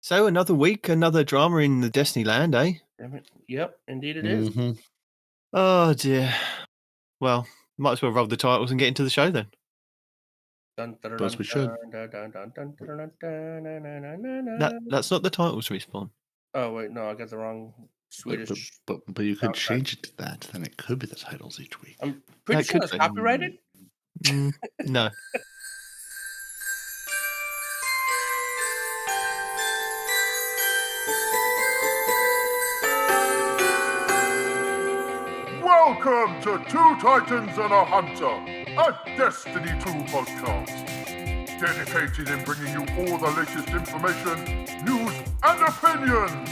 So another week, another drama in the Destiny land, eh? Yep, indeed it is. Oh dear. Well, might as well roll the titles and get into the show then. Suppose we should. That's not the titles respawn. Oh wait, no, I got the wrong Swedish. But you could change it to that. Then it could be the titles each week. I'm pretty sure it's copyrighted. No. Welcome to Two Titans and a Hunter, a Destiny 2 podcast. Dedicated in bringing you all the latest information, news, and opinions.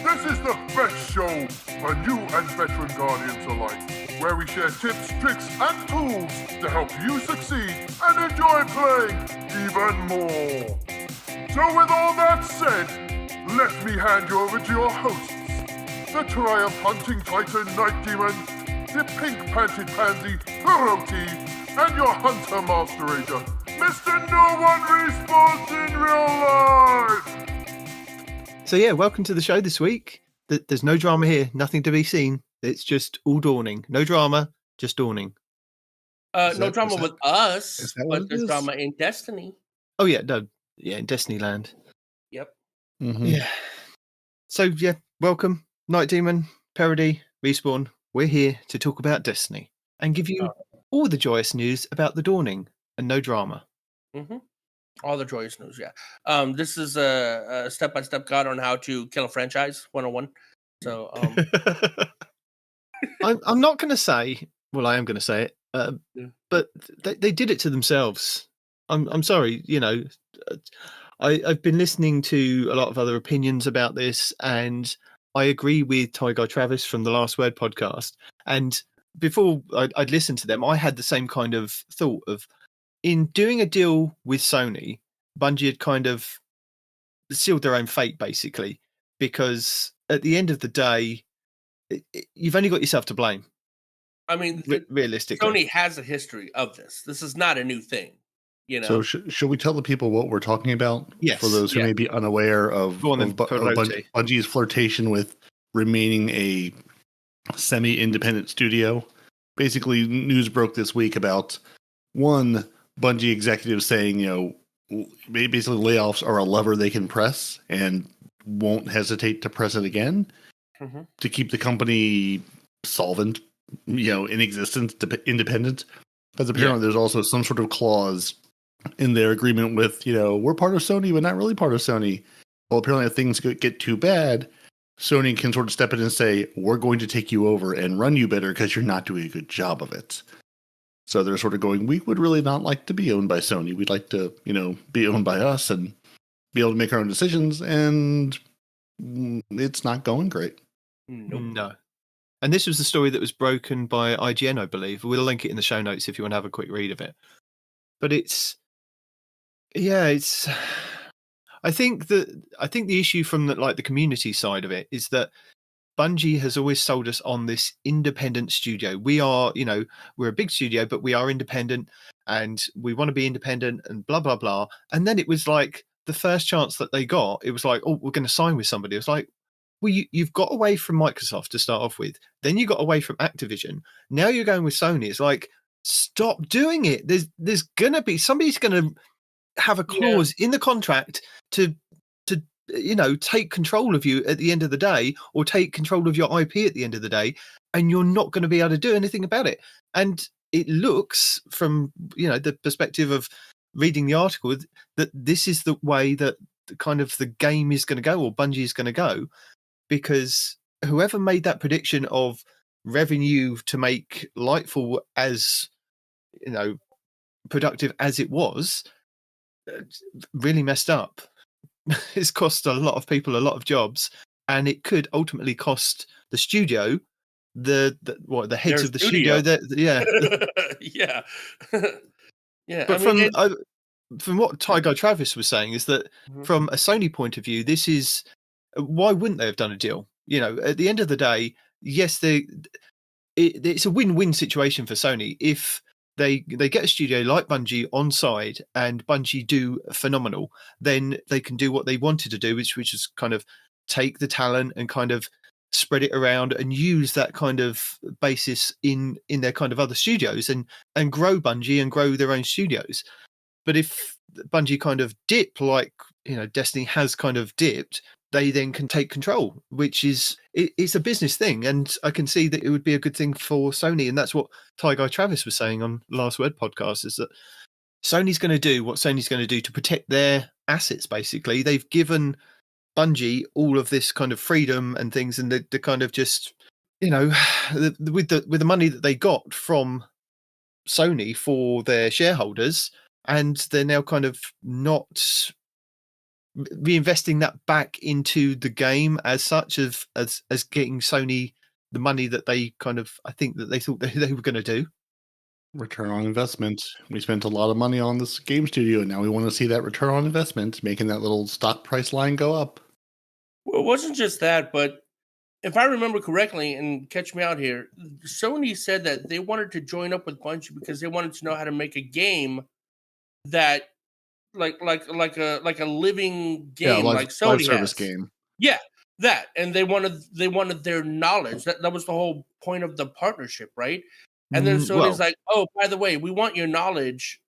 This is the best show for new and veteran Guardians alike, where we share tips, tricks, and tools to help you succeed and enjoy playing even more. So with all that said, let me hand you over to your hosts, the Triumph Hunting Titan Nitedemon, the pink-panted pansy Peroty, and your Hunter Master Ranger, Mr. No One Respawns in Real Life! So yeah, welcome to the show this week. There's no drama here, nothing to be seen. It's just all dawning. No drama, just dawning. No drama with us, but there's is? drama in Destiny. Oh yeah, no. Yeah, in Destiny land. Yep. Yeah. So yeah, welcome. Nitedemon, Peroty, Respawn. We're here to talk about Destiny and give you all the joyous news about the dawning and no drama. All the joyous news, yeah. This is a step-by-step guide on how to kill a franchise 101. So, I'm not going to say. Well, I am going to say it, but they did it to themselves. I'm sorry. You know, I've been listening to a lot of other opinions about this, and I agree with Ty Guy Travis from the Last Word podcast. And before I'd listened to them, I had the same kind of thought of, in doing a deal with Sony, Bungie had kind of sealed their own fate, basically, because at the end of the day, you've only got yourself to blame. I mean, realistically, Sony has a history of this. This is not a new thing, you know. So should we tell the people what we're talking about? Yes. For those who may be unaware of Bungie's flirtation with remaining a semi-independent studio. Basically, news broke this week about one Bungie executive saying, basically layoffs are a lever they can press and won't hesitate to press it again to keep the company solvent, in existence, independent. Because apparently there's also some sort of clause in their agreement with, we're part of Sony, but not really part of Sony. Well, apparently if things get too bad, Sony can sort of step in and say, we're going to take you over and run you better because you're not doing a good job of it. So they're sort of going, we would really not like to be owned by Sony. We'd like to, be owned by us and be able to make our own decisions. And it's not going great. No. And this was the story that was broken by IGN, I believe. We'll link it in the show notes if you want to have a quick read of it. But I think the issue from the community side of it is that Bungie has always sold us on this independent studio. We are, we're a big studio, but we are independent and we want to be independent and blah, blah, blah. And then it was like the first chance that they got, it was like, oh, we're going to sign with somebody. It was like, well, you've got away from Microsoft to start off with. Then you got away from Activision. Now you're going with Sony. It's like, stop doing it. There's going to be, somebody's going to have a clause in the contract to take control of you at the end of the day, or take control of your IP at the end of the day, and you're not going to be able to do anything about it. And it looks from, the perspective of reading the article that this is the way that kind of the game is going to go, or Bungie is going to go, because whoever made that prediction of revenue to make Lightfall as, productive as it was, really messed up. It's cost a lot of people a lot of jobs, and it could ultimately cost the studio, the heads of the studio. Yeah. But from what Ty Guy Travis was saying is that from a Sony point of view, this is why wouldn't they have done a deal? At the end of the day, yes, it's a win-win situation for Sony. If they get a studio like Bungie on side, and Bungie do phenomenal, then they can do what they wanted to do, which is kind of take the talent and kind of spread it around and use that kind of basis in their kind of other studios and grow Bungie and grow their own studios. But if Bungie kind of dip, like, you know, Destiny has kind of dipped, they then can take control, which is it's a business thing. And I can see that it would be a good thing for Sony. And that's what Ty Guy Travis was saying on Last Word podcast, is that Sony's going to do what Sony's going to do to protect their assets. Basically, they've given Bungie all of this kind of freedom and things, and the kind of just, you know, with the money that they got from Sony for their shareholders, and they're now kind of not reinvesting that back into the game as such, as getting Sony the money that they kind of, I think that they thought they were going to do. Return on investment. We spent a lot of money on this game studio, and now we want to see that return on investment, making that little stock price line go up. Well, it wasn't just that, but if I remember correctly, and catch me out here, Sony said that they wanted to join up with Bungie because they wanted to know how to make a game that like a living game, like Sony live service has. game. Yeah, that, and they wanted their knowledge. That was the whole point of the partnership, right? And then Sony's like, oh, by the way, we want your knowledge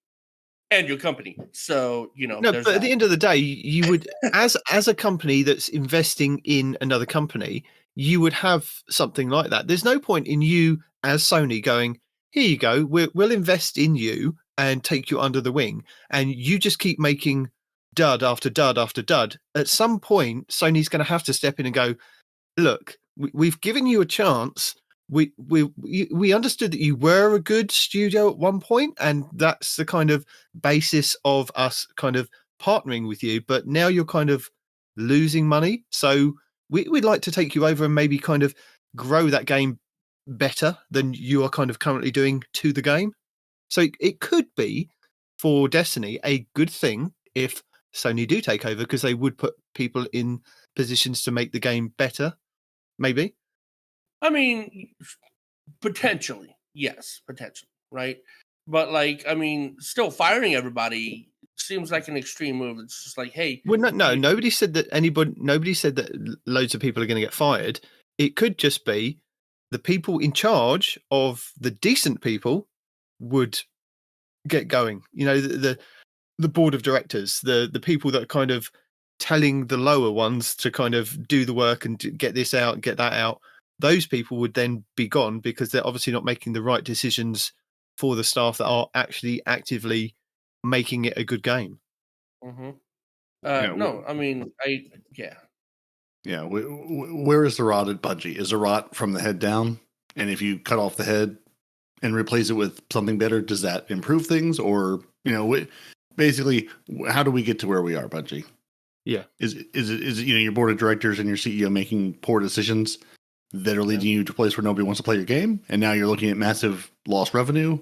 and your company. So, you know, no, but at the end of the day, you would, as a company that's investing in another company, you would have something like that. There's no point in you as Sony going, here you go, we'll invest in you and take you under the wing, and you just keep making dud after dud after dud. At some point, Sony's going to have to step in and go, look, we've given you a chance. We understood that you were a good studio at one point, and that's the kind of basis of us kind of partnering with you. But now you're kind of losing money, so we'd like to take you over and maybe kind of grow that game better than you are kind of currently doing to the game. So it could be for Destiny a good thing if Sony do take over, because they would put people in positions to make the game better, maybe. I mean, potentially, yes, potentially, right? But like, I mean, still firing everybody seems like an extreme move. It's just like, hey, well, no, nobody said that nobody said that loads of people are going to get fired. It could just be the people in charge of the decent people would get going. You know, the board of directors, the people that are kind of telling the lower ones to kind of do the work and get this out, get that out. Those people would then be gone because they're obviously not making the right decisions for the staff that are actually actively making it a good game. Mm-hmm. No, I mean, Yeah, where is the rot at Bungie? Is the rot from the head down? And if you cut off the head and replace it with something better, does that improve things? Or, you know, basically, how do we get to where we are, Bungie? Yeah. Is it you know, your board of directors and your CEO making poor decisions that are leading you to a place where nobody wants to play your game, and now you're looking at massive lost revenue?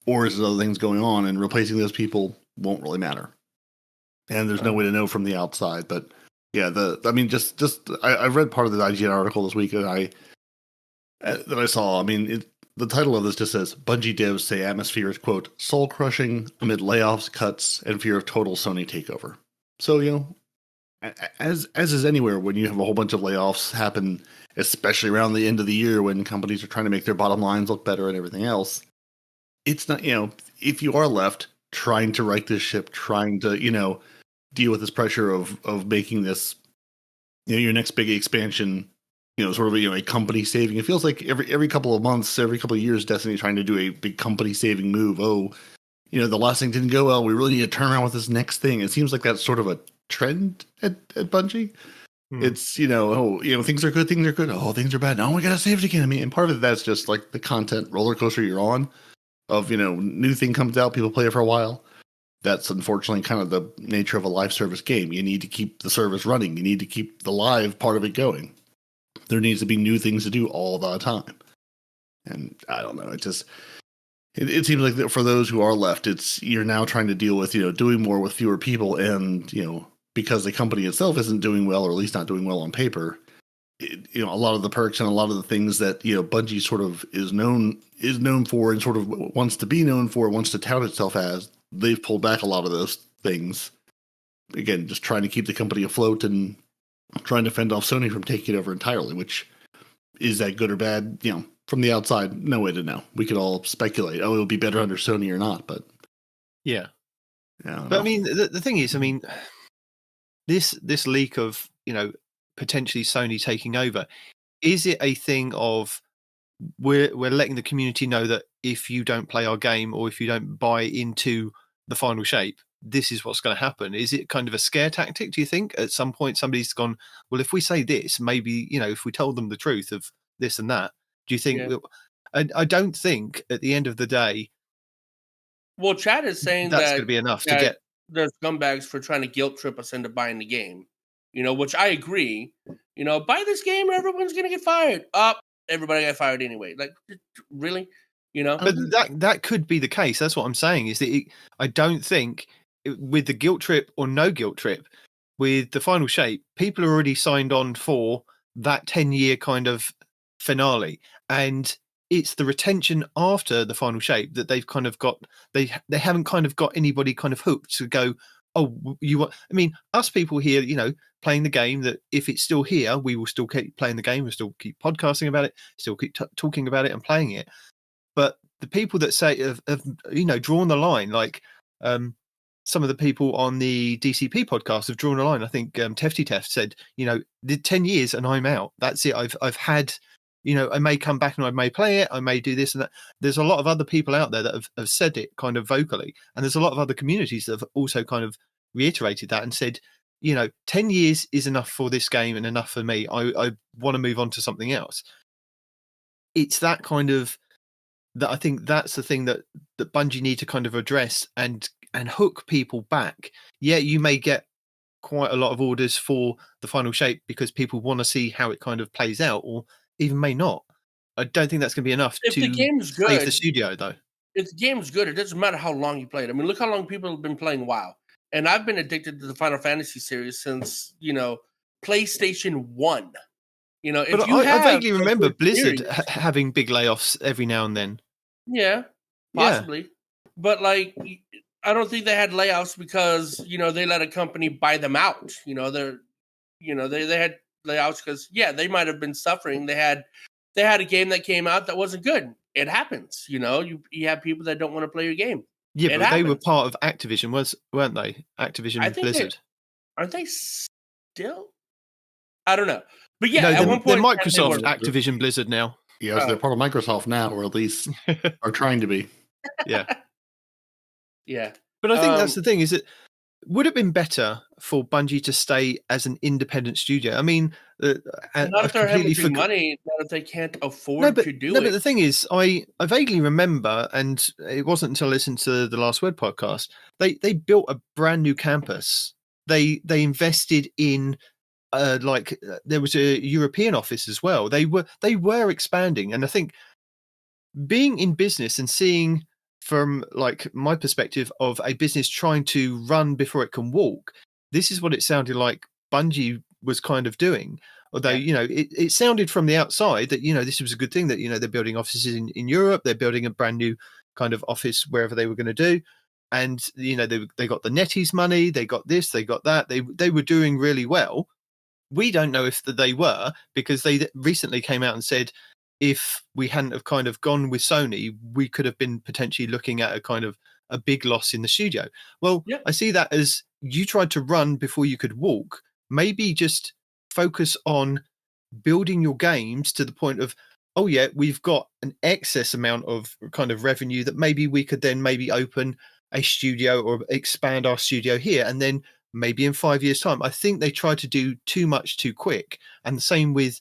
Or is there other things going on, and replacing those people won't really matter? And there's no way to know from the outside. But yeah, I read part of the IGN article this week that I saw. I mean, the title of this just says, Bungie devs say atmosphere is, quote, soul crushing amid layoffs, cuts, and fear of total Sony takeover. So, you know, as is anywhere, when you have a whole bunch of layoffs happen, especially around the end of the year when companies are trying to make their bottom lines look better and everything else, it's not, you know, if you are left trying to right this ship, trying to, you know, deal with this pressure of making this, you know, your next big expansion, you know, sort of, you know, a company saving. It feels like every couple of months, every couple of years, Destiny trying to do a big company saving move. Oh, you know, the last thing didn't go well. We really need to turn around with this next thing. It seems like that's sort of a trend at Bungie. It's, you know, things are good, things are good. Oh, things are bad. No, we got to save it again. I mean, and part of it, that's just like the content roller coaster you're on of, you know, new thing comes out, people play it for a while. That's unfortunately kind of the nature of a live service game. You need to keep the service running. You need to keep the live part of it going. There needs to be new things to do all the time. And I don't know. It seems like that for those who are left, you're now trying to deal with, you know, doing more with fewer people. And, you know, because the company itself isn't doing well, or at least not doing well on paper, a lot of the perks and a lot of the things that Bungie sort of is known for and sort of wants to be known for, wants to tout itself as. They've pulled back a lot of those things. Again, just trying to keep the company afloat and trying to fend off Sony from taking it over entirely. Which is that good or bad? From the outside, no way to know. We could all speculate. Oh, it'll be better under Sony or not, but yeah. But I mean, the thing is, I mean, this leak of potentially Sony taking over, is it a thing of we're letting the community know that if you don't play our game or if you don't buy into the final shape, this is what's going to happen? Is it kind of a scare tactic, do you think? At some point somebody's gone, well, if we say this, maybe if we told them the truth of this and that, do you think I don't think at the end of the day, well, Chad is saying that's going to be enough to get there's scumbags for trying to guilt trip us into buying the game, which I agree. Buy this game or everyone's going to get fired. Everybody got fired anyway. Like, really? But that could be the case. That's what I'm saying. Is that I don't think with the guilt trip or no guilt trip, with the final shape, people are already signed on for that 10-year kind of finale, and it's the retention after the final shape that they've kind of got. They haven't kind of got anybody kind of hooked to go, oh, you want? I mean, us people here, playing the game, that if it's still here, we will still keep playing the game, we'll still keep podcasting about it, still keep talking about it and playing it. But the people that say have drawn the line, like some of the people on the DCP podcast have drawn a line. I think Tefty Teft said, the 10 years and I'm out. That's it. I've had. I may come back and I may play it. I may do this and that. There's a lot of other people out there that have said it kind of vocally. And there's a lot of other communities that have also kind of reiterated that and said, 10 years is enough for this game and enough for me. I want to move on to something else. It's that kind of, that I think that's the thing that Bungie need to kind of address and hook people back. Yeah, you may get quite a lot of orders for the final shape because people want to see how it kind of plays out, or even may not. I don't think that's going to be enough to save the studio, though. If the game's good, it doesn't matter how long you play it. I mean, look how long people have been playing WoW. And I've been addicted to the Final Fantasy series since, PlayStation 1. But I vaguely remember Blizzard having big layoffs every now and then. Yeah, possibly. Yeah. But, I don't think they had layoffs because, they let a company buy them out. They had layoffs because they might have been suffering. They had a game that came out that wasn't good. It happens, you have people that don't want to play your game. Yeah, but they were part of Activision, weren't they? Activision Blizzard. Aren't they still? I don't know. But at one point they're Microsoft Activision Blizzard now. Yes, they're part of Microsoft now, or at least are trying to be. Yeah. Yeah. But I think that's the thing, is that would it have been better for Bungie to stay as an independent studio? I mean, not if they're having money, not if they can't afford to do it. No, but the thing is, I vaguely remember, and it wasn't until I listened to the Last Word podcast, they built a brand new campus. They invested in there was a European office as well. They were expanding, and I think being in business and seeing from my perspective of a business trying to run before it can walk, this is what it sounded like Bungie was kind of doing. Although, it sounded from the outside that, this was a good thing, that, they're building offices in Europe, they're building a brand new kind of office wherever they were going to do. And, they got the NetEase money, they got this, they got that. They were doing really well. We don't know if they were, because they recently came out and said, if we hadn't have kind of gone with Sony, we could have been potentially looking at a kind of a big loss in the studio. Well, I see that as you tried to run before you could walk. Maybe just focus on building your games to the point of, oh yeah, we've got an excess amount of kind of revenue that maybe we could then maybe open a studio or expand our studio here. And then maybe in 5 years' time, I think they tried to do too much too quick. And the same with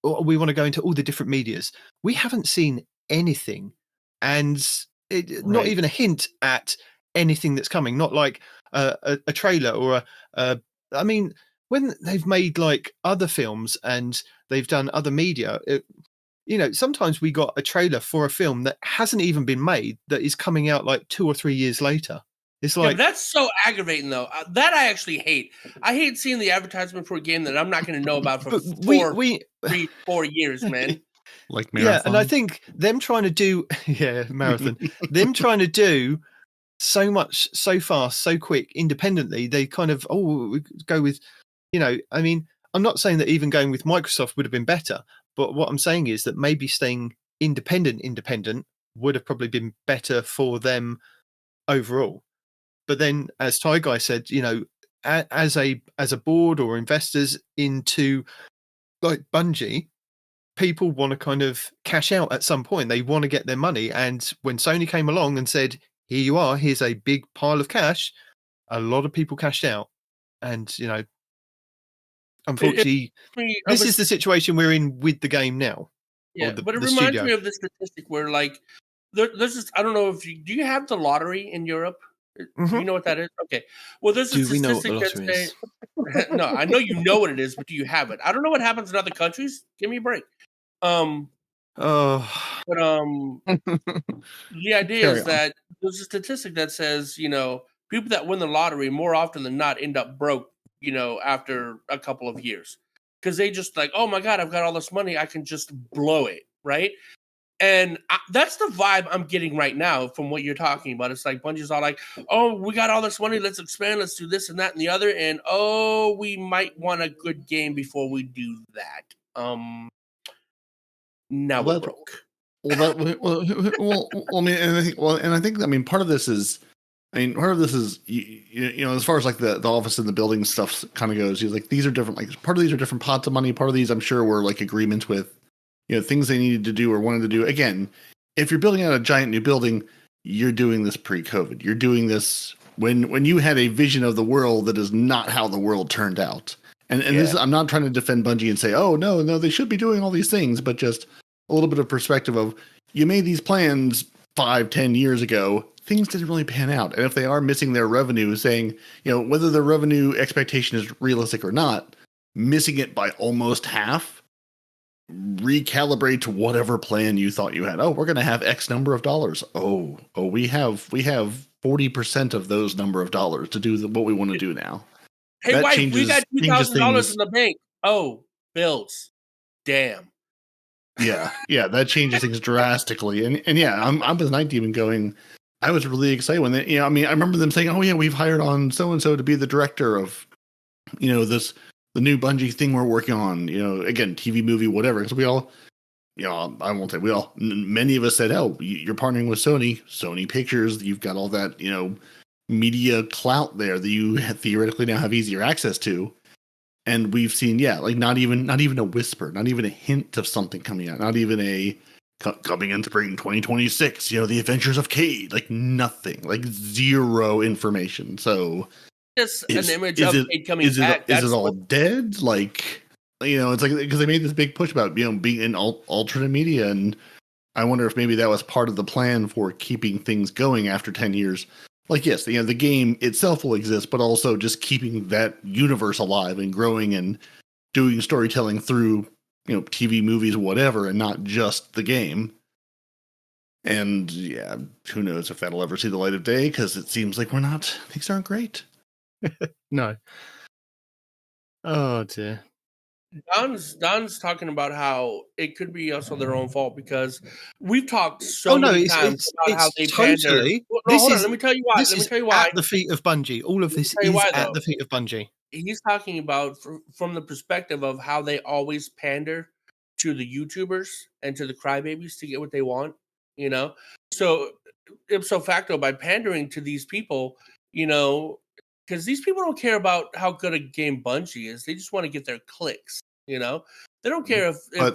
we want to go into all the different medias. We haven't seen anything, and not even a hint at anything that's coming. Not like a trailer or I mean, when they've made other films and they've done other media, sometimes we got a trailer for a film that hasn't even been made that is coming out 2 or 3 years later. It's like but that's so aggravating, though. That I actually hate. I hate seeing the advertisement for a game that I'm not going to know about for 4 years, man. Like Marathon. Yeah, and I think them trying to do Marathon, them trying to do so much, so fast, so quick, independently, they kind of we go with, I mean, I'm not saying that even going with Microsoft would have been better, but what I'm saying is that maybe staying independent would have probably been better for them overall. But then, as Ty Guy said, as a board or investors into like Bungie, people want to kind of cash out at some point. They want to get their money. And when Sony came along and said, here you are, here's a big pile of cash, a lot of people cashed out. And, unfortunately, this is the situation we're in with the game now. Yeah, but it reminds me of the statistic where, like, there's just, I don't know if do you have the lottery in Europe? Mm-hmm. Do you know what that is? Okay. Well, there's a statistic that says, no, I know you know what it is, but do you have it? I don't know what happens in other countries. Give me a break. The idea is that there's a statistic that says, people that win the lottery more often than not end up broke, after a couple of years, because they just like, oh my God, I've got all this money, I can just blow it, right? And that's the vibe I'm getting right now from what you're talking about. It's like Bungie's all like, oh, we got all this money, let's expand, let's do this and that and the other, and we might want a good game before we do that. Now we're broke. I think part of this is, as far as like the office and the building stuff kind of goes, he's like, these are different, like part of these are different pots of money. Part of these I'm sure were like agreements with, things they needed to do or wanted to do. Again, if you're building out a giant new building, you're doing this pre-COVID. You're doing this when you had a vision of the world that is not how the world turned out. And this is, I'm not trying to defend Bungie and say, oh, no, they should be doing all these things, but just a little bit of perspective of, you made these plans 5-10 years ago, things didn't really pan out. And if they are missing their revenue, saying, whether the revenue expectation is realistic or not, missing it by almost half, recalibrate to whatever plan you thought you had. Oh, we're going to have X number of dollars. Oh, we have 40% of those number of dollars to do what we want to do now. Hey, that wife, we got $2,000 in the bank. Oh, bills. Damn. Yeah, that changes things drastically. And yeah, I'm with Nitedemon going, I was really excited when they, I remember them saying, oh yeah, we've hired on so-and-so to be the director of, the new Bungie thing we're working on, again, TV, movie, whatever. So we all, I won't say we all, many of us said, oh, you're partnering with Sony Pictures. You've got all that, media clout there that you theoretically now have easier access to. And we've seen, not even a whisper, not even a hint of something coming out, not even a coming in spring 2026, the Adventures of Cade, like nothing, like zero information. So just an image of Cade coming back. Is it all dead? Like, it's like, because they made this big push about, being in alternate media. And I wonder if maybe that was part of the plan for keeping things going after 10 years. Like, yes, the game itself will exist, but also just keeping that universe alive and growing and doing storytelling through, TV, movies, whatever, and not just the game. And yeah, who knows if that'll ever see the light of day, because it seems like things aren't great. No. Oh dear. Don's talking about how it could be also their own fault, because we've talked many times about how they pander. Let me tell you why. At the feet of Bungie. All of this is at the feet of Bungie. He's talking about from the perspective of how they always pander to the YouTubers and to the crybabies to get what they want, So ipso facto, by pandering to these people, because these people don't care about how good a game Bungie is. They just want to get their clicks, They don't care if their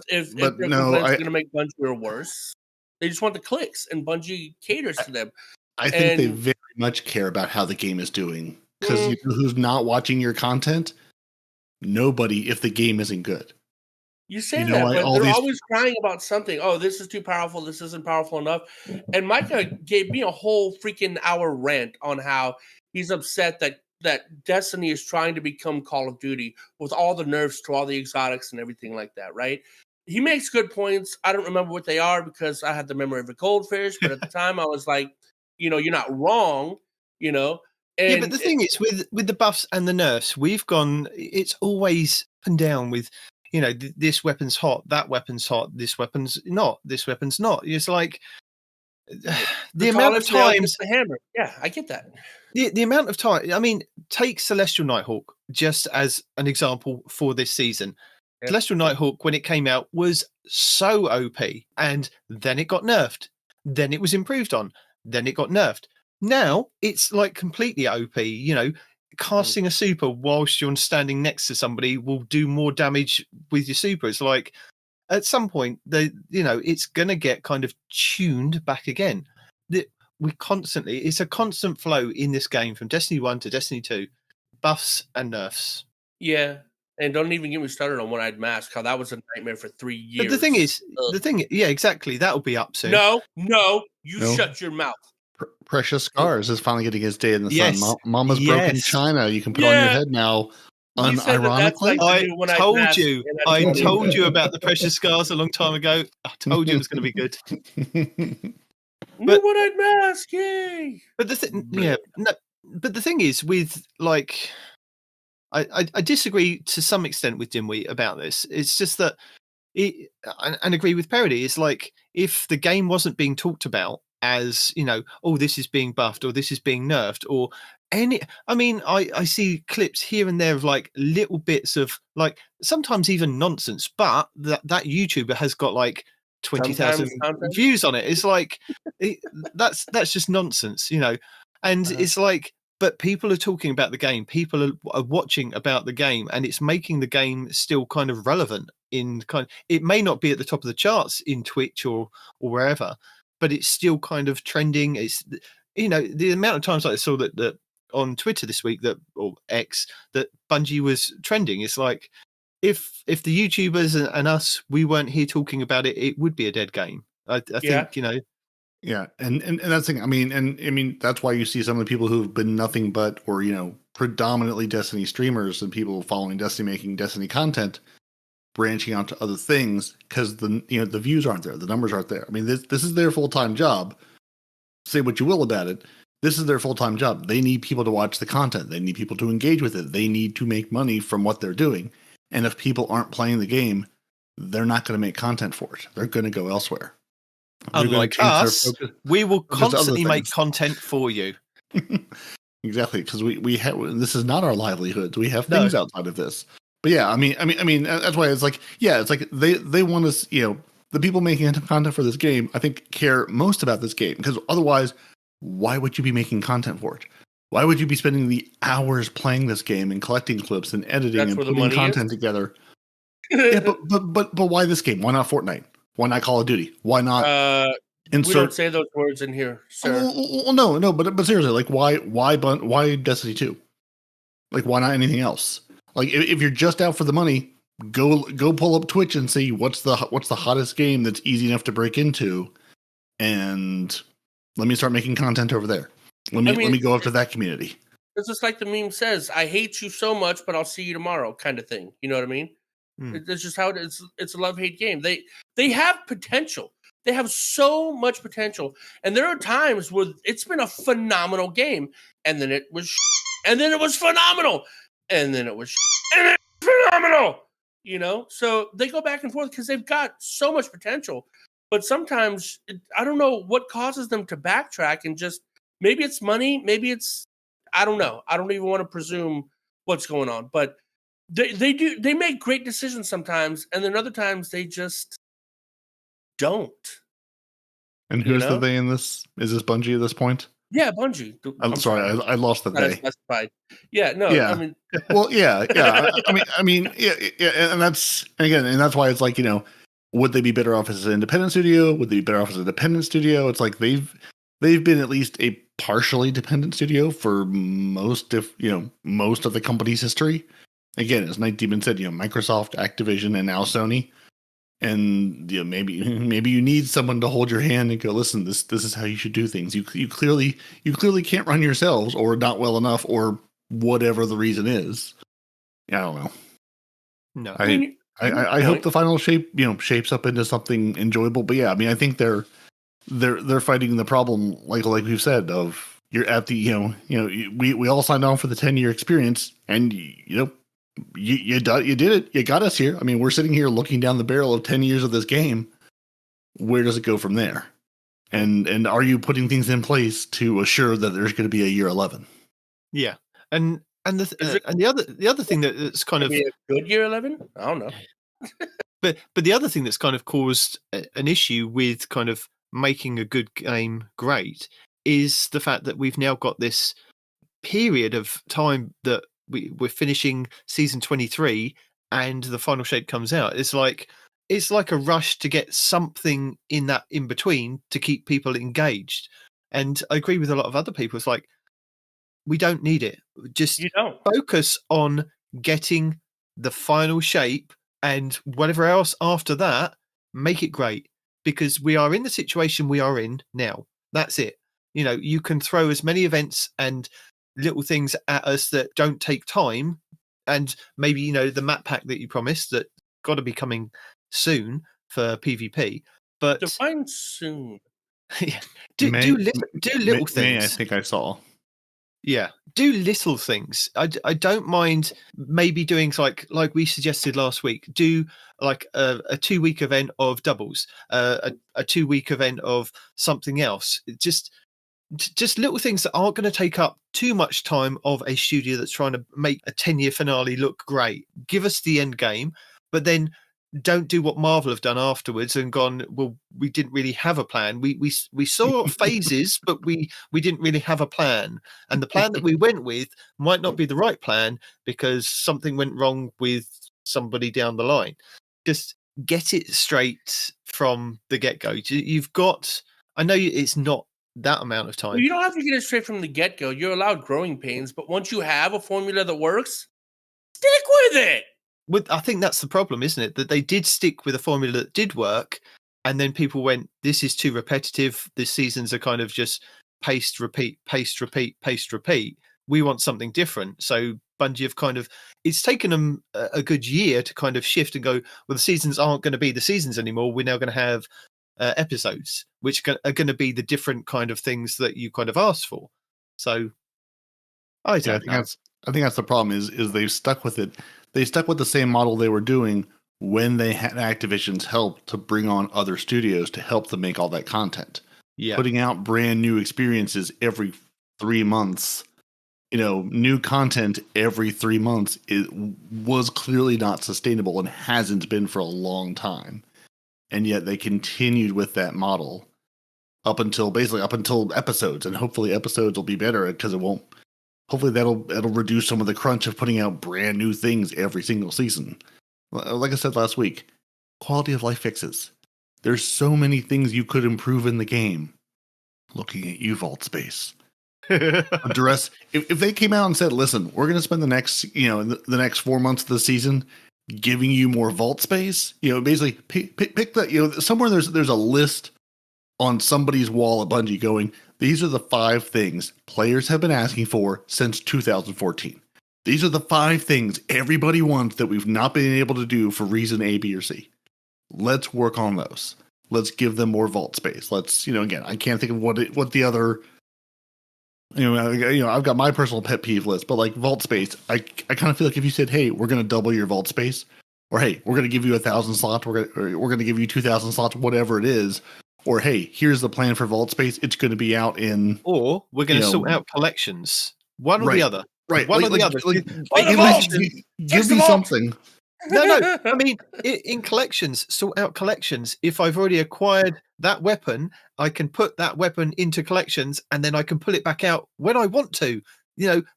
complaints are going to make Bungie or worse. They just want the clicks, and Bungie caters to them. I think they very much care about how the game is doing. Because who's not watching your content? Nobody, if the game isn't good. You say that, but they're always crying about something. Oh, this is too powerful. This isn't powerful enough. And Micah gave me a whole freaking hour rant on how he's upset that Destiny is trying to become Call of Duty with all the nerfs to all the exotics and everything like that, right? He makes good points. I don't remember what they are because I had the memory of a goldfish, but at the time I was like, you're not wrong. you know. Yeah, but the thing is, with the buffs and the nerfs, we've gone. It's always up and down with, this weapon's hot, that weapon's hot, this weapon's not, this weapon's not. It's like the amount of times the hammer. Yeah, I get that. The amount of time. I mean, take Celestial Nighthawk just as an example for this season. Yep. Celestial Nighthawk, when it came out, was so OP, and then it got nerfed. Then it was improved on. Then it got nerfed. Now it's like completely OP. Casting a super whilst you're standing next to somebody will do more damage with your super. It's like at some point it's going to get kind of tuned back again. It's a constant flow in this game from Destiny 1 to Destiny 2, buffs and nerfs. Yeah. And don't even get me started on One-Eyed Mask, how that was a nightmare for 3 years. But the thing is, yeah, exactly. That'll be up soon. No, shut your mouth. Precious Scars is finally getting his day in the sun. Mama's broken China. You can put on your head now. Unironically, I told you about the Precious Scars a long time ago. I told you it was going to be good. But One-Eyed Mask, yay! But the thing is, with like, I disagree to some extent with Dimwit about this. It's just that, and agree with Peroty. It's like if the game wasn't being talked about as this is being buffed or this is being nerfed or I see clips here and there of like little bits of like sometimes even nonsense, but that YouTuber has got like 20,000 views on it. It's like that's just nonsense, and it's like, but people are talking about the game, people are watching about the game, and it's making the game still kind of relevant it may not be at the top of the charts in Twitch or wherever, but it's still kind of trending. It's the amount of times I saw that on Twitter this week or X that Bungie was trending. It's like if the YouTubers and us, we weren't here talking about it, it would be a dead game. I think Yeah, and that's the thing. I mean that's why you see some of the people who've been nothing but or predominantly Destiny streamers and people following Destiny, making Destiny content, branching out to other things because the views aren't there, the numbers aren't there. I mean, this is their full-time job. Say what you will about it. This is their full-time job. They need people to watch the content. They need people to engage with it. They need to make money from what they're doing. And if people aren't playing the game, they're not going to make content for it. They're going to go elsewhere. Unlike us, we will constantly make content for you. Exactly, because we have, this is not our livelihoods. We have things outside of this. But yeah, I mean, that's why it's like, they want us, the people making content for this game, I think, care most about this game, because otherwise, why would you be making content for it? Why would you be spending the hours playing this game and collecting clips and editing and putting content together? Yeah, but why this game? Why not Fortnite? Why not Call of Duty? Why not? We don't say those words in here, sir. Well, no, but seriously, like why Destiny 2? Like why not anything else? Like if you're just out for the money, go pull up Twitch and see what's the hottest game that's easy enough to break into, and let me start making content over there. Let me go after that community. It's just like the meme says, "I hate you so much, but I'll see you tomorrow," kind of thing. You know what I mean? It's just how it is. It's a love-hate game. They have potential. They have so much potential, and there are times where it's been a phenomenal game, and then it was, and then it was phenomenal, and then it was, and then it was phenomenal. So they go back and forth because they've got so much potential. But sometimes I don't know what causes them to backtrack and just maybe it's money, maybe it's I don't know. I don't even want to presume what's going on, but they make great decisions sometimes, and then other times they just don't. And who's the they in this? Is this Bungie at this point? Yeah, Bungie. I'm sorry, I lost the they. Specified. Yeah, no. Yeah. I mean, well, yeah. I mean, yeah, and that's why it's like would they be better off as an independent studio? Would they be better off as a dependent studio? It's like they've been at least a partially dependent studio for most of the company's history. Again, as Nitedemon said, Microsoft, Activision, and now Sony. And maybe you need someone to hold your hand and go, listen, this is how you should do things. You clearly can't run yourselves, or not well enough, or whatever the reason is. I don't know. No, I hope the final shapes up into something enjoyable. But yeah, I mean, I think they're fighting the problem, like we've said, of you're at the we all signed on for the 10-year experience, and you did it. You got us here. I mean, we're sitting here looking down the barrel of 10 years of this game. Where does it go from there? And are you putting things in place to assure that there's going to be a year 11? Yeah, and the other thing that's kind of a good year 11. I don't know. but the other thing that's kind of caused an issue with kind of making a good game great is the fact that we've now got this period of time that we're finishing season 23 and the final shape comes out. It's like a rush to get something in that in between to keep people engaged. And I agree with a lot of other people. It's like, we don't need it. Just focus on getting the final shape, and whatever else after that, make it great, because we are in the situation we are in now. That's it. You can throw as many events and little things at us that don't take time, and maybe the map pack that you promised that got to be coming soon for PvP. But define soon. Yeah, do little things. May I think I saw. Yeah, do little things. I don't mind maybe doing like we suggested last week. Do like a 2-week event of doubles, a 2-week event of something else. Just little things that aren't going to take up too much time of a studio that's trying to make a 10-year finale look great. Give us the end game, but then don't do what Marvel have done afterwards and gone, well, we didn't really have a plan. We saw phases, but we didn't really have a plan. And the plan that we went with might not be the right plan because something went wrong with somebody down the line. Just get it straight from the get-go. You've got, I know it's not that amount of time. Well, you don't have to get it straight from the get-go. You're allowed growing pains, but once you have a formula that works, stick with it. I think that's the problem, isn't it? That they did stick with a formula that did work, and then people went, this is too repetitive. The seasons are kind of just paste, repeat, paste, repeat, paste, repeat. We want something different. So Bungie have kind of, it's taken them a good year to kind of shift and go, well, the seasons aren't going to be the seasons anymore. We're now going to have episodes, which are going to be the different kind of things that you kind of asked for. So I think that's the problem is they've stuck with it. They stuck with the same model they were doing when they had Activision's help to bring on other studios to help them make all that content. Yeah. Putting out brand new experiences every 3 months, new content every 3 months, it was clearly not sustainable and hasn't been for a long time. And yet they continued with that model up until episodes, and hopefully episodes will be better because it won't. Hopefully that'll reduce some of the crunch of putting out brand new things every single season. Like I said last week, quality of life fixes. There's so many things you could improve in the game. Looking at you, Vault Space. Address if they came out and said, "Listen, we're going to spend the next the next 4 months of the season giving you more vault space." Basically pick that. Somewhere there's a list on somebody's wall at Bungie going, these are the 5 things players have been asking for since 2014. These are the 5 things everybody wants that we've not been able to do for reason A, B, or C. Let's work on those. Let's give them more vault space. Let's, again, I can't think of what the other, I've got my personal pet peeve list, but like vault space, I kind of feel like if you said, hey, we're going to double your vault space, or hey, we're going to give you 1,000 slots, we're going to give you 2,000 slots, whatever it is. Or, hey, here's the plan for vault space. It's going to be out in... Or we're going to sort out collections. One or the other. Right. One or the other. Give me something. No. I mean, in collections, sort out collections. If I've already acquired that weapon, I can put that weapon into collections, and then I can pull it back out when I want to.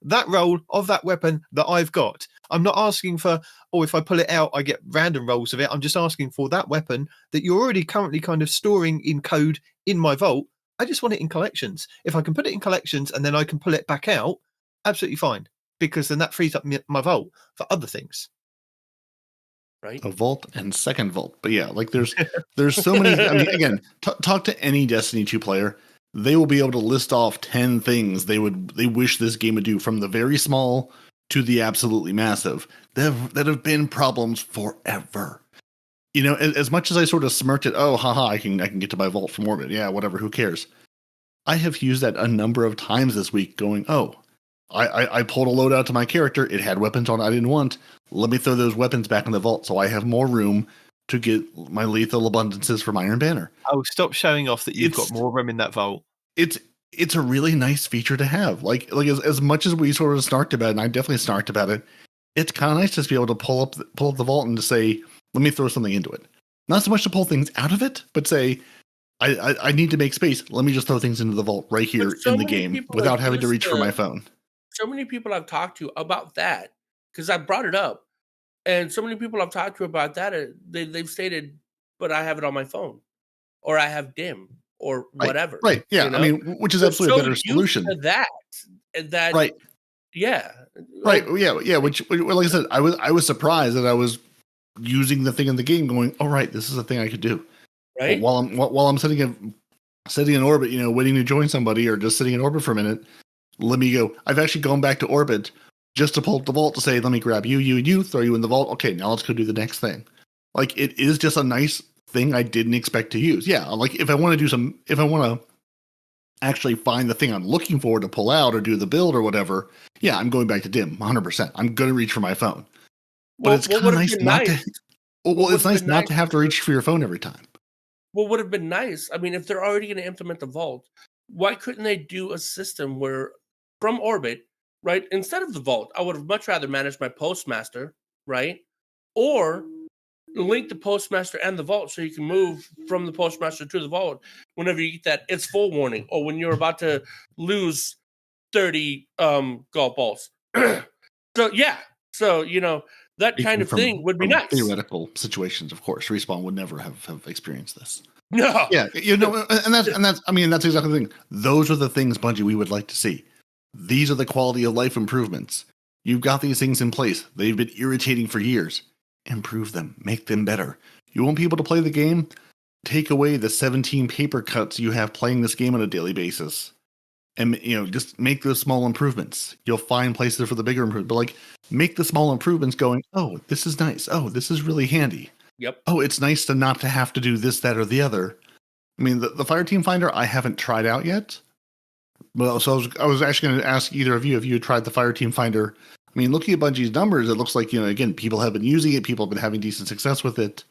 That roll of that weapon that I've got. I'm not asking for, if I pull it out, I get random rolls of it. I'm just asking for that weapon that you're already currently kind of storing in code in my vault. I just want it in collections. If I can put it in collections and then I can pull it back out, absolutely fine. Because then that frees up my vault for other things. Right. A vault and second vault. But yeah, like there's so many. I mean, again, talk to any Destiny 2 player. They will be able to list off 10 things they wish this game would do, from the very small to the absolutely massive, that have been problems forever. As much as I sort of smirked at, oh, haha, I can get to my vault from orbit. Yeah, whatever, who cares? I have used that a number of times this week going, oh, I pulled a loadout to my character. It had weapons on I didn't want. Let me throw those weapons back in the vault so I have more room to get my lethal abundances from Iron Banner. Oh, stop showing off that you've got more room in that vault. It's a really nice feature to have. Like as much as we sort of snarked about it, and I definitely snarked about it, it's kind of nice just to be able to pull up the vault and to say, let me throw something into it. Not so much to pull things out of it, but say, I need to make space. Let me just throw things into the vault right here in the game without having to reach for my phone. So many people I've talked to about that, because I brought it up, and so many people I've talked to about that, they've stated, but I have it on my phone, or I have DIM, or whatever. Right. Yeah. You know? I mean, which is absolutely a better solution. That. Right. Yeah. Right. Yeah. Yeah. Which, like I said, I was surprised that I was using the thing in the game, going, "Oh, right, this is a thing I could do." Right. While I'm sitting in orbit, waiting to join somebody, or just sitting in orbit for a minute. Let me go. I've actually gone back to orbit just to pull up the vault to say, let me grab you, and you, throw you in the vault. Okay, now let's go do the next thing. Like, it is just a nice thing I didn't expect to use. Yeah, like if I want to actually find the thing I'm looking for to pull out or do the build or whatever, yeah, I'm going back to DIM 100%. I'm going to reach for my phone. But it's kind of nice not to. Well, it's nice not to have to reach for your phone every time. What would have been nice, I mean, if they're already going to implement the vault, why couldn't they do a system where from orbit, right, instead of the vault, I would have much rather managed my postmaster, right, or link the postmaster and the vault so you can move from the postmaster to the vault whenever you get that it's full warning, or when you're about to lose 30 golf balls. So that kind of thing would be nice. Theoretical situations, of course, Respawn would never have experienced this. No. Yeah, and that's exactly the thing. Those are the things, Bungie, we would like to see. These are the quality of life improvements. You've got these things in place. They've been irritating for years. Improve them. Make them better. You want people to play the game? Take away the 17 paper cuts you have playing this game on a daily basis. And, just make those small improvements. You'll find places for the bigger improvements. But, make the small improvements going, oh, this is nice. Oh, this is really handy. Yep. Oh, it's nice to not to have to do this, that, or the other. I mean, the Fireteam Finder I haven't tried out yet. Well, so I was actually going to ask either of you if you had tried the Fireteam Finder. I mean, looking at Bungie's numbers, it looks like, again, people have been using it. People have been having decent success with it.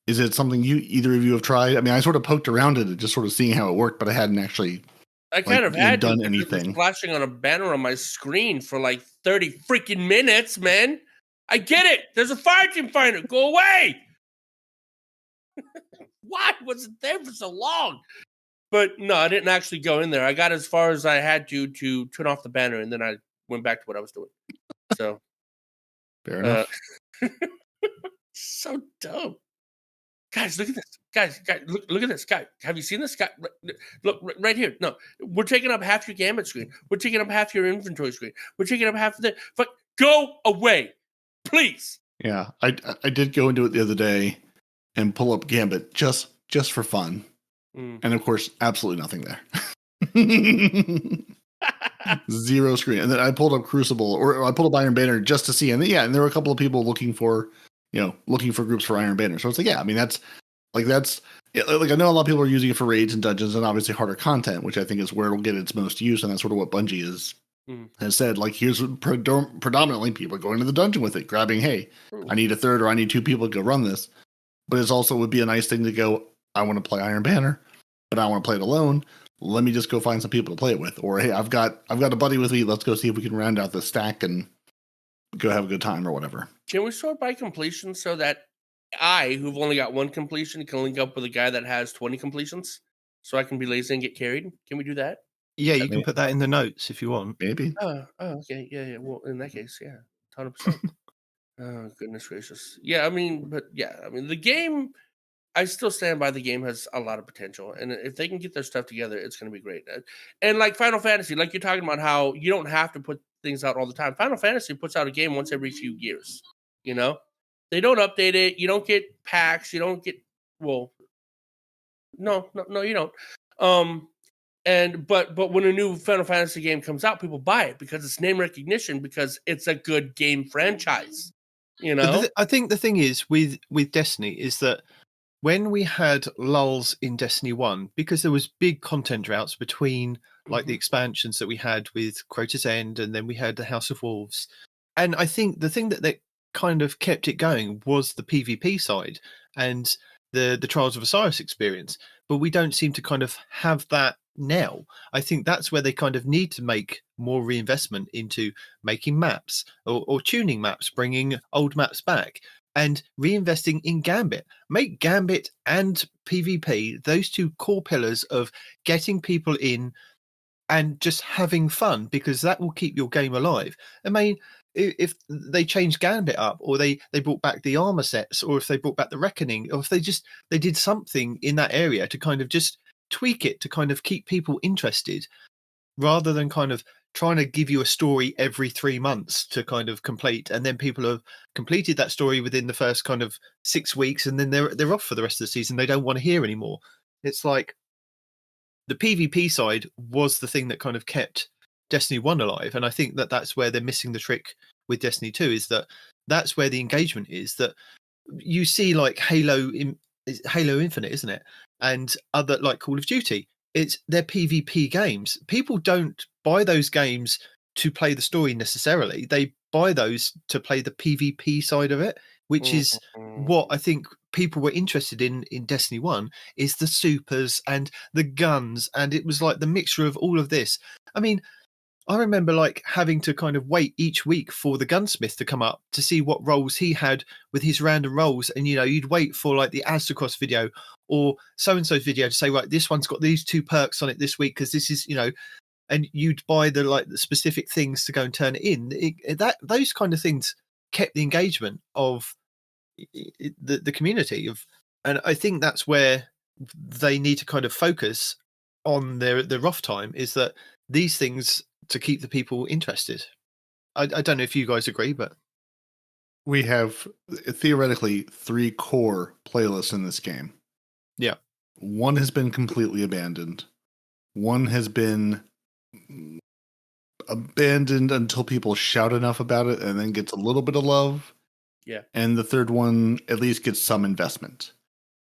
Is it something either of you have tried? I mean, I sort of poked around it, just sort of seeing how it worked, but I hadn't actually done anything. Flashing on a banner on my screen for 30 freaking minutes, man. I get it. There's a Fireteam Finder. Go away. Why was it there for so long? But no, I didn't actually go in there. I got as far as I had to turn off the banner, and then I went back to what I was doing. So fair enough. So dumb. Guys, look at this. Guys, look at this. Guys, have you seen this? Guy, look right here. No, we're taking up half your Gambit screen. We're taking up half your inventory screen. We're taking up half of the. But go away, please. Yeah, I did go into it the other day and pull up Gambit just for fun, and of course, absolutely nothing there. Zero screen. And then I pulled up Crucible, or I pulled up Iron Banner just to see, and there were a couple of people looking for groups for Iron Banner. So it's I mean, that's I know a lot of people are using it for raids and dungeons and obviously harder content, which I think is where it'll get its most use. And that's sort of what Bungie has said. Here's predominantly people going to the dungeon with it, grabbing, hey, I need a third or I need two people to go run this. But it also would be a nice thing to go, I want to play Iron Banner, but I don't want to play it alone. Let me just go find some people to play it with. Or, hey, I've got a buddy with me. Let's go see if we can round out the stack and go have a good time or whatever. Can we sort by completion so that I, who've only got one completion, can link up with a guy that has 20 completions so I can be lazy and get carried? Can we do that? Yeah, you can put that in the notes if you want. Maybe. Oh, okay. Yeah. Well, in that case, yeah, 100%. Oh, goodness gracious. Yeah, the game, I still stand by the game has a lot of potential. And if they can get their stuff together, it's going to be great. And like Final Fantasy, like you're talking about how you don't have to put things out all the time. Final Fantasy puts out a game once every few years. They don't update it. You don't get packs. You don't get, no, you don't. But when a new Final Fantasy game comes out, people buy it because it's name recognition, because it's a good game franchise. I think the thing is with Destiny is that when we had lulls in Destiny 1, because there was big content droughts between like the expansions that we had with Crota's End, and then we had the House of Wolves. And I think the thing that kind of kept it going was the PvP side and the Trials of Osiris experience. But we don't seem to kind of have that now. I think that's where they kind of need to make more reinvestment into making maps or tuning maps, bringing old maps back, and reinvesting in Gambit. Make Gambit and PvP those two core pillars of getting people in and just having fun, because that will keep your game alive. I mean, if they changed Gambit up, or they brought back the armor sets, or if they brought back the Reckoning, or if they did something in that area to kind of just tweak it to kind of keep people interested, rather than kind of trying to give you a story every 3 months to kind of complete, and then people have completed that story within the first kind of 6 weeks, and then they're off for the rest of the season. They don't want to hear anymore. It's like the PvP side was the thing that kind of kept Destiny 1 alive, and I think that that's where they're missing the trick with Destiny 2, is that that's where the engagement is. That you see like Halo Infinite, isn't it? And other like Call of Duty, they're PvP games. People don't buy those games to play the story necessarily. They buy those to play the PvP side of it, which is what I think people were interested in Destiny 1, is the supers and the guns, and it was like the mixture of all of this. I mean, I remember like having to kind of wait each week for the gunsmith to come up to see what roles he had with his random roles, and you'd wait for like the Aztecross video or so-and-so's video to say, right, this one's got these 2 perks on it this week because this is, and you'd buy the specific things to go and turn it in. Those kind of things kept the engagement of the community and I think that's where they need to kind of focus on their off time, is that these things to keep the people interested. I don't know if you guys agree, but we have theoretically 3 core playlists in this game. Yeah. One has been completely abandoned. One has been abandoned until people shout enough about it and then gets a little bit of love. Yeah. And the third one at least gets some investment.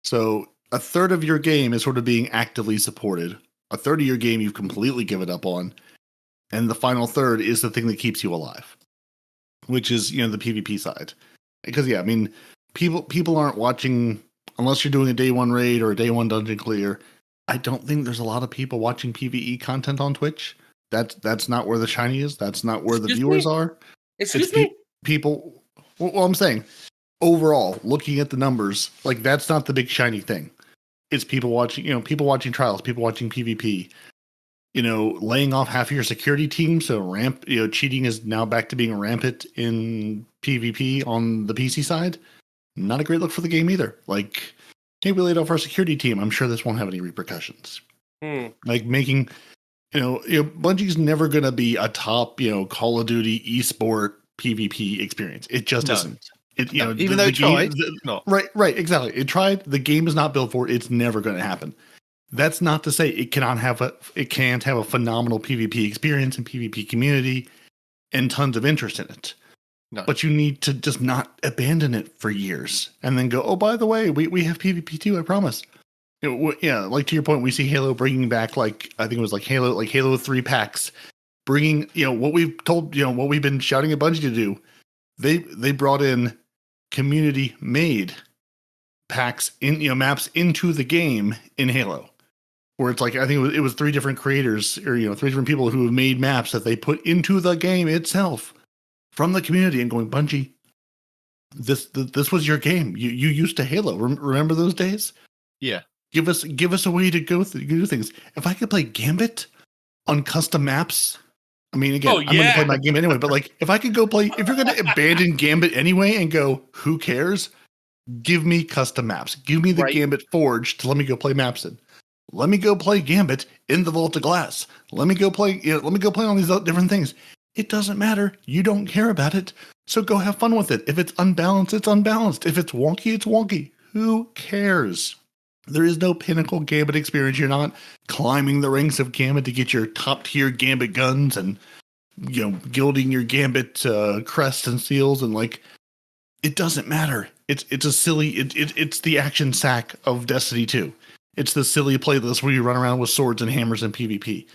So a third of your game is sort of being actively supported. A third of your game you've completely given up on. And the final third is the thing that keeps you alive, which is, the PvP side. Because, I mean, people aren't watching, unless you're doing a day 1 raid or a day 1 dungeon clear. I don't think there's a lot of people watching PvE content on Twitch. That's not where the shiny is. That's not where the viewers are. Excuse me? People, well, I'm saying, overall, looking at the numbers, like, that's not the big shiny thing. It's people watching, people watching trials, people watching PvP. Laying off half of your security team, so cheating is now back to being rampant in PvP on the PC side. Not a great look for the game either. Like, hey, we laid off our security team. I'm sure this won't have any repercussions. Like making, Bungie's never going to be a top, Call of Duty esport PvP experience. It just isn't. Even though it tried, not. Right, exactly. It tried. The game is not built for it. It's never going to happen. That's not to say it can't have a phenomenal PvP experience and PvP community and tons of interest in it. No. But you need to just not abandon it for years and then go, oh, by the way, we have PvP too, I promise. Like to your point, we see Halo bringing back, like, I think it was like Halo 3 packs, bringing, what we've told, what we've been shouting at Bungie to do. They brought in community made packs in, maps into the game in Halo. Where it's like, I think it was 3 different creators, or 3 different people who have made maps that they put into the game itself from the community, and going, Bungie, this was your game. You used to Halo. Remember those days? Yeah. Give us a way to do things. If I could play Gambit on custom maps, I mean, again, I'm going to play my game anyway. But like, if I could go play, if you're going to abandon Gambit anyway and go, who cares? Give me custom maps. Give me the Gambit Forge to let me go play maps in. Let me go play Gambit in the Vault of Glass. Let me go play all these different things. It doesn't matter. You don't care about it. So go have fun with it. If it's unbalanced, it's unbalanced. If it's wonky, it's wonky. Who cares? There is no pinnacle Gambit experience. You're not climbing the ranks of Gambit to get your top tier Gambit guns and, gilding your Gambit crest and seals. And like, It doesn't matter. It's a silly. It's the action sack of Destiny 2. It's the silly playlist where you run around with swords and hammers and PvP.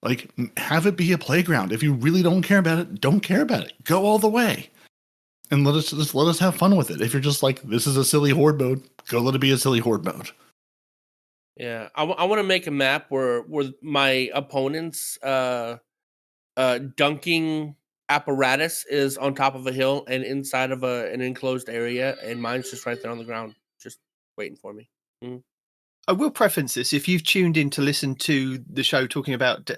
Like, have it be a playground. If you really don't care about it, don't care about it. Go all the way, and let us have fun with it. If you're just like, this is a silly horde mode, go let it be a silly horde mode. Yeah, I want to make a map where my opponent's dunking apparatus is on top of a hill and inside of an enclosed area, and mine's just right there on the ground, just waiting for me. Mm. I will preference this. If you've tuned in to listen to the show talking about,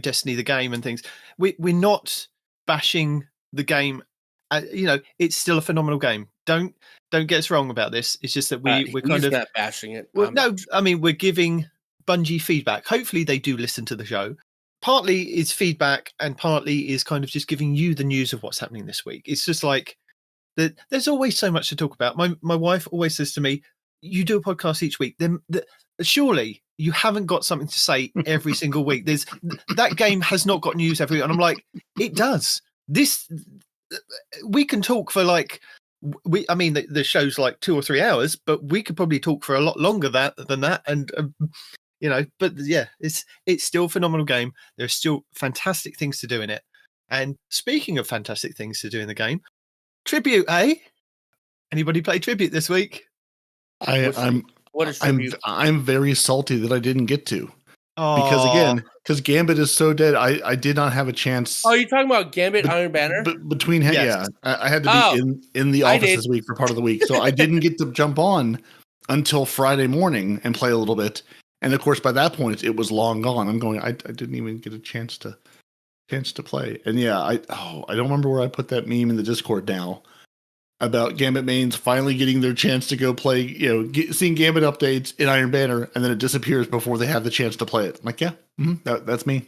Destiny, the game and things, we're not bashing the game. It's still a phenomenal game. Don't get us wrong about this. It's just that we're kind of not bashing it. Well, no, I mean, we're giving Bungie feedback. Hopefully they do listen to the show. Partly is feedback and partly is kind of just giving you the news of what's happening this week. It's just like there's always so much to talk about. My wife always says to me, you do a podcast each week, then surely you haven't got something to say every single week. That game has not got news every week. And I'm like, it does. We can talk for the show's like 2 or 3 hours, but we could probably talk for a lot longer than that. And, but yeah, it's still a phenomenal game. There's still fantastic things to do in it. And speaking of fantastic things to do in the game, Tribute, eh? Anybody play Tribute this week? What is Tribute? I'm very salty that I didn't get to. Because Gambit is so dead, I did not have a chance. Oh, you're talking about Gambit Iron Banner? Yes. I had to be in the office this week for part of the week, so I didn't get to jump on until Friday morning and play a little bit. And of course, by that point, it was long gone. I'm going. I didn't even get a chance to play. And yeah, I don't remember where I put that meme in the Discord now about Gambit mains finally getting their chance to go play, seeing Gambit updates in Iron Banner, and then it disappears before they have the chance to play it. I'm like, yeah, that's me.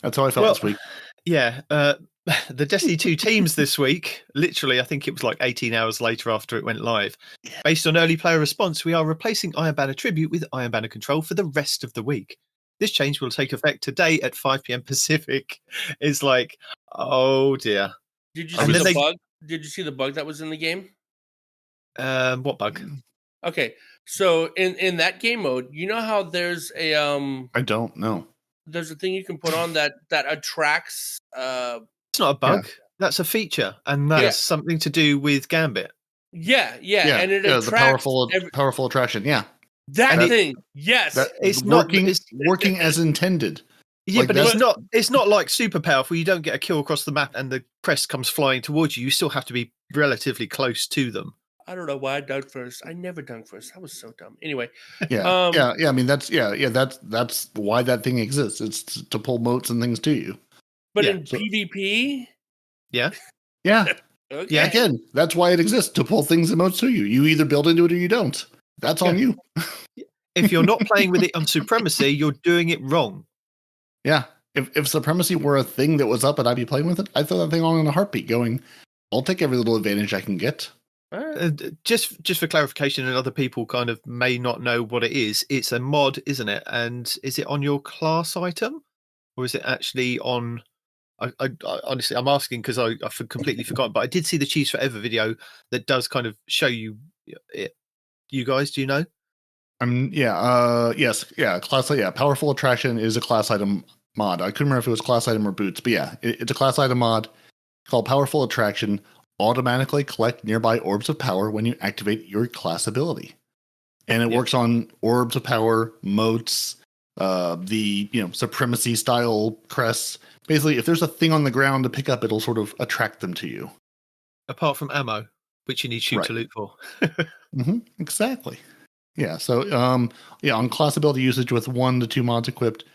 That's how I felt this week. Yeah, the Destiny 2 teams this week, literally, I think it was like 18 hours later after it went live. Based on early player response, we are replacing Iron Banner Tribute with Iron Banner Control for the rest of the week. This change will take effect today at 5 p.m. Pacific. It's like, oh dear. Did you see the bug? Did you see the bug that was in the game? What bug? Okay, so in that game mode, you know how there's a I don't know. There's a thing you can put on that attracts. It's not a bug. Yeah. That's a feature, and that's something to do with Gambit. Yeah, and it attracts the powerful attraction. Yeah, that thing. Yes, it's working as intended. Yeah, like but it's not like super powerful. You don't get a kill across the map and the crest comes flying towards you. You still have to be relatively close to them. I don't know why I dunked first. I never dunked first. That was so dumb. Anyway. Yeah. I mean, that's why that thing exists. It's to pull motes and things to you. But in PvP? Yeah. Yeah. Okay. Yeah. Again, that's why it exists, to pull things and motes to you. You either build into it or you don't. That's on you. If you're not playing with it on Supremacy, you're doing it wrong. Yeah. If Supremacy were a thing that was up and I'd be playing with it, I'd throw that thing on in a heartbeat going, I'll take every little advantage I can get. Just for clarification, and other people kind of may not know what it is, it's a mod, isn't it? And is it on your class item? Or is it actually on... I honestly, I'm asking because I completely forgot, but I did see the Cheese Forever video that does kind of show you it. You guys, do you know? Yes. Powerful Attraction is a class item mod. I couldn't remember if it was class item or boots, but yeah, it's a class item mod called Powerful Attraction. Automatically collect nearby orbs of power when you activate your class ability. And it works on orbs of power, motes, the Supremacy style crests. Basically, if there's a thing on the ground to pick up, it'll sort of attract them to you. Apart from ammo, which you need shoot to loot for. Exactly. Yeah, so on class ability usage with 1 to 2 mods equipped,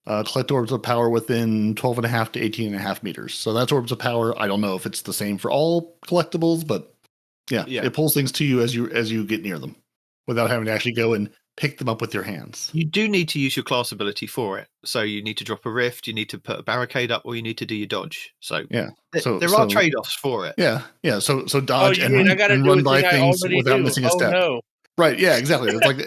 collect orbs of power within 12.5 to 18.5 meters. So that's orbs of power. I don't know if it's the same for all collectibles, but it pulls things to you as you get near them without having to actually go and pick them up with your hands. You do need to use your class ability for it. So you need to drop a rift, you need to put a barricade up, or you need to do your dodge. So there are trade-offs for it. Yeah. So dodge and run by things without missing a step. No. Right. Yeah. Exactly. It's like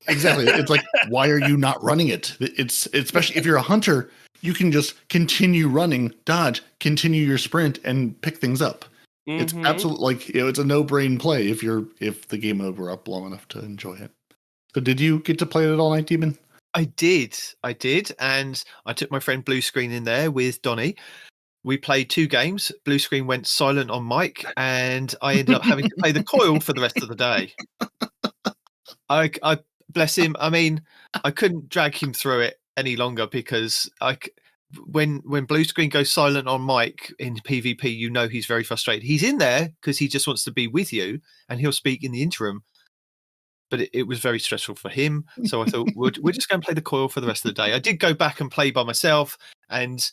It's like, why are you not running it? It's especially if you're a hunter, you can just continue running, dodge, continue your sprint, and pick things up. It's absolutely like it's a no-brain play if the game mode were up long enough to enjoy it. So did you get to play it all, Nitedemon? I did, and I took my friend Blue Screen in there with Donnie. We played 2 games. Blue Screen went silent on mic, and I ended up having to play the coil for the rest of the day. I bless him. I mean, I couldn't drag him through it any longer because when Blue Screen goes silent on mic in PvP, you know he's very frustrated. He's in there because he just wants to be with you, and he'll speak in the interim. But it was very stressful for him. So I thought, we're just going to play the coil for the rest of the day. I did go back and play by myself, and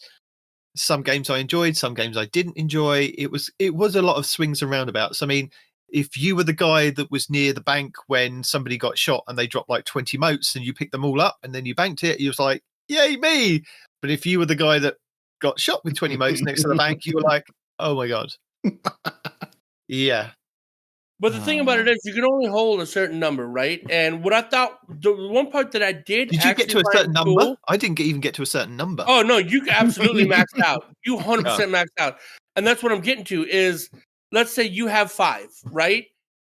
some games I enjoyed, some games I didn't enjoy. It was a lot of swings and roundabouts. I mean, if you were the guy that was near the bank when somebody got shot and they dropped like 20 motes and you picked them all up and then you banked it, you was like, yay, me. But if you were the guy that got shot with 20 motes next to the bank, you were like, oh my God. Yeah. But the thing about it is, you can only hold a certain number, right? And what I thought, the one part that I did you get to a certain number? Cool, I didn't even get to a certain number. Oh, no, you absolutely maxed out. You 100% maxed out. And that's what I'm getting to is, let's say you have 5, right?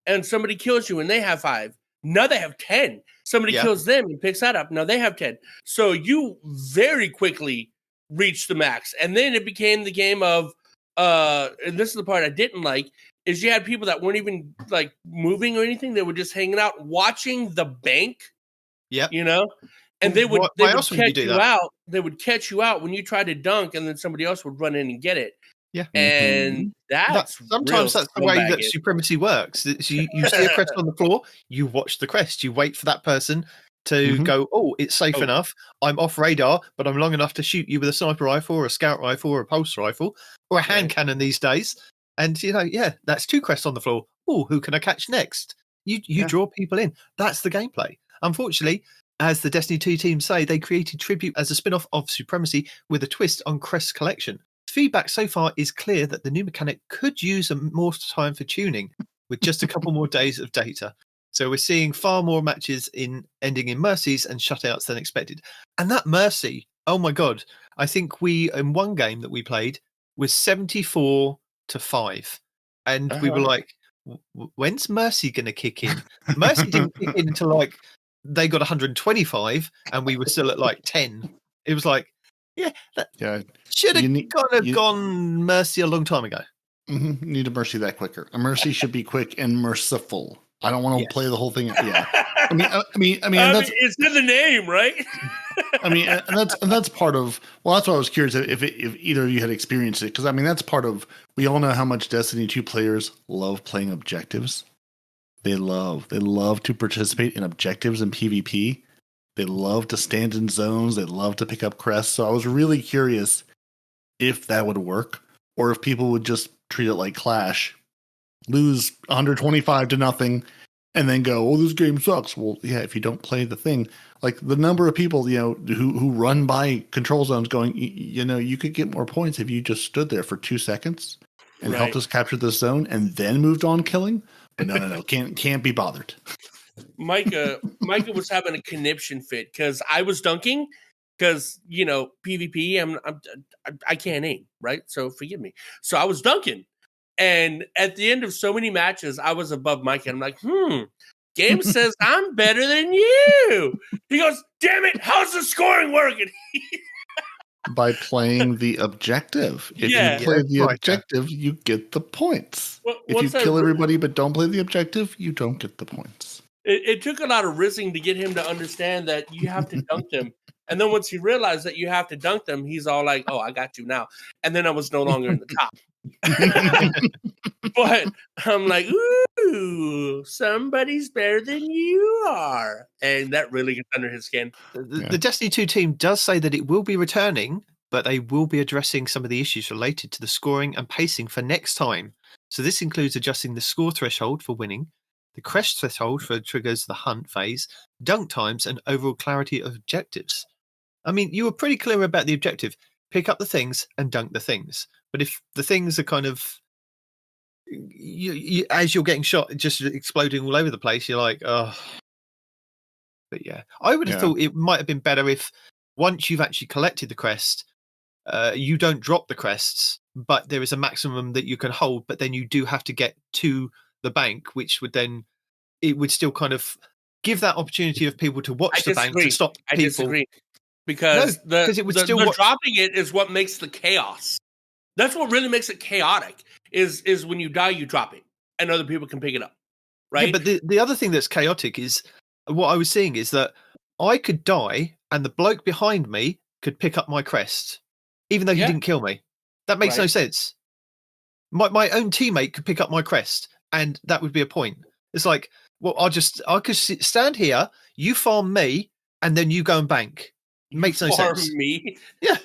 And somebody kills you and they have 5. Now they have 10. Somebody kills them and picks that up. Now they have 10. So you very quickly reached the max. And then it became the game of, and this is the part I didn't like, is you had people that weren't even like moving or anything. They were just hanging out, watching the bank. Yeah. You know? And they would catch you out. They would catch you out when you tried to dunk, and then somebody else would run in and get it. Yeah. And sometimes that's the way that supremacy works. You see a crest on the floor, you watch the crest, you wait for that person to go, oh, it's safe enough. I'm off radar, but I'm long enough to shoot you with a sniper rifle or a scout rifle or a pulse rifle or a hand cannon these days. And, that's 2 crests on the floor. Oh, who can I catch next? You draw people in. That's the gameplay. Unfortunately, as the Destiny 2 team say, they created Tribute as a spin-off of Supremacy with a twist on crest collection. Feedback so far is clear that the new mechanic could use more time for tuning with just a couple more days of data. So we're seeing far more matches ending in mercies and shutouts than expected. And that mercy, oh my God, I think in one game that we played was 74-5. And we were like, when's mercy going to kick in? Mercy didn't kick in until they got 125 and we were still at 10. It was like, should have gone mercy a long time ago. Need a mercy that quicker. A mercy should be quick and merciful. I don't want to play the whole thing. Yeah, I mean, that's, it's in the name, right? I mean, and that's part of. Well, that's why I was curious if either of you had experienced it, because I mean that's part of. We all know how much Destiny 2 players love playing objectives. They love to participate in objectives in PvP. They love to stand in zones. They love to pick up crests. So I was really curious if that would work, or if people would just treat it like Clash, lose 125-0, and then go, "Oh, this game sucks." Well, yeah, if you don't play the thing, like the number of people who run by control zones, going, you could get more points if you just stood there for 2 seconds and helped us capture the zone, and then moved on killing. But no, can't be bothered. Micah was having a conniption fit because I was dunking because PvP. I can't aim, right? So forgive me. So I was dunking, and at the end of so many matches, I was above Micah. And I'm like, game says I'm better than you. He goes, damn it, how's the scoring working? By playing the objective. If you play the objective, you get the points. If you kill everybody but don't play the objective, you don't get the points. It took a lot of rizzing to get him to understand that you have to dunk them. And then once he realized that you have to dunk them, he's all like, oh, I got you now. And then I was no longer in the top. But I'm like, ooh, somebody's better than you are. And that really gets under his skin. The Destiny 2 team does say that it will be returning, but they will be addressing some of the issues related to the scoring and pacing for next time. So this includes adjusting the score threshold for winning, the crest threshold for triggers the hunt phase, dunk times, and overall clarity of objectives. I mean, you were pretty clear about the objective. Pick up the things and dunk the things. But if the things are kind of, as you're getting shot, just exploding all over the place, you're like, oh. But yeah, I would have thought it might have been better if once you've actually collected the crest, you don't drop the crests, but there is a maximum that you can hold. But then you do have to get to the bank, which would then it would still kind of give that opportunity of people to watch the bank to stop people. I disagree because it would still dropping it is what makes the chaos. That's what really makes it chaotic. Is when you die, you drop it, and other people can pick it up. Right. Yeah, but the other thing that's chaotic is what I was seeing is that I could die and the bloke behind me could pick up my crest, even though he didn't kill me. That makes no sense. My own teammate could pick up my crest, and that would be a point. It's like, well, I could stand here, you farm me, and then you go and bank. It makes no sense. Farm me? Yeah.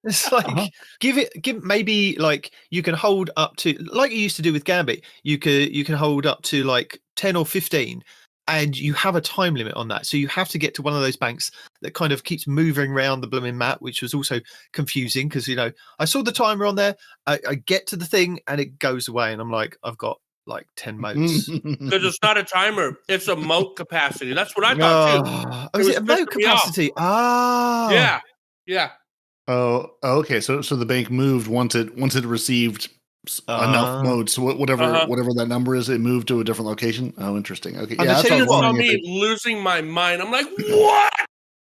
It's like give maybe like you can hold up to like you used to do with Gambit. You can hold up to like 10 or 15, and you have a time limit on that. So you have to get to one of those banks that kind of keeps moving around the blooming map, which was also confusing because I saw the timer on there. I get to the thing and it goes away, and I'm like, I've got like 10 motes. Because it's not a timer; it's a mote capacity. That's what I thought too. Oh, is it a mote capacity? Ah, yeah. Oh, okay. So the bank moved once it received enough modes. Whatever that number is, it moved to a different location. Oh, interesting. Okay, yeah. You saw me losing my mind. I'm like, what?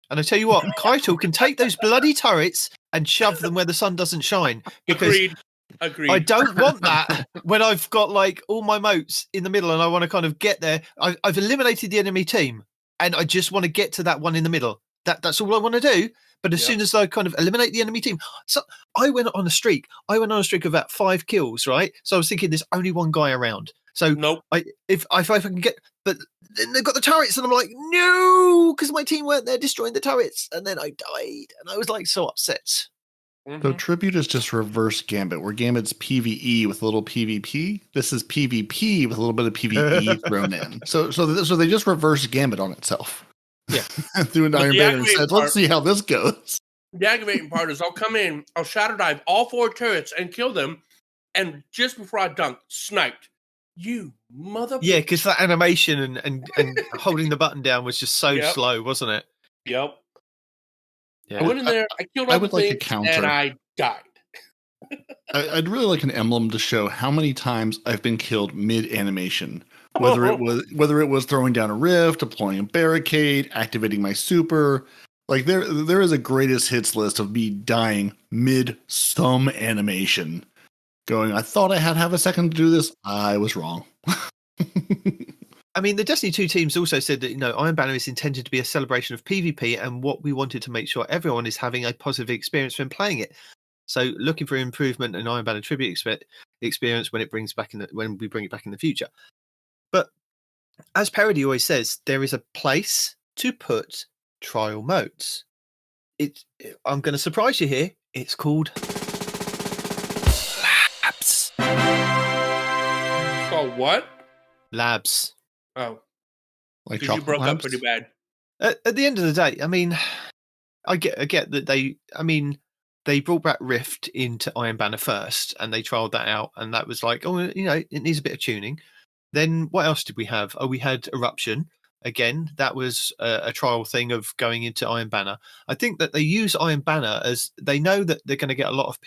And I tell you what, Kaito can take those bloody turrets and shove them where the sun doesn't shine. Agreed. I don't want that when I've got like all my motes in the middle and I want to kind of get there. I've eliminated the enemy team and I just want to get to that one in the middle. That's all I want to do. But as soon as I kind of eliminate the enemy team, so I went on a streak. I went on a streak of about 5 kills, right? So I was thinking there's only one guy around. So nope. If I can get, but then they've got the turrets, and I'm like, no, because my team weren't there destroying the turrets, and then I died, and I was like so upset. Mm-hmm. So Tribute is just reverse Gambit, where Gambit's PvE with a little PvP. This is PvP with a little bit of PvE thrown in. So they just reverse Gambit on itself. Yeah, threw an Iron Banner and said, "Let's see how this goes." The aggravating part is I'll come in, I'll shadow dive all 4 turrets and kill them, and just before I dunk, sniped. You mother. Yeah, because that animation and holding the button down was just so slow, wasn't it? Yep. Yeah. I went in there, I killed all the things, and I died. I'd really like an emblem to show how many times I've been killed mid-animation. Whether it was throwing down a rift, deploying a barricade, activating my super, like there is a greatest hits list of me dying mid some animation. Going, I thought I had half a second to do this. I was wrong. I mean, the Destiny 2 teams also said that Iron Banner is intended to be a celebration of PvP, and what we wanted to make sure everyone is having a positive experience when playing it. So, looking for improvement in Iron Banner Tribute experience when we bring it back in the future. But as Peroty always says, there is a place to put trial modes. I'm going to surprise you here. It's called Labs. Called what? Labs. Oh, like you broke labs? Up pretty bad. At the end of the day, I mean, I get that they brought back Rift into Iron Banner first, and they trialed that out, and that was like, it needs a bit of tuning. Then what else did we have? Oh, we had Eruption. Again, that was a trial thing of going into Iron Banner. I think that they use Iron Banner as they know that they're going to get a lot of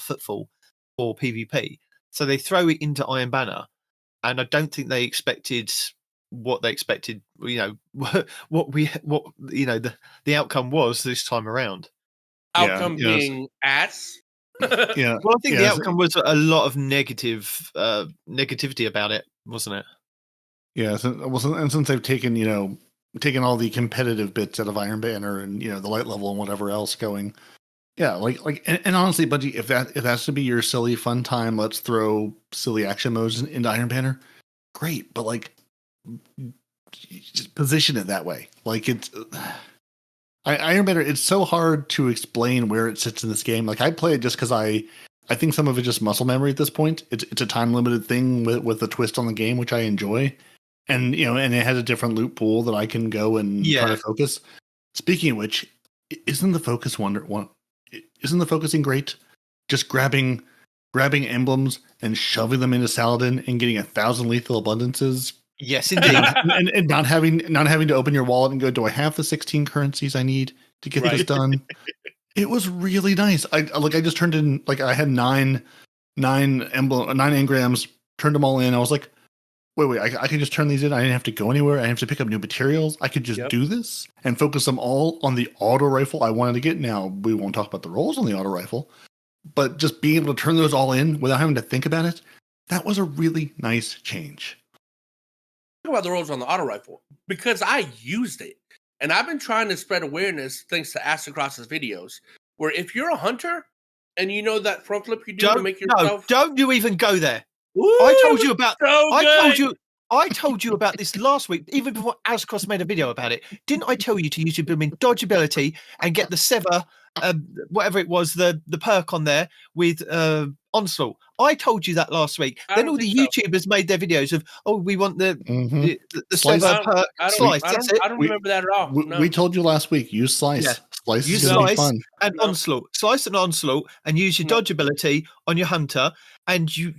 footfall for PvP. So they throw it into Iron Banner. And I don't think they expected what they expected, the outcome was this time around. Outcome being ass? Yeah. Well, I think the outcome was a lot of negativity about it, wasn't it? Yeah, and since they've taken all the competitive bits out of Iron Banner and the light level and whatever else going, and honestly, Bungie, if that's to be your silly fun time, let's throw silly action modes into Iron Banner. Great, but just position it that way. Like it's Iron Banner. It's so hard to explain where it sits in this game. Like I play it just because I think some of it's just muscle memory at this point. It's a time limited thing with a twist on the game, which I enjoy. And and it has a different loot pool that I can go and try to focus. Speaking of which, isn't the focusing great? Just grabbing emblems and shoving them into Saladin and getting 1,000 lethal abundances. Yes, indeed. and not having to open your wallet and go, do I have the 16 currencies I need to get this done? It was really nice. I just turned in, like, I had nine engrams, turned them all in. I was like, wait, I can just turn these in. I didn't have to go anywhere. I didn't have to pick up new materials. I could just do this and focus them all on the auto rifle I wanted to get. Now, we won't talk about the rolls on the auto rifle, but just being able to turn those all in without having to think about it, that was a really nice change. Talk about the rolls on the auto rifle, because I used it. And I've been trying to spread awareness thanks to Astacross's videos, where if you're a hunter and you know that front flip you do to make yourself... No, don't you even go there. Ooh, I told you about so I told you about this last week, even before Astacross made a video about it. Didn't I tell you to use your blooming dodge ability and get the sever, whatever it was, the perk on there with Onslaught? I told you that last week. Then all the YouTubers made their videos of, we want the sever perk slice. That's it. I don't remember that at all. We told you last week, use slice. Yeah. Slice is going to be fun. And onslaught. Slice and onslaught, and use your dodge ability on your hunter, and you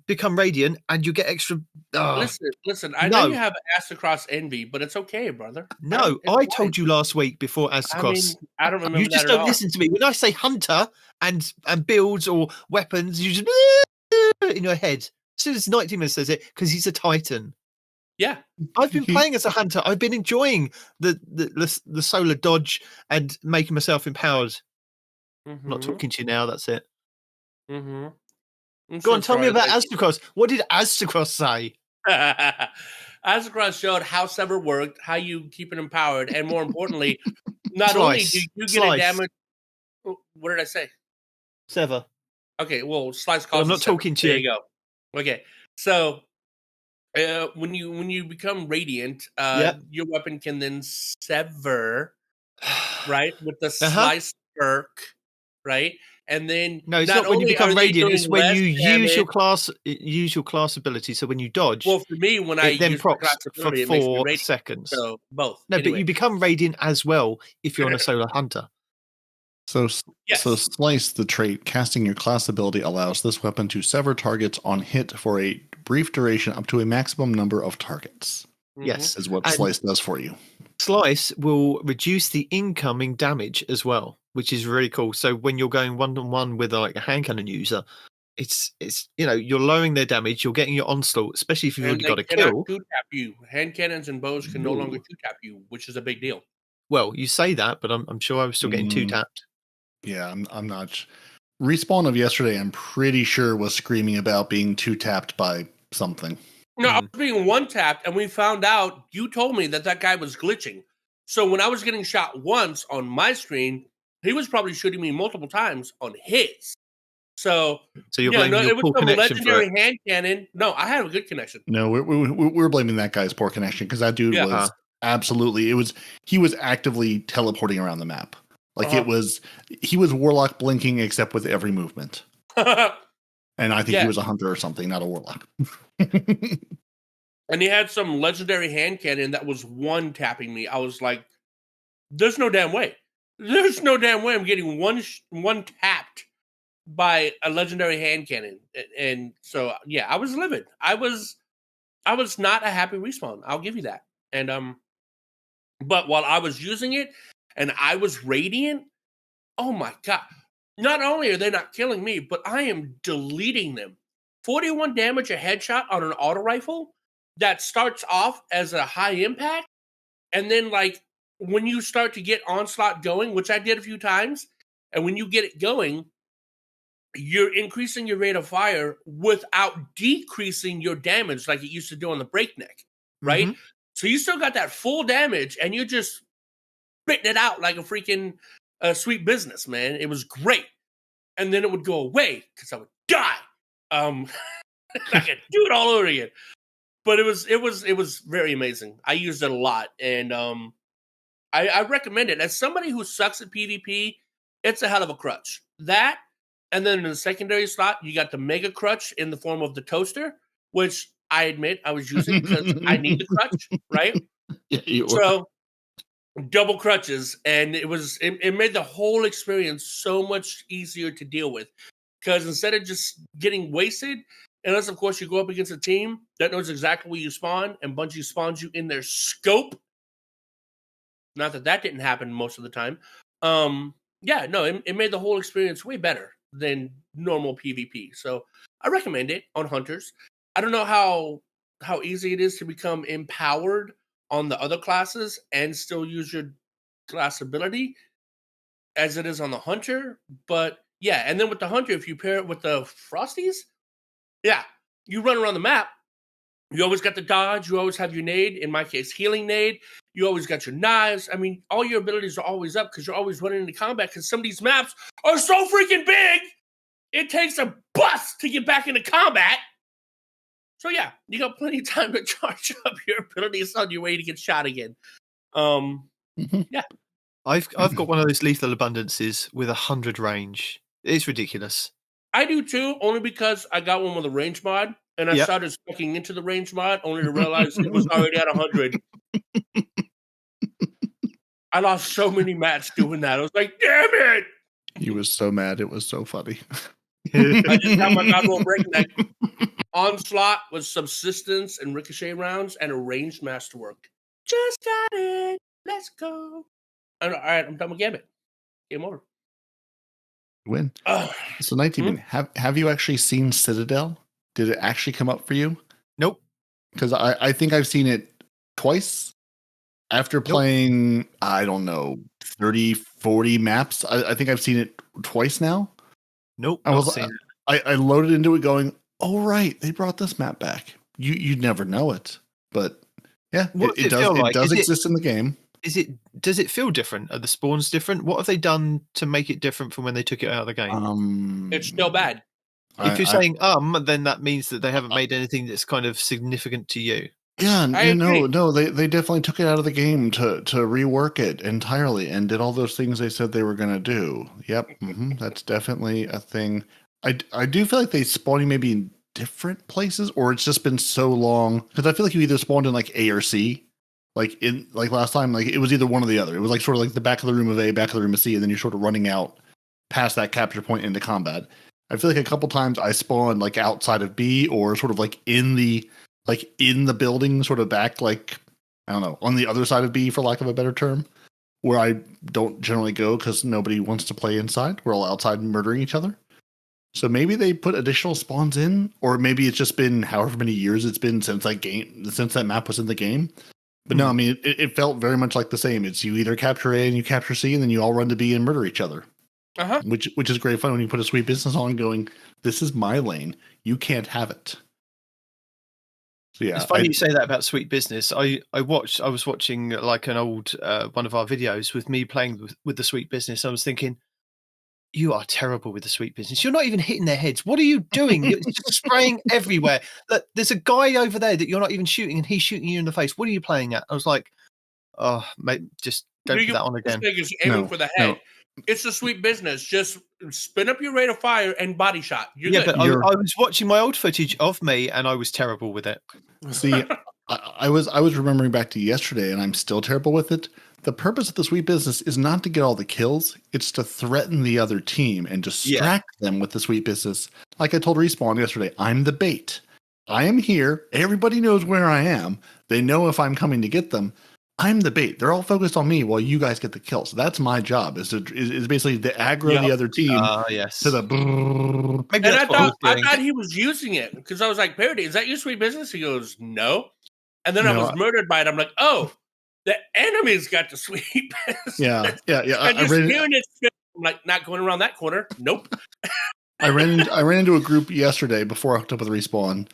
become radiant, and you get extra. Listen. I know you have Astacross envy, but it's okay, brother. No, I told you last week before Astacross. I don't remember. You just don't listen to me when I say hunter and builds or weapons. You just in your head. As soon as Nitedemon says it, because he's a Titan. Yeah, I've been playing as a hunter. I've been enjoying the solar dodge and making myself empowered. I'm not talking to you now. That's it. Go on, tell me about Astacross. What did Astacross say? Astacross showed how Sever worked, how you keep it empowered, and more importantly, not only do you get a damage. What did I say? Sever. Okay, well, slice causes. I'm not talking to you. There you go. Okay, so. When you become radiant, your weapon can then sever, right, with the slice perk, right, and then no, it's not when you become radiant. It's when you use your class ability. So when you dodge, well, for me, when I then use procs for ability, 4 seconds. So both. No, but you become radiant as well if you're on a solar hunter. So Slice, the trait, casting your class ability allows this weapon to sever targets on hit for a brief duration up to a maximum number of targets. Yes. Is what Slice does for you. Slice will reduce the incoming damage as well, which is really cool. So when you're going one-on-one with like a hand cannon user, it's you're lowering their damage, you're getting your onslaught, especially if you've already got a kill. Two-tap you. Hand cannons and bows can no longer two-tap you, which is a big deal. Well, you say that, but I'm sure I was still getting two-tapped. Yeah, I'm not. Respawn of yesterday, I'm pretty sure, was screaming about being two-tapped by something. No, I was being one-tapped, and we found out, you told me that guy was glitching. So when I was getting shot once on my screen, he was probably shooting me multiple times on his. So you're blaming your poor connection for it. Hand cannon. No, I had a good connection. No, we're blaming that guy's poor connection, because that dude was absolutely, he was actively teleporting around the map. Like he was Warlock blinking except with every movement. And I think he was a hunter or something, not a Warlock. And he had some legendary hand cannon that was one-tapping me. I was like, there's no damn way. There's no damn way I'm getting one tapped by a legendary hand cannon. And so, yeah, I was livid. I was not a happy Respawn. I'll give you that. And but while I was using it, and I was radiant, oh my God. Not only are they not killing me, but I am deleting them. 41 damage a headshot on an auto rifle that starts off as a high impact. And then, like, when you start to get onslaught going, which I did a few times, and when you get it going, you're increasing your rate of fire without decreasing your damage like it used to do on the breakneck, right? Mm-hmm. So you still got that full damage, and you're just spitting it out like a freaking sweet business, man. It was great. And then it would go away because I would die. I could do it all over again. But it was very amazing. I used it a lot, and I recommend it. As somebody who sucks at PvP, it's a hell of a crutch. That, and then in the secondary slot, you got the mega crutch in the form of the toaster, which I admit I was using because I need the crutch, right? Yeah, so double crutches, and it made the whole experience so much easier to deal with, because instead of just getting wasted, unless of course you go up against a team that knows exactly where you spawn, and Bungie spawns you in their scope. Not that didn't happen most of the time. yeah, no, it made the whole experience way better than normal PvP. So I recommend it on Hunters. I don't know how easy it is to become empowered on the other classes and still use your class ability as it is on the Hunter, but yeah, and then with the Hunter, if you pair it with the Frosties, yeah, you run around the map. You always got the dodge. You always have your nade. In my case, healing nade. You always got your knives. I mean, all your abilities are always up because you're always running into combat because some of these maps are so freaking big. It takes a bus to get back into combat. So yeah, you got plenty of time to charge up your abilities on your way to get shot again. Yeah. I've got one of those lethal abundances with 100 range. It's ridiculous. I do too, only because I got one with a range mod, and I started sucking into the range mod, only to realize it was already at 100. I lost so many mats doing that. I was like, damn it! He was so mad. It was so funny. I just got my God Roll Breakneck onslaught with subsistence and ricochet rounds and a ranged masterwork. Just got it. Let's go. All right, I'm done with Gambit. Game over. Win. So, Nitedemon, have you actually seen Citadel? Did it actually come up for you? Nope. Because I think I've seen it twice after playing, I don't know, 30, 40 maps. I think I've seen it twice now. Nope. I loaded into it going, oh, right, they brought this map back. You'd never know it. But yeah, it does exist in the game. Does it feel different? Are the spawns different? What have they done to make it different from when they took it out of the game? It's still bad. If you're saying then that means that they haven't made anything that's kind of significant to you. Yeah, no, they definitely took it out of the game to rework it entirely and did all those things they said they were going to do. Yep, that's definitely a thing. I do feel like they spawn maybe in different places, or it's just been so long because I feel like you either spawned in like A or C. Like last time, like it was either one or the other. It was like sort of like the back of the room of A, back of the room of C, and then you're sort of running out past that capture point into combat. I feel like a couple times I spawned like outside of B or sort of like in the building, sort of back, like, I don't know, on the other side of B, for lack of a better term, where I don't generally go because nobody wants to play inside. We're all outside murdering each other. So maybe they put additional spawns in, or maybe it's just been however many years it's been since that map was in the game. But no, I mean, it felt very much like the same. It's you either capture A and you capture C, and then you all run to B and murder each other. Which is great fun when you put a sweet business on going, this is my lane. You can't have it. So yeah, it's funny you say that about sweet business. I was watching like an old one of our videos with me playing with the sweet business. I was thinking, you are terrible with the sweet business. You're not even hitting their heads. What are you doing? You're just spraying everywhere. Look, there's a guy over there that you're not even shooting, and he's shooting you in the face. What are you playing at? I was like, oh, mate, just go put that on again. Aiming for the head. No. It's a sweet business. Just spin up your rate of fire and body shot. You're good. But I was watching my old footage of me, and I was terrible with it. See, I was remembering back to yesterday, and I'm still terrible with it. The purpose of the sweet business is not to get all the kills. It's to threaten the other team and distract them with the sweet business. Like I told Respawn yesterday, I'm the bait. I am here. Everybody knows where I am. They know if I'm coming to get them. I'm the bait. They're all focused on me while you guys get the kills. That's my job. Is basically to aggro the other team. To the. Maybe and I thought he was using it because I was like, Peroty, is that your sweet business? He goes, no. And then I was murdered by it. I'm like, oh. The enemy's got the sweet business. Yeah. And just hearing it, I'm like, not going around that corner. Nope. I ran into a group yesterday before I hooked up with Respawn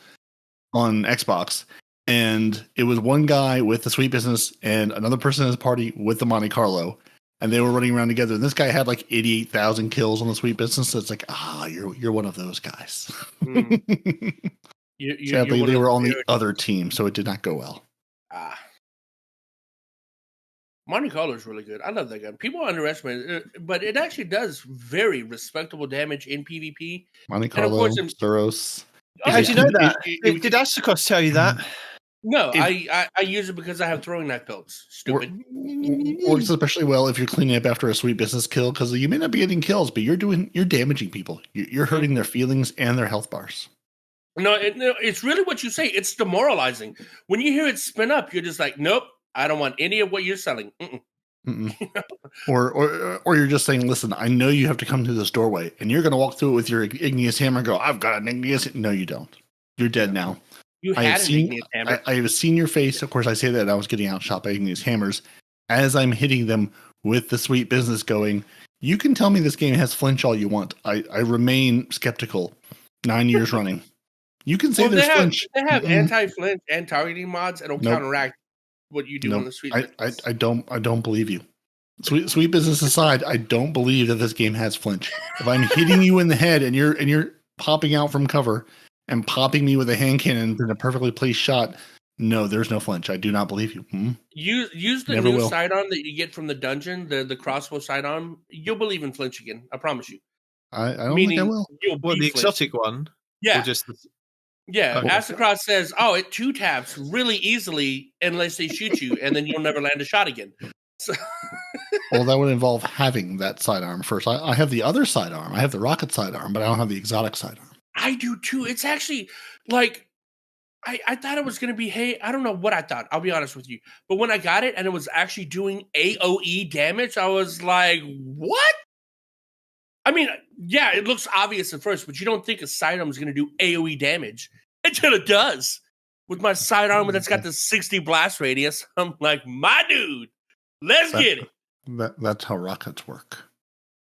on Xbox, and it was one guy with the sweet business and another person in his party with the Monte Carlo, and they were running around together. And this guy had like 88,000 kills on the sweet business. So it's like, you're one of those guys. Sadly, they were on the other team, so it did not go well. Monte Carlo is really good. I love that gun. People underestimate it, but it actually does very respectable damage in PvP. Monte Carlo, Suros. How'd you know that? Did Asakos tell you that? No, I use it because I have throwing knife pelts. Stupid. Works especially well if you're cleaning up after a sweet business kill, because you may not be getting kills, but you're damaging people. You're hurting their feelings and their health bars. No, it's really what you say. It's demoralizing. When you hear it spin up, you're just like, nope. I don't want any of what you're selling. Or you're just saying, listen, I know you have to come through this doorway, and you're going to walk through it with your igneous hammer and go, I've got an igneous. No, you don't. You're dead now. You had an igneous hammer. I have seen your face. Of course, I say that I was getting outshot by igneous hammers as I'm hitting them with the sweet business going. You can tell me this game has flinch all you want. I remain skeptical. 9 years running. You can say there's flinch. They have anti-flinch and targeting mods that'll counteract what you do on the sweet business. I don't believe you. Sweet business aside, I don't believe that this game has flinch. If I'm hitting you in the head and you're popping out from cover and popping me with a hand cannon in a perfectly placed shot, no, there's no flinch. I do not believe you. Use the new sidearm that you get from the dungeon, the crossbow sidearm. You'll believe in flinch again. I promise you. I don't think I will. What, the exotic one? Yeah. Or just Astacross says, it 2-taps really easily unless they shoot you, and then you'll never land a shot again. So well, that would involve having that sidearm first. I have the other sidearm. I have the rocket sidearm, but I don't have the exotic sidearm. I do too. It's actually like I thought it was going to be, I don't know what I thought. I'll be honest with you. But when I got it and it was actually doing AoE damage, I was like, what? I mean, yeah, it looks obvious at first, but you don't think a sidearm is going to do AoE damage until it does. With my sidearm that's got the 60 blast radius, I'm like, my dude, let's get it. That's how rockets work.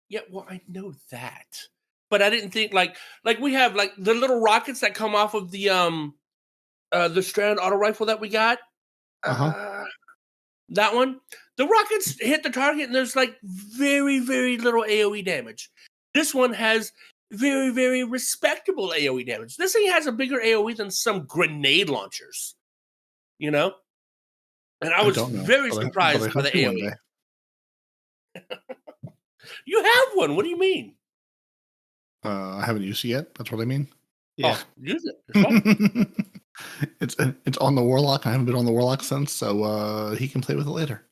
Yeah, well, I know that. But I didn't think like we have like the little rockets that come off of the Strand auto rifle that we got. That one. The rockets hit the target and there's like very, very little AoE damage. This one has very, very respectable AoE damage. This thing has a bigger AoE than some grenade launchers. You know? And I was very surprised by the AoE. You have one. What do you mean? I haven't used it yet. That's what I mean. Yeah. Use it. It's on the Warlock. I haven't been on the Warlock since, so he can play with it later.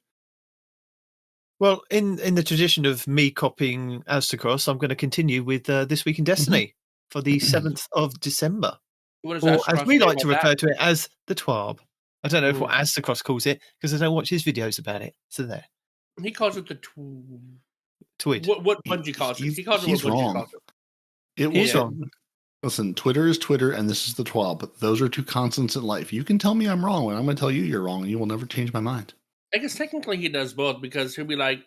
Well, in the tradition of me copying Astacross, I'm going to continue with This Week in Destiny for the 7th of December. What is or as we like to refer to it as the TWAB. I don't know what Astacross calls it because I don't watch his videos about it. So there. He calls it the Twid. What Bungie calls it. He calls it what Bungie calls it. He's wrong. Listen, Twitter is Twitter, and this is the TWAB. But those are two constants in life. You can tell me I'm wrong, and I'm going to tell you you're wrong, and you will never change my mind. I guess technically he does both because he'll be like,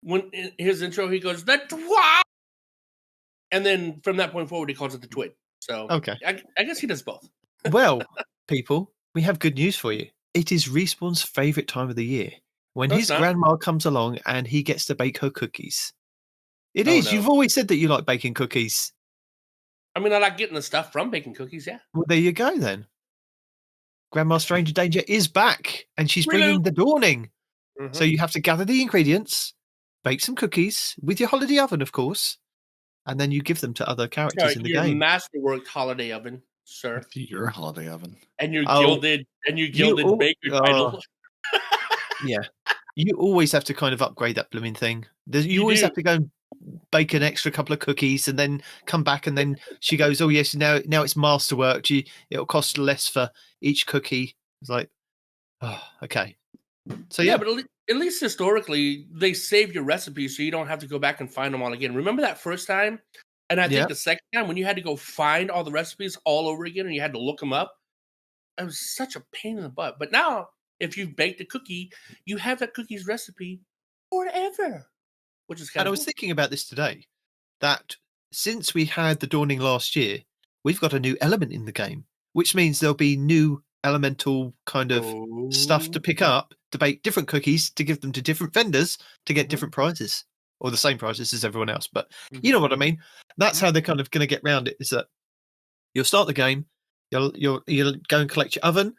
when in his intro he goes, the TWAB! And then from that point forward he calls it the Twid. So okay. I guess he does both. Well, people, we have good news for you. It is Respawn's favourite time of the year. When his grandma comes along and he gets to bake her cookies. It is. No. You've always said that you like baking cookies. I mean, I like getting the stuff from baking cookies, yeah. Well, there you go, then. Grandma Stranger Danger is back, and she's bringing the dawning. Mm-hmm. So you have to gather the ingredients, bake some cookies with your holiday oven, of course, and then you give them to other characters in the game. Your masterworked holiday oven, sir. Your holiday oven. And your gilded baker title. Yeah. You always have to kind of upgrade that blooming thing. You always have to go and bake an extra couple of cookies and then come back and then she goes, oh, yes, now it's masterwork. It'll cost less for each cookie. It's like, oh, okay. So, yeah. But at least historically, they save your recipes so you don't have to go back and find them all again. Remember that first time? And I think the second time when you had to go find all the recipes all over again and you had to look them up, it was such a pain in the butt. But now, if you've baked a cookie, you have that cookie's recipe forever, which is kind of cool. I was thinking about this today, that since we had the Dawning last year, we've got a new element in the game, which means there'll be new elemental kind of stuff to pick up, to bake different cookies, to give them to different vendors to get different prizes, or the same prizes as everyone else. But you know what I mean? That's how they're kind of going to get around it, is that you'll start the game, you'll go and collect your oven,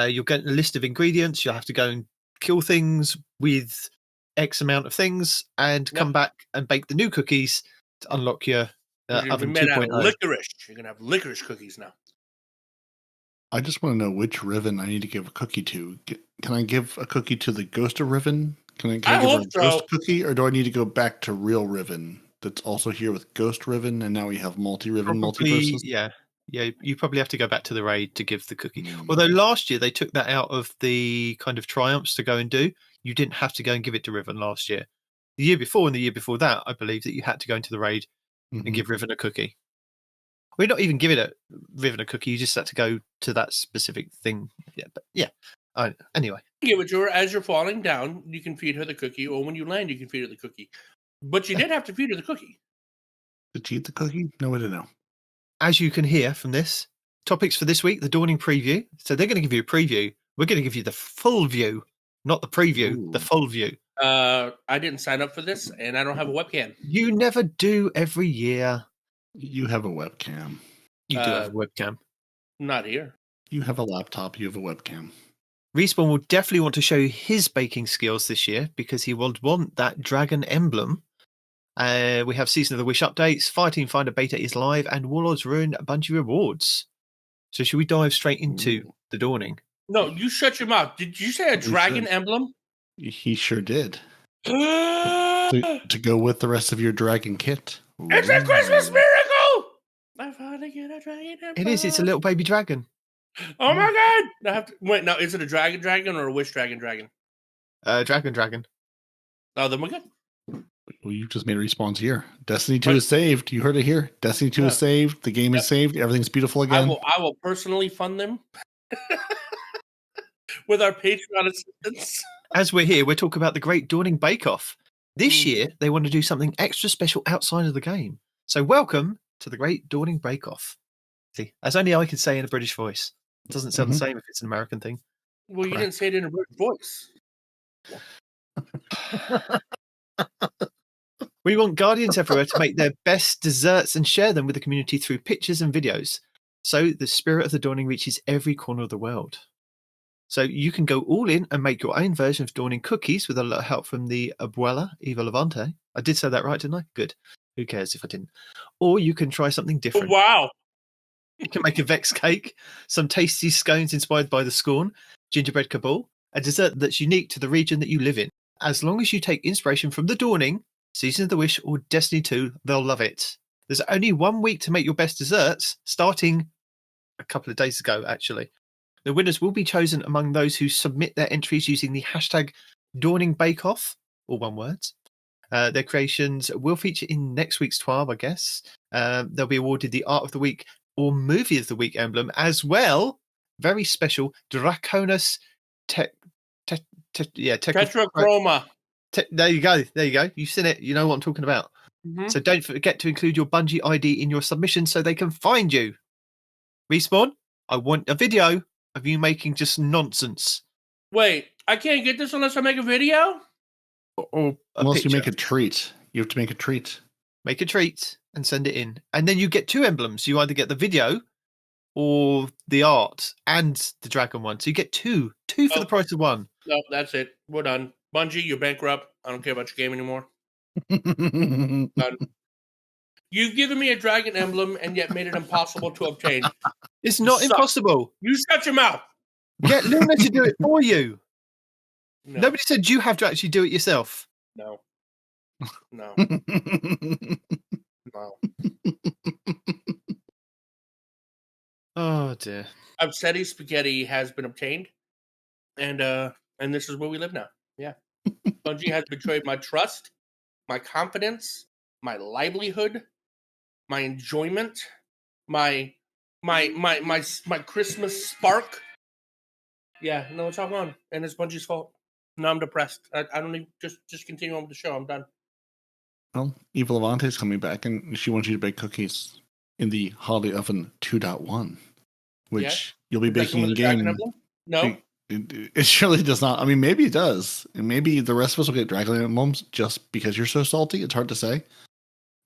you'll get a list of ingredients. You'll have to go and kill things with X amount of things and come back and bake the new cookies to unlock your oven 2.0. Licorice. You're going to have licorice cookies now. I just want to know which Riven I need to give a cookie to. Can I give a cookie to the Ghost of Riven? Can I give her a Ghost cookie? Or do I need to go back to real Riven that's also here with Ghost Riven and now we have multi-Riven, multiverses? Yeah, you probably have to go back to the raid to give the cookie. Although last year they took that out of the kind of triumphs to go and do. you didn't have to go and give it to Riven last year. The year before and the year before that, I believe that you had to go into the raid and give Riven a cookie. We're not even giving Riven a cookie. You just had to go to that specific thing. Yeah, but yeah. Anyway, give it to her as you're falling down. You can feed her the cookie, or when you land, you can feed her the cookie. But you did have to feed her the cookie. Did she eat the cookie? No way to know. As you can hear from this, topics for this week: the Dawning preview. So they're going to give you a preview. We're going to give you the full view, not the preview, the full view. I didn't sign up for this, and I don't have a webcam. You never do every year. You have a webcam. You do have a webcam. Not here. You have a laptop. You have a webcam. Respawn will definitely want to show his baking skills this year because he will want that dragon emblem. We have Season of the Wish updates, Fireteam Finder beta is live, and Warlords Ruin Bungie rewards. So should we dive straight into the Dawning? No, you shut your mouth. Did you say a dragon emblem? He sure did. to go with the rest of your dragon kit. It's a Christmas miracle! I finally get a dragon emblem. It is. It's a little baby dragon. Oh my god! Wait, now is it a dragon or a wish dragon? Dragon. Oh, then we're good. Well, you just made a response here. Destiny 2 is saved. You heard it here. Destiny 2 is saved. The game is saved. Everything's beautiful again. I will personally fund them with our Patreon assistance. As we're here, we're talking about the Great Dawning Bake Off. This year, they want to do something extra special outside of the game. So welcome to the Great Dawning Bake Off. See, as only I can say in a British voice. It doesn't sound the same if it's an American thing. Well, you didn't say it in a British voice. We want Guardians everywhere to make their best desserts and share them with the community through pictures and videos. So the spirit of the Dawning reaches every corner of the world. So you can go all in and make your own version of Dawning cookies with a little help from the Abuela Eva Levante. I did say that right, didn't I? Good. Who cares if I didn't? Or you can try something different. Wow. You can make a Vex cake, some tasty scones inspired by the Scorn, gingerbread cabal, a dessert that's unique to the region that you live in. As long as you take inspiration from the Dawning, Season of the Wish, or Destiny 2, they'll love it. There's only 1 week to make your best desserts, starting a couple of days ago, actually. The winners will be chosen among those who submit their entries using the hashtag Dawning Bake Off, all one word. Their creations will feature in next week's TWAB, I guess. They'll be awarded the Art of the Week or Movie of the Week emblem, as well. Very special Draconis Tetrachroma. There you go. You've seen it. You know what I'm talking about. Mm-hmm. So don't forget to include your Bungie ID in your submission so they can find you. Respawn, I want a video of you making just nonsense. Wait, I can't get this unless I make a video? Or unless you make a treat. You have to make a treat. Make a treat and send it in. And then you get 2 emblems. You either get the video or the art and the dragon one. So you get 2 for the price of 1. No, that's it. We're done. Bungie, you're bankrupt. I don't care about your game anymore. Done. You've given me a dragon emblem and yet made it impossible to obtain. It's not impossible. You shut your mouth. Get Luna to do it for you. No. Nobody said you have to actually do it yourself. No. No. Oh dear. Obsedi spaghetti has been obtained, and this is where we live now. Yeah. Bungie has betrayed my trust, my confidence, my livelihood, my enjoyment, my Christmas spark. Yeah, no, it's all gone, and it's Bungie's fault. No, I'm depressed. I don't even just continue on with the show. I'm done. Well, Eva Levante is coming back, and she wants you to bake cookies in the Holiday Oven 2.1, which you'll be baking in game. No, it surely does not. I mean, maybe it does, and maybe the rest of us will get dragon emblems just because you're so salty. It's hard to say,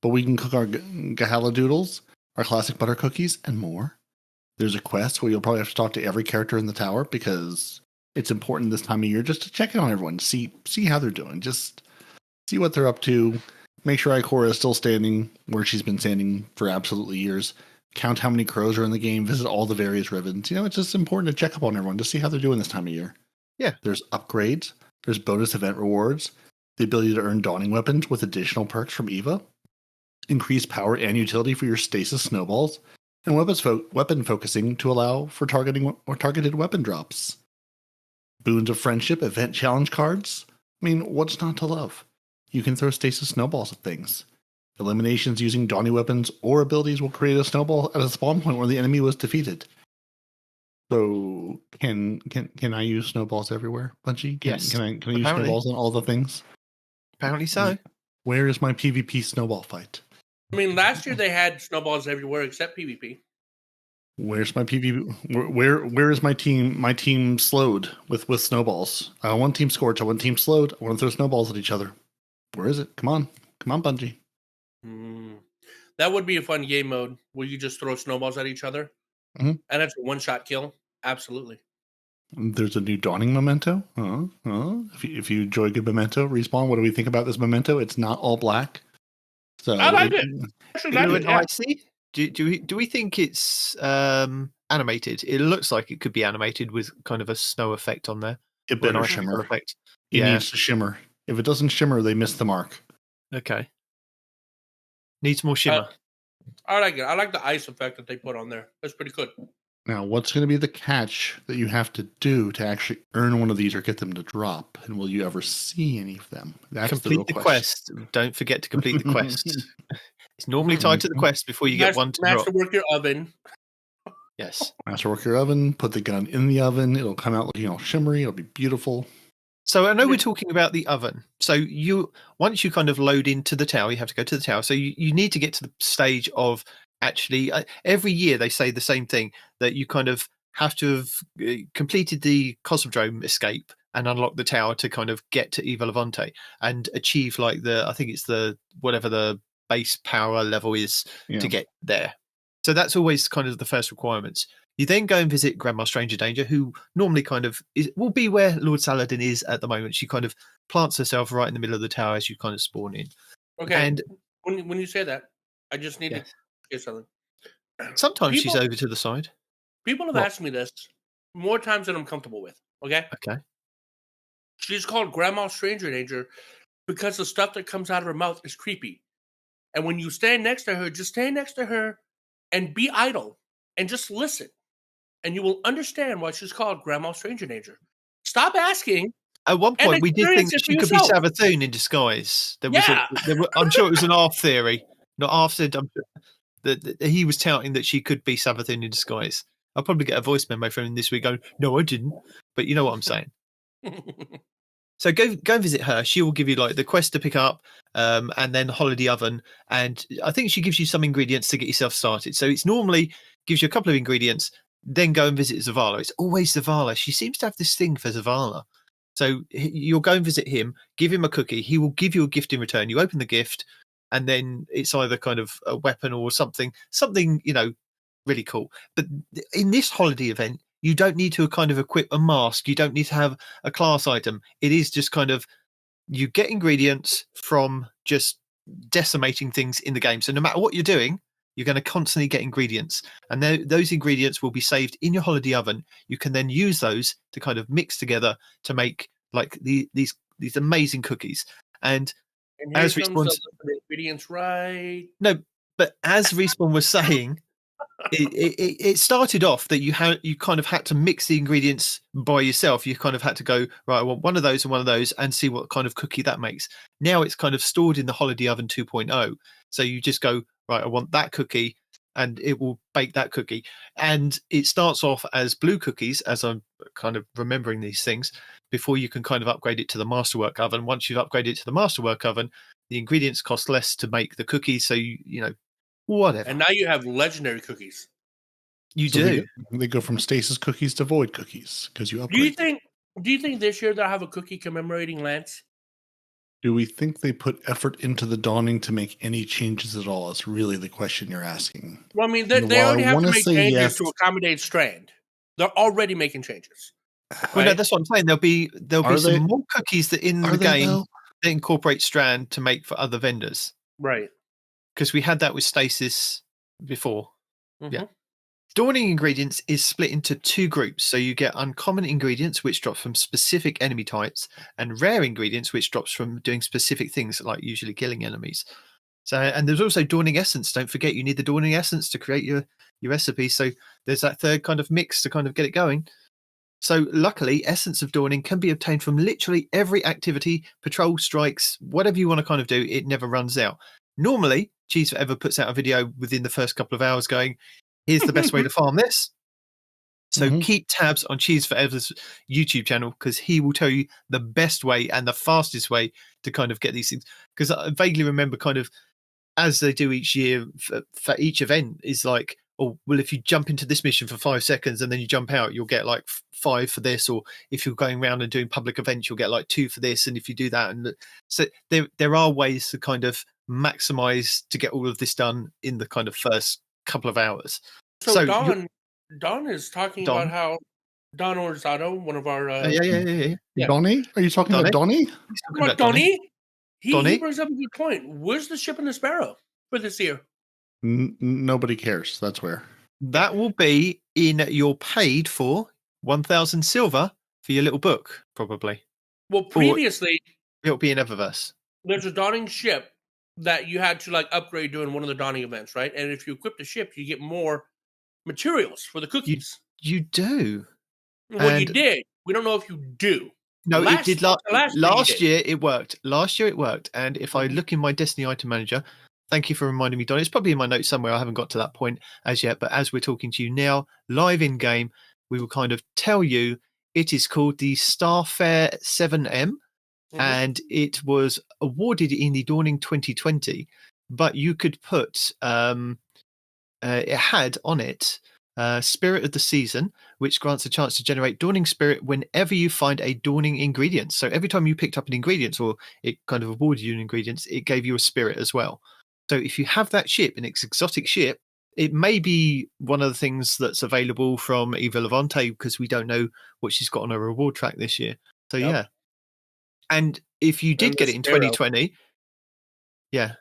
but we can cook our Gahala doodles, our classic butter cookies, and more. There's a quest where you'll probably have to talk to every character in the tower because it's important this time of year just to check in on everyone, see how they're doing, just see what they're up to. Make sure Ikora is still standing where she's been standing for absolutely years. Count how many crows are in the game. Visit all the various ribbons. It's just important to check up on everyone to see how they're doing this time of year. Yeah. There's upgrades. There's bonus event rewards. The ability to earn dawning weapons with additional perks from Eva. Increased power and utility for your stasis snowballs. And weapon focusing to allow for targeting or targeted weapon drops. Boons of Friendship event challenge cards. I mean, what's not to love? You can throw stasis snowballs at things. Eliminations using dawning weapons or abilities will create a snowball at a spawn point where the enemy was defeated. So can I use snowballs everywhere, Bungie? Yes. Can I use snowballs on all the things? Apparently so. Where is my PvP snowball fight? I mean, last year they had snowballs everywhere except PvP. Where's my PvP? Where is my team? My team slowed with snowballs. I want team Scorch. I want team slowed. I want to throw snowballs at each other. Where is it? Come on, Bungie. That would be a fun game mode where you just throw snowballs at each other, and it's a one-shot kill. Absolutely. There's a new Dawning memento. If you enjoy good memento, Respawn. What do we think about this memento? It's not all black. So I like it. Actually, I see. Do we think it's animated? It looks like it could be animated with kind of a snow effect on there. It better shimmer. Effect. It needs to shimmer. If it doesn't shimmer, they miss the mark. Okay. Needs more shimmer. I like it. I like the ice effect that they put on there. That's pretty good. Now, what's going to be the catch that you have to do to actually earn one of these or get them to drop? And will you ever see any of them? That's complete the quest. Don't forget to complete the quest. It's normally tied to the quest before you get one to drop. Masterwork your oven. Yes. Masterwork your oven. Put the gun in the oven. It'll come out looking all shimmery. It'll be beautiful. So I know we're talking about the oven. So once you kind of load into the tower, you have to go to the tower. So you need to get to the stage of actually every year they say the same thing, that you kind of have to have completed the Cosmodrome escape and unlock the tower to kind of get to Eva Levante and achieve like I think it's the whatever the base power level is to get there. So that's always kind of the first requirements. You then go and visit Grandma Stranger Danger, who normally kind of will be where Lord Saladin is at the moment. She kind of plants herself right in the middle of the tower as you kind of spawn in. Okay. And when you say that, I just need to get something. Sometimes she's over to the side. People have asked me this more times than I'm comfortable with. Okay. She's called Grandma Stranger Danger because the stuff that comes out of her mouth is creepy. And when you stand next to her, just stand next to her and be idle and just listen. And you will understand why she's called Grandma Stranger Danger. Stop asking. At one point, we did think she could be Savathun in disguise. I'm sure it was an half theory. Not half said. That he was touting that she could be Savathun in disguise. I'll probably get a voice memo from him this week going, "No, I didn't." But you know what I'm saying. So go and visit her. She will give you like the quest to pick up, and then holiday oven. And I think she gives you some ingredients to get yourself started. So it's normally gives you a couple of ingredients. Then go and visit Zavala. It's always Zavala. She seems to have this thing for Zavala. So you'll go and visit him, give him a cookie. He will give you a gift in return. You open the gift, and then it's either kind of a weapon or something, really cool. But in this holiday event, you don't need to kind of equip a mask. You don't need to have a class item. It is just kind of, you get ingredients from just decimating things in the game. So no matter what you're doing, you're going to constantly get ingredients, and those ingredients will be saved in your holiday oven. You can then use those to kind of mix together to make like these amazing cookies. And as Respawn, ingredients right? No, but as Respawn was saying, it started off that you kind of had to mix the ingredients by yourself. You kind of had to go, right, I want one of those and one of those, and see what kind of cookie that makes. Now it's kind of stored in the holiday oven 2.0. So you just go, right, I want that cookie, and it will bake that cookie. And it starts off as blue cookies, as I'm kind of remembering these things, before you can kind of upgrade it to the Masterwork oven. Once you've upgraded it to the Masterwork oven, the ingredients cost less to make the cookies. So, whatever. And now you have legendary cookies. You do. They go from stasis cookies to void cookies because you upgrade. Do you think this year they'll have a cookie commemorating Lance? Do we think they put effort into the Dawning to make any changes at all? Is really the question you're asking. Well, I mean, they already have to make changes to accommodate Strand. They're already making changes. Right? Well, no, that's what I'm saying. There'll be some more cookies that in the game that incorporate Strand to make for other vendors. Right. Because we had that with Stasis before. Mm-hmm. Yeah. Dawning ingredients is split into two groups. So you get uncommon ingredients, which drops from specific enemy types, and rare ingredients, which drops from doing specific things, like usually killing enemies. So, and there's also Dawning Essence. Don't forget, you need the Dawning Essence to create your recipe. So there's that third kind of mix to kind of get it going. So luckily, Essence of Dawning can be obtained from literally every activity, patrol, strikes, whatever you want to kind of do. It never runs out. Normally, Cheese Forever puts out a video within the first couple of hours going, here's the best way to farm this. So keep tabs on Cheese Forever's YouTube channel because he will tell you the best way and the fastest way to kind of get these things. Because I vaguely remember kind of as they do each year for each event is like, oh, well, if you jump into this mission for 5 seconds and then you jump out, you'll get like 5 for this. Or if you're going around and doing public events, you'll get like 2 for this. And if you do that, and so there are ways to kind of maximize to get all of this done in the kind of first couple of hours. So Don is talking about how Don Orzato, one of our yeah. Donnie? Are you talking about Donnie? About Donnie? He brings up a good point. Where's the ship and the Sparrow for this year? Nobody cares. That's where. That will be in your paid for 1,000 silver for your little book, probably. Well, previously it'll be in Eververse. There's a dawning ship that you had to like upgrade during one of the dawning events, right? And if you equip the ship, you get more materials for the cookies. You do. Well, you did. We don't know if you do. No, it did. Last year it worked. And if I look in my Destiny item manager, thank you for reminding me, Don. It's probably in my notes somewhere. I haven't got to that point as yet. But as we're talking to you now, live in game, we will kind of tell you it is called the Starfare 7M. And it was awarded in the Dawning 2020. But you could put, it had on it Spirit of the Season, which grants a chance to generate Dawning Spirit whenever you find a Dawning ingredient. So every time you picked up an ingredient or it kind of awarded you an ingredient, it gave you a spirit as well. So if you have that ship, an exotic ship, it may be one of the things that's available from Eva Levante because we don't know what she's got on her reward track this year. So yeah. And if you did get it in 2020, yeah.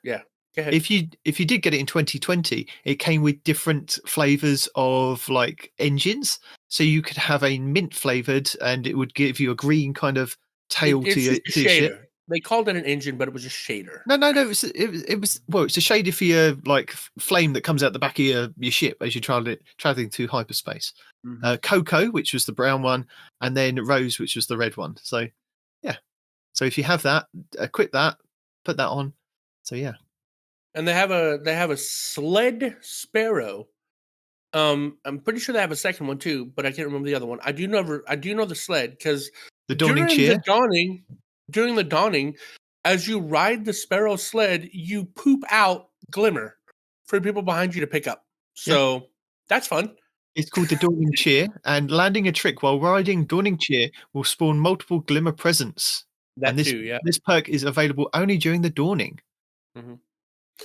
If you did get it in 2020, it came with different flavors of like engines. So you could have a mint flavored, and it would give you a green kind of tail to your ship. They called it an engine, but it was a shader. No. It was well, it's a shader for your like flame that comes out the back of your ship as you're traveling through hyperspace. Cocoa, which was the brown one, and then Rose, which was the red one. So yeah. So if you have that, equip that, put that on. So yeah. And they have a sled Sparrow. I'm pretty sure they have a second one too, but I can't remember the other one. I do know the sled because during the dawning, as you ride the Sparrow sled, you poop out glimmer for people behind you to pick up. So that's fun. It's called the Dawning Cheer, and landing a trick while riding Dawning Cheer will spawn multiple glimmer presents. This perk is available only during the dawning.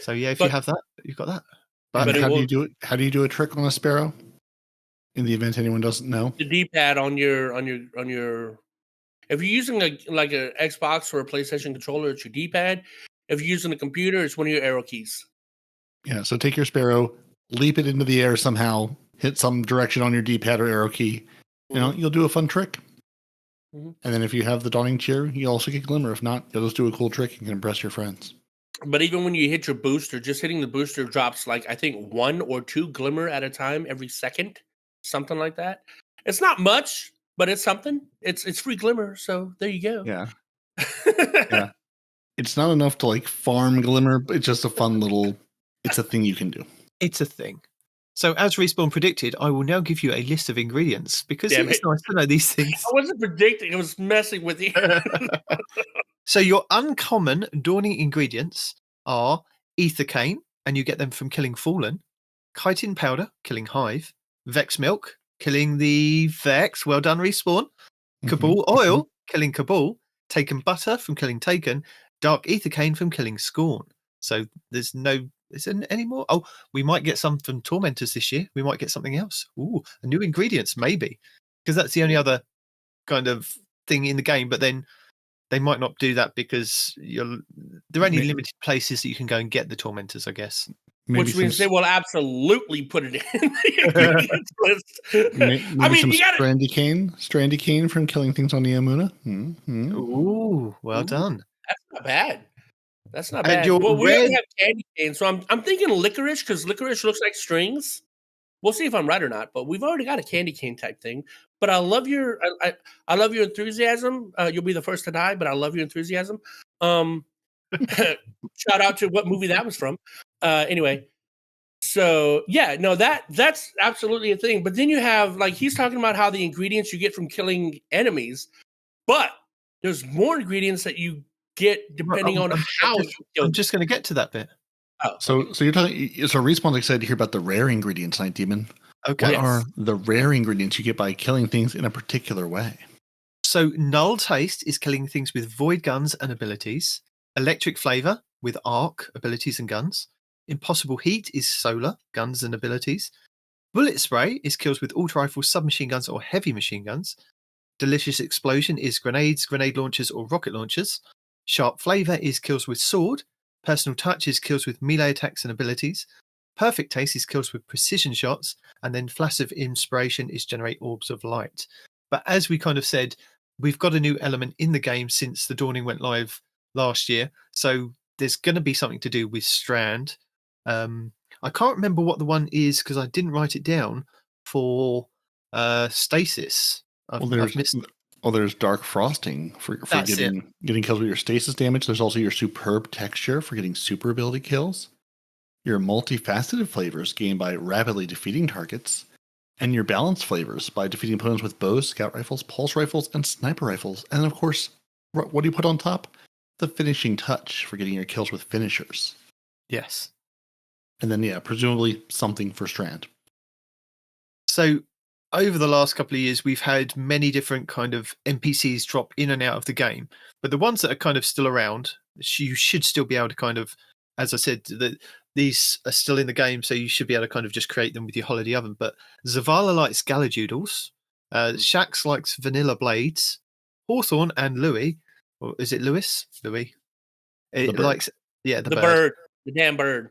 So yeah, if you have that, you've got that. But how do you do it? How do you do a trick on a Sparrow? In the event anyone doesn't know, the D-pad on your. If you're using a Xbox or a PlayStation controller, it's your D-pad. If you're using a computer, it's one of your arrow keys. Yeah. So take your Sparrow, leap it into the air somehow, hit some direction on your D-pad or arrow key. You'll do a fun trick. And then if you have the Dawning Cheer, you also get Glimmer. If not, you'll just do a cool trick and can impress your friends. But even when you hit your booster, just hitting the booster drops like I think 1 or 2 Glimmer at a time every second, something like that. It's not much, but it's something. It's free Glimmer, so there you go. Yeah. Yeah. It's not enough to like farm Glimmer, but it's just a fun little. It's a thing you can do. It's a thing. So, as Respawn predicted, I will now give you a list of ingredients because it's nice to know these things. I wasn't predicting; I was messing with you. So, your uncommon dawning ingredients are ether cane, and you get them from killing Fallen; chitin powder, killing Hive; Vex milk, killing the Vex. Well done, Respawn. Cabal oil, killing Cabal; Taken butter from killing Taken; dark ether cane from killing Scorn. So, there's no. Is there any more? Oh, we might get some from Tormentors this year. We might get something else. Ooh, new ingredients, maybe. Because that's the only other kind of thing in the game. But then they might not do that because there are only limited places that you can go and get the Tormentors, I guess. Which means they will absolutely put it in the ingredients list. Maybe some Strandy cane from killing things on the Amuna. Ooh, well done. That's not bad. That's not bad. Well, we already have candy cane, so I'm thinking licorice because licorice looks like strings. We'll see if I'm right or not. But we've already got a candy cane type thing. But I love your I love your enthusiasm. You'll be the first to die, but I love your enthusiasm. Shout out to what movie that was from. Anyway, so yeah, no, that's absolutely a thing. But then you have like he's talking about how the ingredients you get from killing enemies, but there's more ingredients that you get depending on how you kill. I'm just going to get to that bit. Oh, so okay. so you're talking. So Respawn's excited to hear about the rare ingredients, Nitedemon. Okay. What are the rare ingredients you get by killing things in a particular way? So Null Taste is killing things with void guns and abilities. Electric Flavor with arc abilities and guns. Impossible Heat is solar guns and abilities. Bullet Spray is kills with auto rifles, submachine guns, or heavy machine guns. Delicious Explosion is grenades, grenade launchers, or rocket launchers. Sharp Flavor is kills with sword. Personal Touch is kills with melee attacks and abilities. Perfect Taste is kills with precision shots. And then Flash of Inspiration is generate orbs of light. But as we kind of said, we've got a new element in the game since the Dawning went live last year. So there's going to be something to do with Strand. I can't remember what the one is because I didn't write it down for Stasis. There's Dark Frosting for getting kills with your stasis damage. There's also your Superb Texture for getting super ability kills. Your Multifaceted Flavors gained by rapidly defeating targets. And your Balanced Flavors by defeating opponents with bows, scout rifles, pulse rifles, and sniper rifles. And then, of course, what do you put on top? The Finishing Touch for getting your kills with finishers. Yes. And then, presumably something for Strand. So over the last couple of years, we've had many different kind of NPCs drop in and out of the game. But the ones that are kind of still around, you should still be able to kind of, as I said, these are still in the game, so you should be able to kind of just create them with your holiday oven. But Zavala likes Galadoodles. Shax likes Vanilla Blades. Hawthorne and Louis, or is it Louis? Louis. It likes, the bird. The damn bird.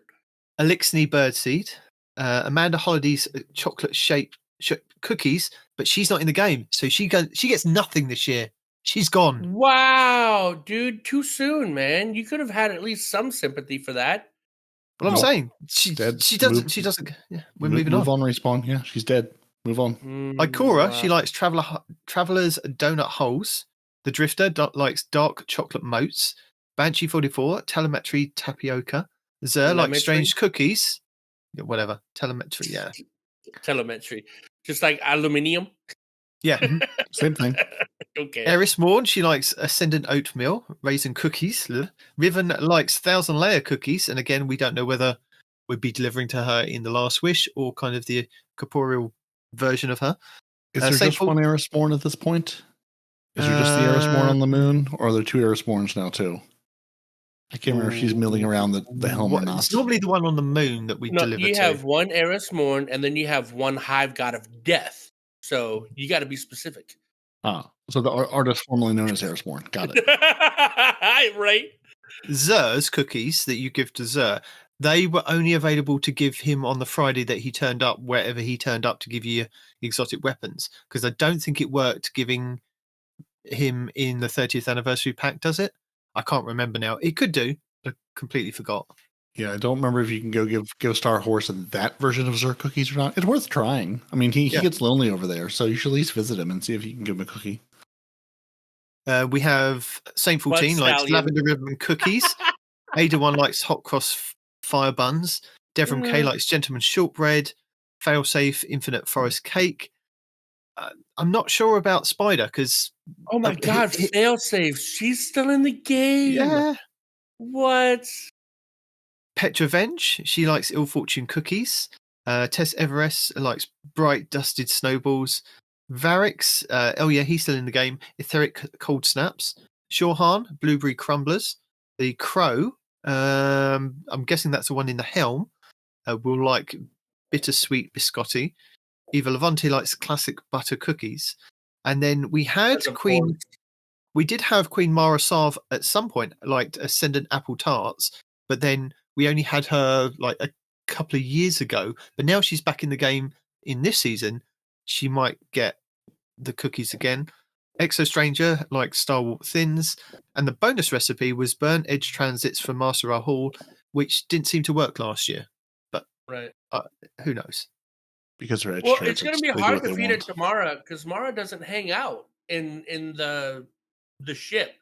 Elixni Birdseed. Amanda Holiday's chocolate shaped cookies, but she's not in the game, so she gets nothing this year. She's gone. Wow, dude, too soon, man. You could have had at least some sympathy for that. Well, I'm saying she doesn't. Yeah, we're moving on. Move on, Respawn. Yeah, she's dead. Move on. Ikora, she likes Traveler's Donut Holes. The Drifter likes Dark Chocolate Moats. Banshee 44, Telemetry Tapioca. Zer likes Strange Cookies. Yeah, whatever. Telemetry, yeah. Telemetry. Just like aluminium. Yeah. Same thing. Okay. Eris Morn, she likes Ascendant Oatmeal, Raisin Cookies. Riven likes 1,000 Layer Cookies. And again, we don't know whether we'd be delivering to her in The Last Wish or kind of the corporeal version of her. Is there just one Eris Morn at this point? Is there just the Eris Morn on the moon? Or are there two Eris Morns now, too? I can't remember if she's milling around the helm or not. It's normally the one on the moon that we deliver to. You have one Eris Morn, and then you have one Hive God of Death. So you got to be specific. So the artist formerly known as Eris Morn. Got it. Right. Zer's cookies that you give to Zer, they were only available to give him on the Friday that he turned up, wherever he turned up, to give you exotic weapons. Because I don't think it worked giving him in the 30th anniversary pack, does it? I can't remember now. It could do. I completely forgot. Yeah, I don't remember if you can go give Star Horse that version of Zer cookies or not. It's worth trying. I mean, he gets lonely over there, so you should at least visit him and see if you can give him a cookie. We have Saint 14 likes Lavender Ribbon Cookies. Ada 1 likes Hot Cross Fire Buns. Devram K likes Gentleman's Shortbread. Failsafe Infinite Forest Cake. I'm not sure about Spider because... Oh my God, Failsafe. She's still in the game. Yeah. What? Petrovenge, she likes Ill Fortune Cookies. Tess Everest likes Bright Dusted Snowballs. Varix, he's still in the game. Etheric Cold Snaps. Shorhan, Blueberry Crumblers. The Crow, I'm guessing that's the one in the helm, will like Bittersweet Biscotti. Eva Levante likes Classic Butter Cookies. And then we had we did have Queen Mara Sav at some point, like Ascendant Apple Tarts, but then we only had her like a couple of years ago. But now she's back in the game in this season. She might get the cookies again. Exo Stranger like Star Wars Thins. And the bonus recipe was Burnt Edge Transits from Master Rahul, which didn't seem to work last year. But right. Who knows? Because they're edge Well, traitors. it's going to be They do hard what to they feed want. it to Mara because Mara doesn't hang out in the ship,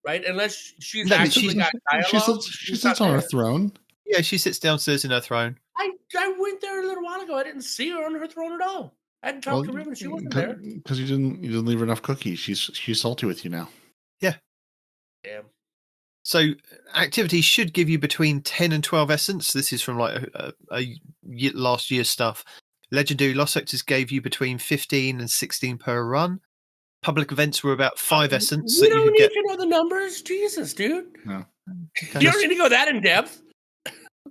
right? Unless she's No, but actually got dialogue. She sits on her throne. Yeah, she sits downstairs in her throne. I went there a little while ago. I didn't see her on her throne at all. I hadn't talked to Ribbon. She wasn't there. Because you didn't leave her enough cookies. She's salty with you now. Yeah. Damn. So activity should give you between 10 and 12 essence. This is from like last year's stuff. Legendary Lost Sectors gave you between 15 and 16 per run. Public events were about 5 essence. You don't need to know the numbers. Jesus, dude. No. Okay. You don't need to go that in depth.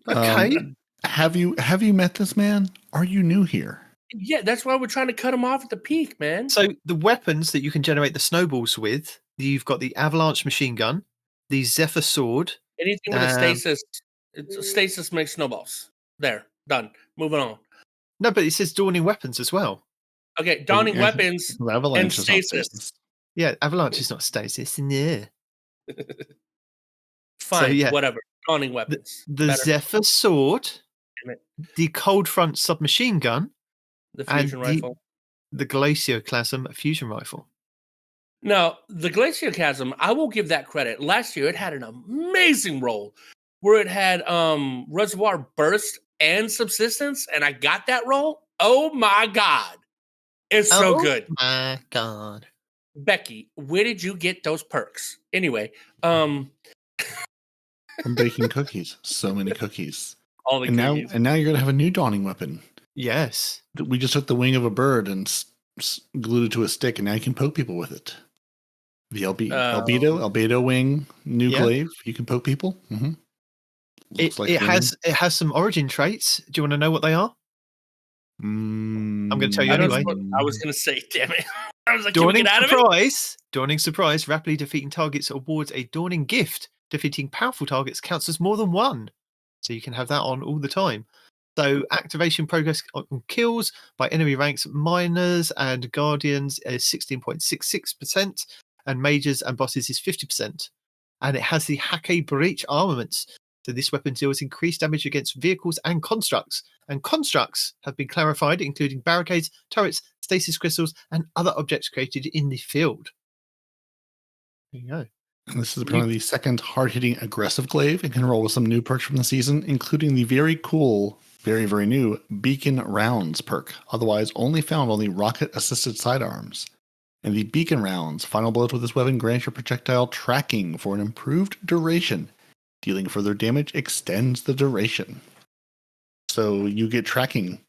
Okay. Have you met this man? Are you new here? Yeah, that's why we're trying to cut him off at the peak, man. So the weapons that you can generate the snowballs with, you've got the Avalanche machine gun, the Zephyr sword. Anything with a stasis. Stasis makes snowballs. There. Done. Moving on. No, but it says dawning weapons as well. Okay, dawning weapons Avalanche and stasis. Yeah, Avalanche is not stasis. Yeah. Fine, so, yeah, whatever. Dawning weapons. The Zephyr sword, the Cold Front submachine gun, the fusion rifle, the Glacioclasm fusion rifle. Now, the Glacioclasm, I will give that credit. Last year, it had an amazing roll where it had Reservoir Burst and Subsistence, and I got that roll. Oh my God. It's so good. Oh my God. Becky, where did you get those perks? Anyway, I'm baking cookies. So many cookies. All the cookies. Now you're going to have a new dawning weapon. Yes. We just took the wing of a bird and glued it to a stick, and now you can poke people with it. The albedo wing, new glaive. You can poke people. Mm-hmm. It has some origin traits. Do you want to know what they are? I'm going to tell you anyway. I was going to say, damn it. I was like, Dawning surprise. Dawning surprise. Rapidly defeating targets awards a dawning gift. Defeating powerful targets counts as more than one. So you can have that on all the time. So activation progress on kills by enemy ranks, miners and guardians is 16.66%, and mages and bosses is 50%. And it has the Hake Breach armaments. So this weapon deals increased damage against vehicles and constructs. And constructs have been clarified, including barricades, turrets, stasis crystals, and other objects created in the field. There you go. And this is apparently the second hard-hitting aggressive glaive and can roll with some new perks from the season, including the very cool, very, very new Beacon Rounds perk, otherwise only found on the rocket-assisted sidearms. And the Beacon Rounds, final blows with this weapon grants your projectile tracking for an improved duration. Dealing further damage extends the duration. So you get tracking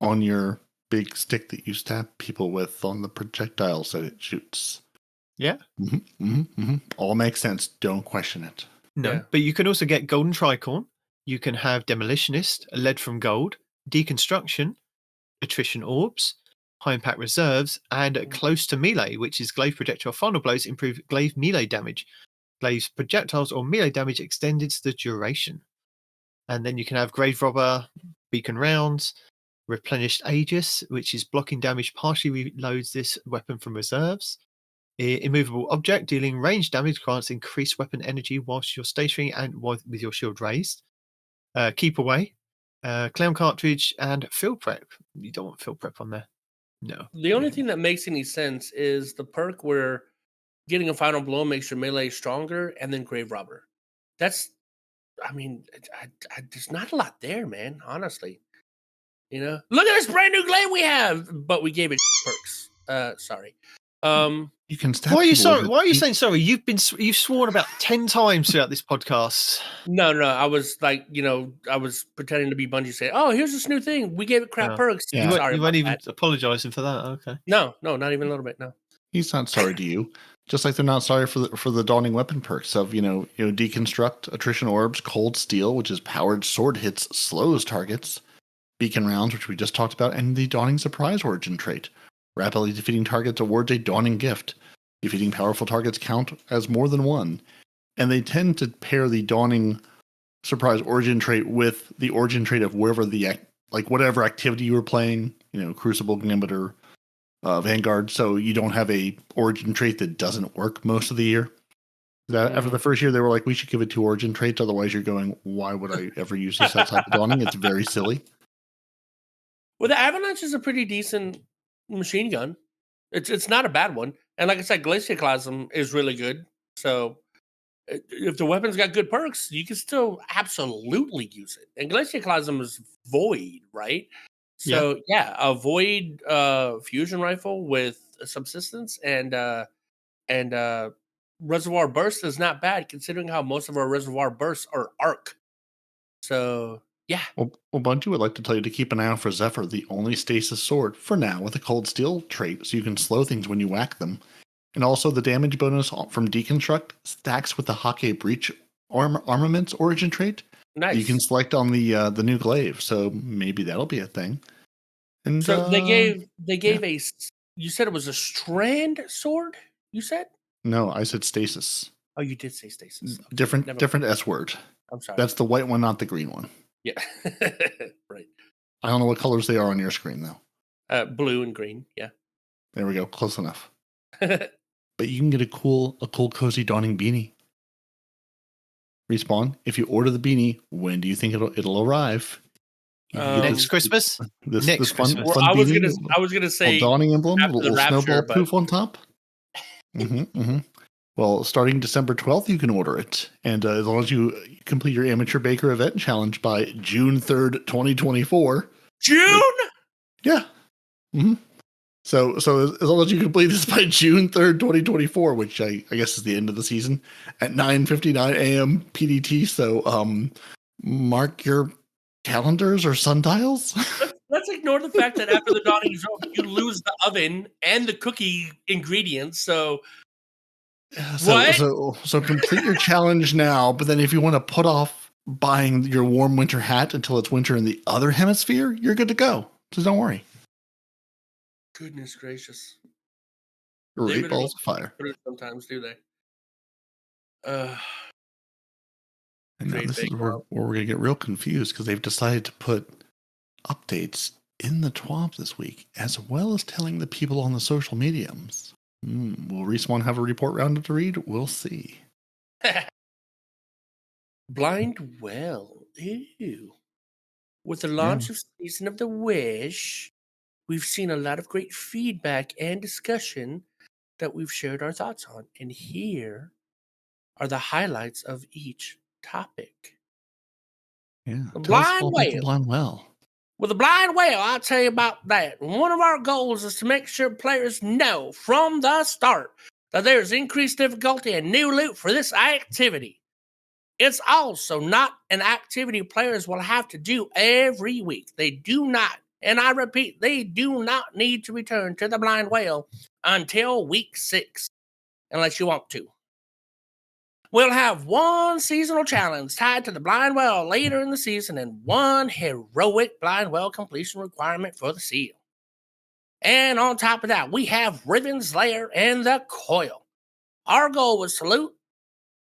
on your big stick that you stab people with on the projectiles that it shoots. Yeah. All makes sense. Don't question it. No, but you can also get Golden Tricorn. You can have Demolitionist, a lead from gold, Deconstruction, Attrition Orbs, High Impact Reserves, and Close to Melee, which is Glaive Projectile Final Blows improve Glaive melee damage. Glaive's projectiles or melee damage extended the duration. And then you can have Grave Robber, Beacon Rounds, Replenished Aegis, which is blocking damage, partially reloads this weapon from reserves. Immovable Object, dealing range damage, grants increased weapon energy whilst you're stationary and with your shield raised. Keep Away, Clown Cartridge, and Field Prep. You don't want Field Prep on there. No. The only thing that makes any sense is the perk where getting a final blow makes your melee stronger, and then Grave Robber. That's, I mean, there's not a lot there, man, honestly. You know? Look at this brand new glaive we have! But we gave it perks. Sorry. You can stab. Why are you sorry? Why are you saying sorry? You've sworn about 10 times throughout this podcast. No. I was like, I was pretending to be Bungie, saying, "Oh, here's this new thing. We gave it crap perks." Yeah. You weren't even apologizing for that. Okay. No, not even a little bit. No. He's not sorry to you. Just like they're not sorry for the dawning weapon perks of deconstruct, attrition orbs, cold steel, which is powered sword hits, slows targets, beacon rounds, which we just talked about, and the dawning surprise origin trait. Rapidly defeating targets awards a dawning gift. Defeating powerful targets count as more than one. And they tend to pair the dawning surprise origin trait with the origin trait of wherever whatever activity you were playing, Crucible, Gnimeter, Vanguard. So you don't have a origin trait that doesn't work most of the year. After the first year, they were like, we should give it 2 origin traits. Otherwise, you're going, why would I ever use this type of dawning? It's very silly. Well, the Avalanche is a pretty decent machine gun. It's not a bad one. And like I said, Glacioclasm is really good. So if the weapon's got good perks, you can still absolutely use it. And Glacioclasm is void, right? So yeah, a void fusion rifle with subsistence and reservoir burst is not bad considering how most of our reservoir bursts are arc. So yeah. Well, Bungie would like to tell you to keep an eye out for Zephyr, the only stasis sword for now with a cold steel trait, so you can slow things when you whack them. And also the damage bonus from Deconstruct stacks with the Hake Breach Armaments origin trait. Nice. You can select on the new glaive, so maybe that'll be a thing. And so they gave a. You said it was a strand sword. You said no, I said stasis. Oh, you did say stasis. Okay. Different S word. I'm sorry. That's the white one, not the green one. Yeah, right. I don't know what colors they are on your screen though. Blue and green. Yeah. There we go. Close enough. But you can get a cool, cozy dawning beanie. Respawn. If you order the beanie, when do you think it'll arrive? Next Christmas. This fun I was beanie, gonna say dawning emblem, little rapture, snowball poof on top. Well, starting December 12th, you can order it. And as long as you complete your Amateur Baker event challenge by June 3rd, 2024. June? Yeah. Mm-hmm. So as long as you complete this by June 3rd, 2024, which I guess is the end of the season, at 9:59 a.m. PDT. So mark your calendars or sundials. Let's ignore the fact that after the dawning is over, you lose the oven and the cookie ingredients. So So complete your challenge now, but then if you want to put off buying your warm winter hat until it's winter in the other hemisphere, you're good to go. So don't worry. Goodness gracious. Great balls of fire. Sometimes, do they? And now this is where we're going to get real confused because they've decided to put updates in the TWAB this week, as well as telling the people on the social mediums. Will Respawn have a report rounded to read? We'll see. Blind Well. Ew. With the launch of Season of the Wish, we've seen a lot of great feedback and discussion that we've shared our thoughts on. And here are the highlights of each topic. Yeah. The Blind Well. The Blind Well. With the Blind Well, I'll tell you about that. One of our goals is to make sure players know from the start that there's increased difficulty and new loot for this activity. It's also not an activity players will have to do every week. They do not, and I repeat, they do not need to return to the Blind Well until week 6, unless you want to. We'll have one seasonal challenge tied to the Blind Well later in the season and one heroic Blind Well completion requirement for the seal. And on top of that, we have Riven's Lair and the Coil. Our goal was to loot.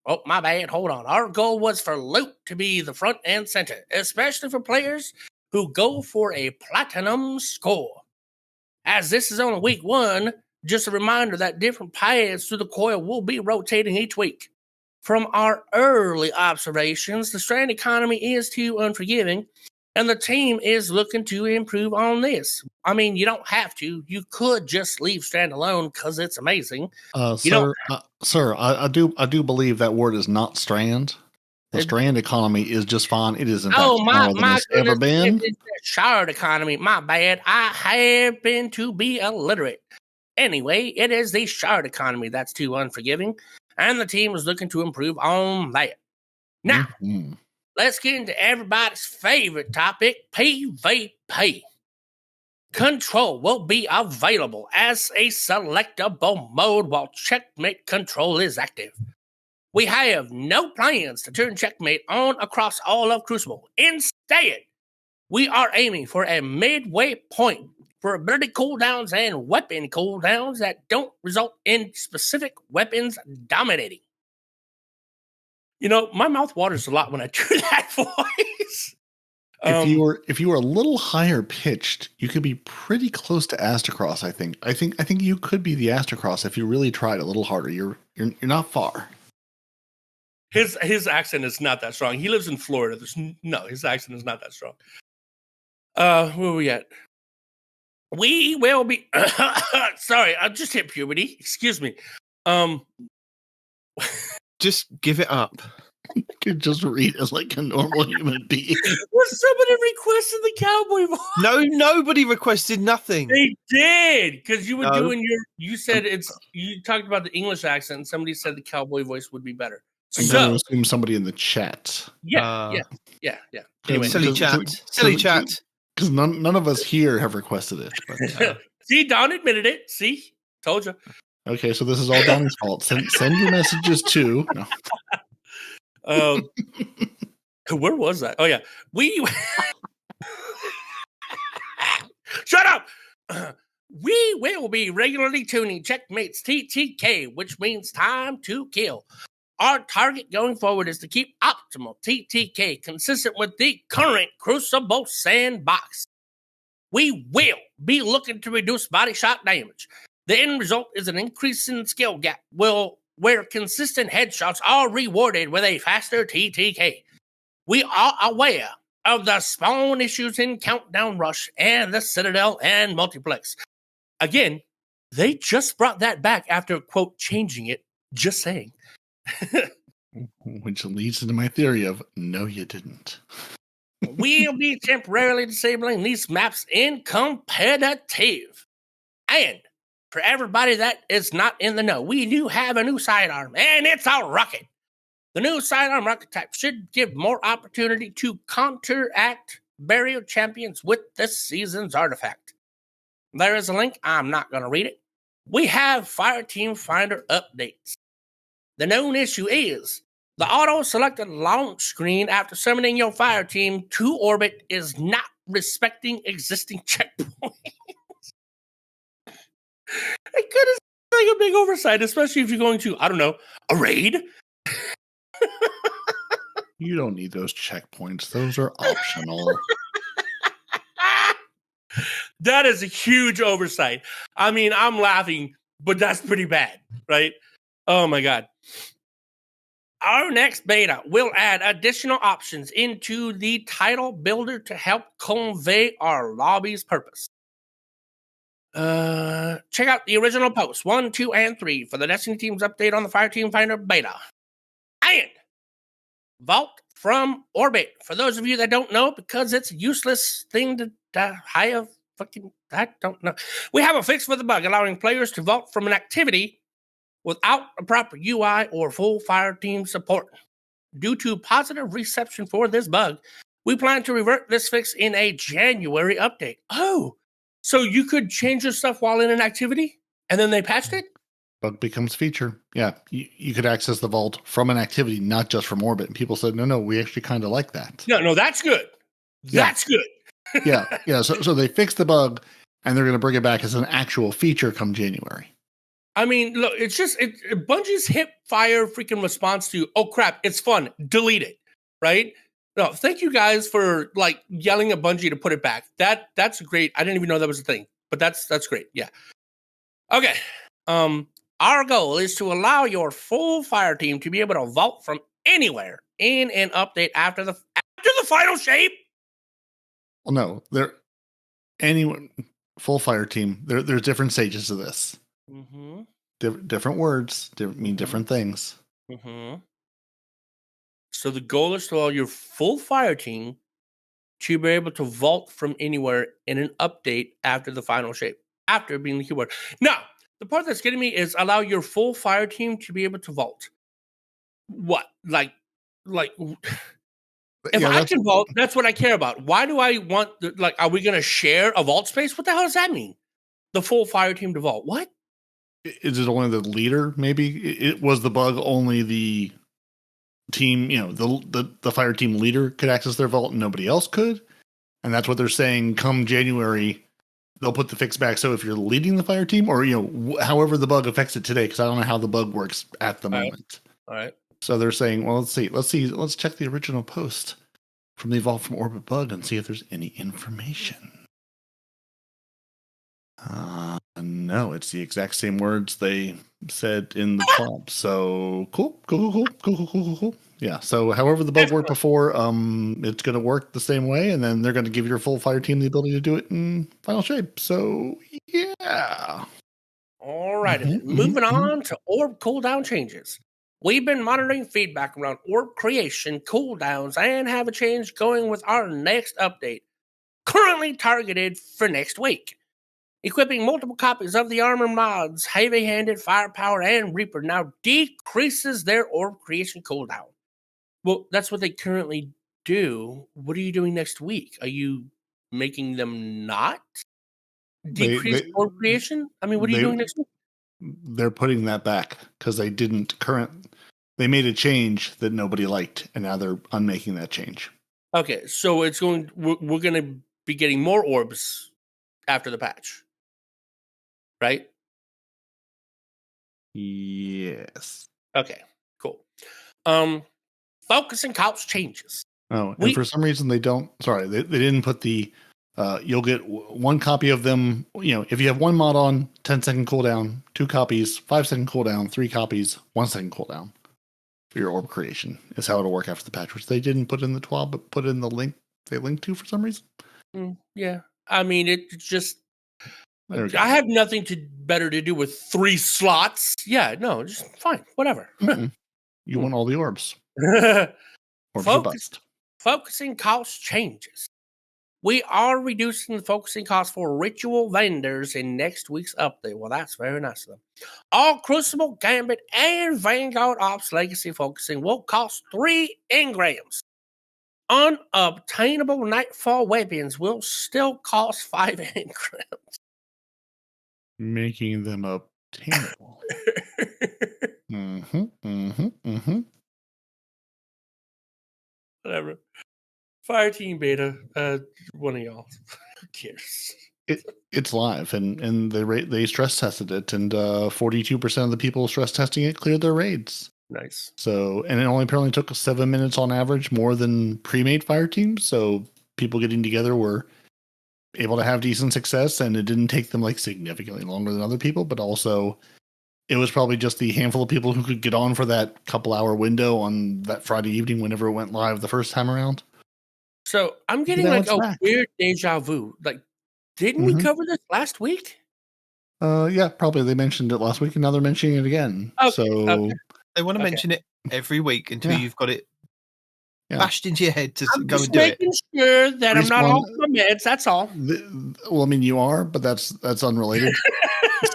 Oh, my bad. Hold on. Our goal was for loot to be the front and center, especially for players who go for a platinum score. As this is only week 1, just a reminder that different paths to the Coil will be rotating each week. From our early observations, the strand economy is too unforgiving, and the team is looking to improve on this. I mean, you don't have to. You could just leave strand alone because it's amazing. Sir, I do believe that word is not strand. The strand economy is just fine. It is in fact smaller than it's ever been. It's the shard economy. My bad. I happen to be illiterate. Anyway, it is the shard economy that's too unforgiving. And the team is looking to improve on that. Now, let's get into everybody's favorite topic, PvP. Control will be available as a selectable mode while Checkmate Control is active. We have no plans to turn Checkmate on across all of Crucible. Instead, we are aiming for a midway point for ability cooldowns and weapon cooldowns that don't result in specific weapons dominating. You know, my mouth waters a lot when I do that voice. If you were a little higher pitched, you could be pretty close to Astacross, I think. I think you could be the Astacross if you really tried a little harder. You're not far. His accent is not that strong. He lives in Florida. His accent is not that strong. Where are we at? We will be. Sorry, I just hit puberty. Excuse me. Just give it up. You could just read as like a normal human being. Well, somebody requested the cowboy voice. No, nobody requested nothing. They did, because you were doing your. You said you talked about the English accent, and somebody said the cowboy voice would be better. I'm going to assume somebody in the chat. Yeah. Anyway, silly chat. Because none of us here have requested it. But, see, Don admitted it. See, told you. Okay, so this is all Donnie's fault. Send your messages to. No. Where was that? Oh yeah, we. Shut up. We will be regularly tuning Checkmate's TTK, which means time to kill. Our target going forward is to keep optimal TTK consistent with the current Crucible sandbox. We will be looking to reduce body shot damage. The end result is an increase in skill gap, where consistent headshots are rewarded with a faster TTK. We are aware of the spawn issues in Countdown Rush and the Citadel and Multiplex. Again, they just brought that back after, quote, changing it. Just saying. Which leads into my theory of, no, you didn't. We'll be temporarily disabling these maps in competitive. And for everybody that is not in the know, we do have a new sidearm, and it's a rocket. The new sidearm rocket type should give more opportunity to counteract burial champions with this season's artifact. There is a link. I'm not going to read it. We have Fireteam Finder updates. The known issue is the auto-selected launch screen after summoning your fire team to orbit is not respecting existing checkpoints. It could have like a big oversight, especially if you're going to, I don't know, a raid. You don't need those checkpoints. Those are optional. That is a huge oversight. I mean, I'm laughing, but that's pretty bad, right? Oh my God. Our next beta will add additional options into the title builder to help convey our lobby's purpose. Check out the original posts 1, 2, and 3 for the Destiny Team's update on the Fireteam Finder beta. And Vault from Orbit. For those of you that don't know, because it's a useless thing to hire fucking, I don't know. We have a fix for the bug, allowing players to vault from an activity without a proper UI or full Fireteam support. Due to positive reception for this bug, we plan to revert this fix in a January update. Oh, so you could change your stuff while in an activity, and then they patched it? Bug becomes feature. Yeah, you could access the vault from an activity, not just from orbit. And people said, no, we actually kind of like that. No, that's good. That's good. Yeah. So they fixed the bug, and they're going to bring it back as an actual feature come January. I mean, look, it's just Bungie's hip fire freaking response to, oh crap, it's fun, delete it, right? No, thank you guys for like yelling at Bungie to put it back. That's great. I didn't even know that was a thing, but that's great. Yeah. Okay. Our goal is to allow your full fire team to be able to vault from anywhere in an update after the final shape. Well, no, anyone full fire team. There's different stages of this. Mm-hmm. Different words mean different things. Mm-hmm. So the goal is to allow your full fire team to be able to vault from anywhere in an update after the final shape, after being the keyword. Now, the part that's getting me is allow your full fire team to be able to vault. What? Like if I can vault, that's what I care about. Why do I want, are we going to share a vault space? What the hell does that mean? The full fire team to vault. What? Is it only the leader? Maybe it was the bug. Only the team, the fire team leader could access their vault, and nobody else could. And that's what they're saying. Come January, they'll put the fix back. So if you're leading the fire team, or however the bug affects it today, because I don't know how the bug works at the moment. All right. So they're saying, well, let's see. Let's check the original post from the Evolve from Orbit bug and see if there's any information. No, it's the exact same words they said in the prompt. So cool. Yeah. So however the bug worked before, it's going to work the same way, and then they're going to give your full fire team the ability to do it in final shape. So yeah. All right. Moving on to orb cooldown changes. We've been monitoring feedback around orb creation, cooldowns, and have a change going with our next update, currently targeted for next week. Equipping multiple copies of the armor mods, heavy-handed, firepower, and Reaper now decreases their orb creation cooldown. Well, that's what they currently do. What are you doing next week? Are you making them not decrease orb creation? I mean, what are you doing next week? They're putting that back because they they made a change that nobody liked, and now they're unmaking that change. Okay, so we're going to be getting more orbs after the patch, right? Yes. Okay, cool. Focus and couch changes. Oh, and for some reason they didn't put the you'll get one copy of them. If you have one mod on, 10-second cooldown, 2 copies, 5-second cooldown, 3 copies, 1-second cooldown for your orb creation is how it'll work after the patch, which they didn't put in the TWAB, but put in the link they linked to for some reason. Yeah. I mean, it's just, I have nothing better to do with 3 slots. Yeah, no, just fine, whatever. You want all the orbs. Focusing cost changes. We are reducing the focusing cost for ritual vendors in next week's update. Well, that's very nice of them. All Crucible, Gambit, and Vanguard Ops Legacy focusing will cost 3 engrams. Unobtainable Nightfall weapons will still cost 5 engrams. Making them obtainable. Whatever. Fire Team Beta, one of y'all. Who cares? It's live, and they stress tested it, and 42% of the people stress testing it cleared their raids. Nice. So, and it only apparently took 7 minutes on average, more than pre-made fire teams. So people getting together were able to have decent success, and it didn't take them significantly longer than other people, but also it was probably just the handful of people who could get on for that couple-hour window on that Friday evening whenever it went live the first time around. So I'm getting a weird deja vu. Didn't we cover this last week? Yeah, probably. They mentioned it last week, and now they're mentioning it again. Okay. They want to mention it every week until you've got it bashed into your head to go and do it. I'm just making sure that I'm not off my meds. That's all. Well, I mean, you are, but that's unrelated.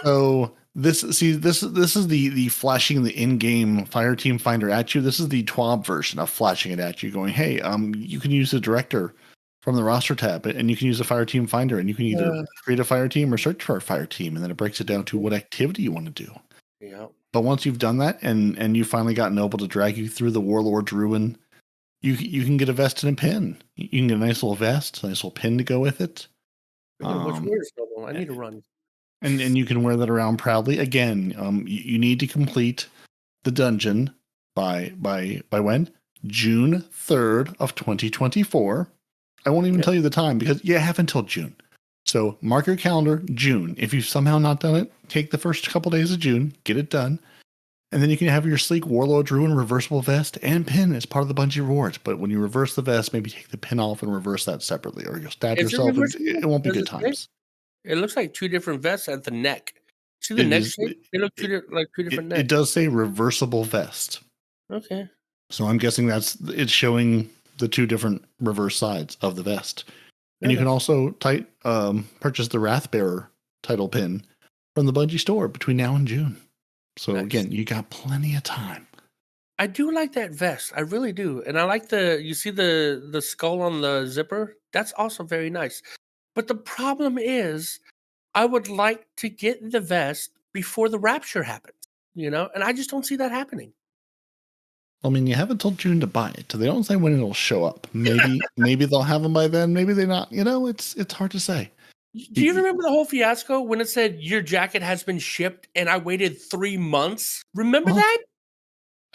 So this is the flashing the in-game fire team finder at you. This is the TWAB version of flashing it at you, going, "Hey, you can use the director from the roster tab, and you can use the fire team finder, and you can either create a fire team or search for a fire team, and then it breaks it down to what activity you want to do." Yeah. But once you've done that, and you finally got Noble to drag you through the Warlord's Ruin, you can get a vest and a pin. You can get a nice little vest, a nice little pin to go with it. Which word is Noble? I need to run. And you can wear that around proudly. Again, you need to complete the dungeon by when? June 3rd of 2024. I won't even tell you the time because you have until June. So mark your calendar, June. If you've somehow not done it, take the first couple days of June, get it done. And then you can have your sleek Warlord's Ruin reversible vest and pin as part of the Bungie rewards. But when you reverse the vest, maybe take the pin off and reverse that separately, or you'll stab yourself. It won't be good times. It looks like 2 different vests at the neck. See the neck shape? They look like 2 different necks. It does say reversible vest. Okay. So I'm guessing it's showing the 2 different reverse sides of the vest. And you can also purchase the Wrathbearer title pin from the Bungie store between now and June. So again, you got plenty of time. I do like that vest. I really do. And I like you see the skull on the zipper? That's also very nice. But the problem is, I would like to get the vest before the rapture happens, and I just don't see that happening. I mean, you have until June to buy it. So they don't say when it'll show up. Maybe they'll have them by then. Maybe they're not. It's hard to say. Do you remember the whole fiasco when it said your jacket has been shipped and I waited 3 months? Remember that?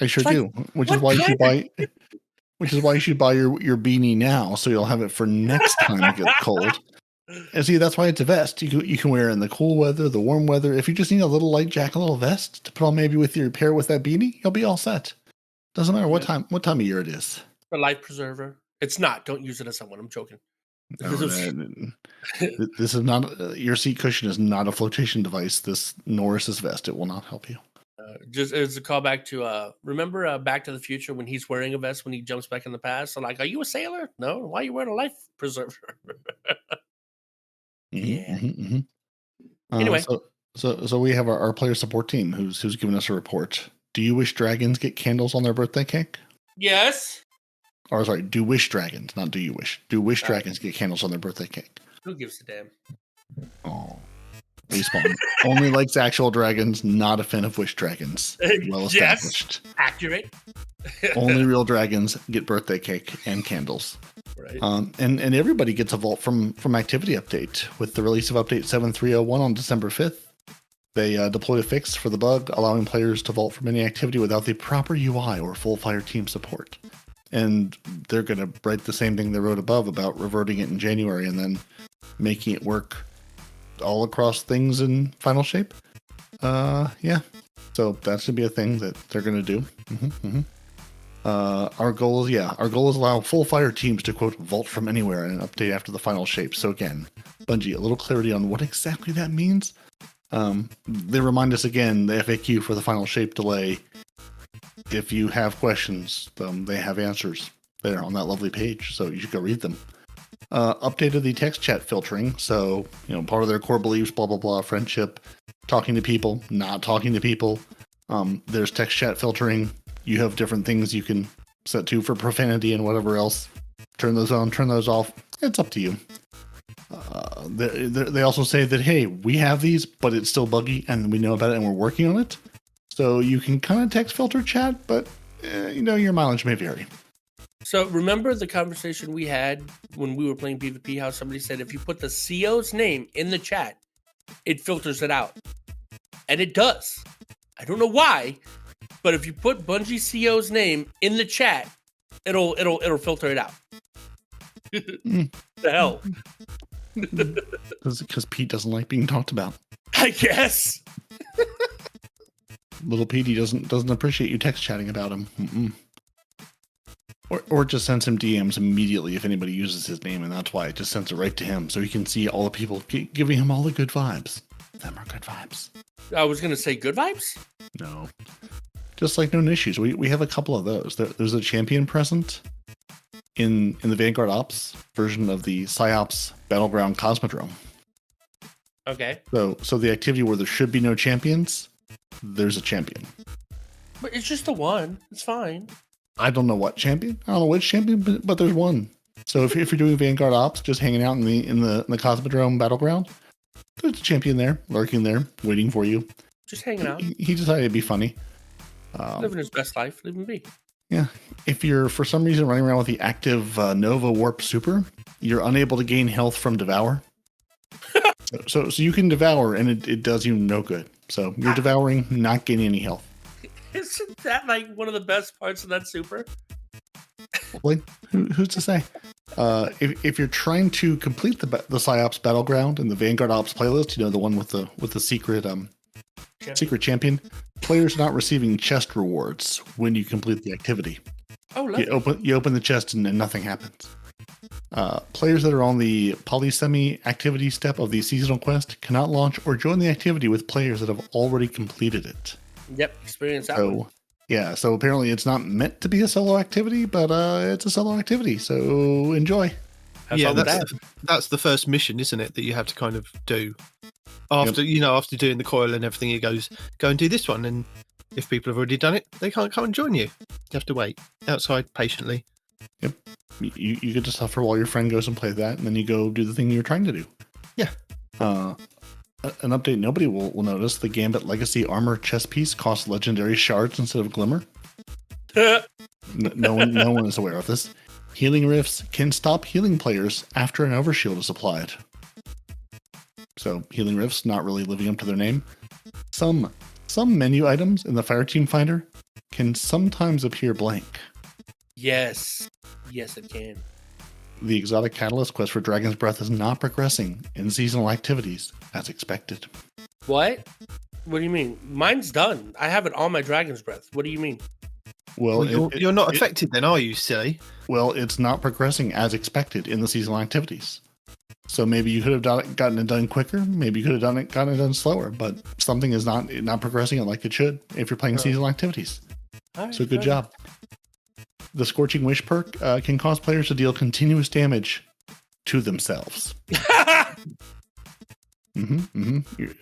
I sure do. Which is why you should buy. Which is why you should buy your beanie now, so you'll have it for next time it gets cold. And see, that's why it's a vest. You can wear it in the cool weather, the warm weather. If you just need a little light jacket, a little vest to put on maybe with your pair with that beanie, you'll be all set. Doesn't matter what time of year it is. A life preserver. It's not. Don't use it as someone. I'm joking. No, this is not your seat cushion is not a flotation device. This Norris's vest, it will not help you. Just as a callback to remember Back to the Future when he's wearing a vest when he jumps back in the past. So like, are you a sailor? No. Why are you wearing a life preserver? Yeah. Anyway, so we have our player support team who's giving us a report. Do you wish dragons get candles on their birthday cake? Yes. Or sorry, do wish dragons, not do you wish. Do wish dragons get candles on their birthday cake? Who gives a damn? Oh. Respawn only likes actual dragons, not a fan of wish dragons. Well established. Yes, accurate. Only real dragons get birthday cake and candles. Right. And everybody gets a vault from activity update. With the release of update 7.301 on December 5th, they deployed a fix for the bug, allowing players to vault from any activity without the proper UI or full fire team support. And they're going to write the same thing they wrote above about reverting it in January and then making it work all across things in final shape. Yeah. So that should be a thing that they're going to do. Our goal is allow full fire teams to quote vault from anywhere and update after the final shape. So again, Bungie, a little clarity on what exactly that means. They remind us again, the FAQ for the final shape delay. If you have questions, they have answers there on that lovely page. So you should go read them. Updated the text chat filtering. So, part of their core beliefs, blah, blah, blah, friendship, talking to people, not talking to people. There's text chat filtering. You have different things you can set to for profanity and whatever else. Turn those on, turn those off. It's up to you. They also say that, hey, we have these, but it's still buggy and we know about it and we're working on it. So you can kind of text filter chat, but your mileage may vary. So remember the conversation we had when we were playing PvP, how somebody said if you put the CO's name in the chat, it filters it out. And it does. I don't know why, but if you put Bungie CO's name in the chat, it'll filter it out. The hell? Because Pete doesn't like being talked about. I guess. Little Petey doesn't appreciate you text chatting about him. Mm-mm. Or just sends him DMs immediately if anybody uses his name, and that's why it just sends it right to him, so he can see all the people giving him all the good vibes. Them are good vibes. I was going to say good vibes? No. Just like known issues. We have a couple of those. There's a champion present in the Vanguard Ops version of the PsyOps Battleground Cosmodrome. Okay. So the activity where there should be no champions, there's a champion. But it's just the one. It's fine. I don't know what champion. I don't know which champion, but there's one. So if you're doing Vanguard Ops, just hanging out in the Cosmodrome Battleground, there's a champion there, lurking there, waiting for you. Just hanging out. He decided it'd be funny. Living his best life. Leave him be. Yeah. If you're, for some reason, running around with the active Nova Warp Super, you're unable to gain health from Devour. so you can Devour, and it does you no good. So you're devouring, not gaining any health. Isn't that like one of the best parts of that super? Like, who's to say? If you're trying to complete the PsyOps Battleground and the Vanguard Ops playlist, the one with the secret secret champion, players not receiving chest rewards when you complete the activity. Oh, lovely. You open the chest and nothing happens. Players that are on the Polysemi activity step of the seasonal quest cannot launch or join the activity with players that have already completed it. Yep, experience that one. Yeah, so apparently it's not meant to be a solo activity, but it's a solo activity, so enjoy. That's the first mission, isn't it, that you have to kind of do. After after doing the coil and everything, it goes, go and do this one, and if people have already done it, they can't come and join you. You have to wait outside patiently. Yep. You get to suffer while your friend goes and plays that, and then you go do the thing you're trying to do. Yeah. An update nobody will notice: the Gambit Legacy Armor chest piece costs legendary shards instead of glimmer. No one is aware of this. Healing rifts can stop healing players after an overshield is applied. So healing rifts not really living up to their name. Some menu items in the Fireteam Finder can sometimes appear blank. Yes, it can. The exotic catalyst quest for Dragon's Breath is not progressing in seasonal activities as expected. What? What do you mean? Mine's done. I have it on my Dragon's Breath. What do you mean? Well, you're not affected then, are you, silly? Well, it's not progressing as expected in the seasonal activities. So maybe you could have gotten it done quicker. Maybe you could have gotten it done slower. But something is not progressing like it should if you're playing seasonal activities. Right, so good job. The Scorching Wish perk can cause players to deal continuous damage to themselves.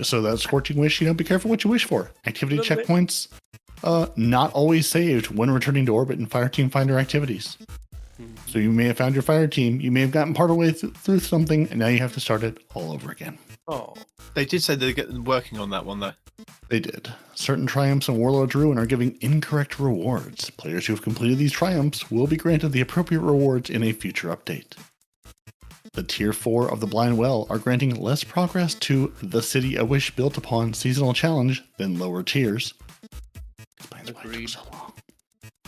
So that Scorching Wish, be careful what you wish for. Activity checkpoints, not always saved when returning to orbit in Fireteam Finder activities. So you may have found your fire team, you may have gotten part of the way through something, and now you have to start it all over again. Oh, they did say they're working on that one, though. They did. Certain triumphs in Warlord's Ruin are giving incorrect rewards. Players who have completed these triumphs will be granted the appropriate rewards in a future update. The Tier 4 of the Blind Well are granting less progress to the City a Wish built upon seasonal challenge than lower tiers. Explains why it took so long.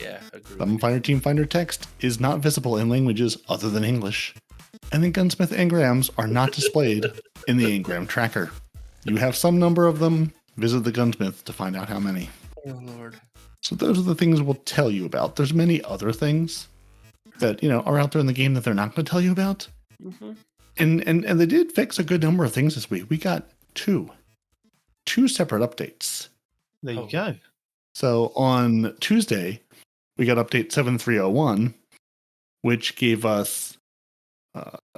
Yeah, agreed. Some Fireteam Finder text is not visible in languages other than English, and the Gunsmith engrams are not displayed in the engram tracker. You have some number of them. Visit the Gunsmith to find out how many. Oh, Lord. So those are the things we'll tell you about. There's many other things that, are out there in the game that they're not going to tell you about. Mm-hmm. And they did fix a good number of things this week. We got two separate updates. There you go. So on Tuesday, we got update 7301, which gave us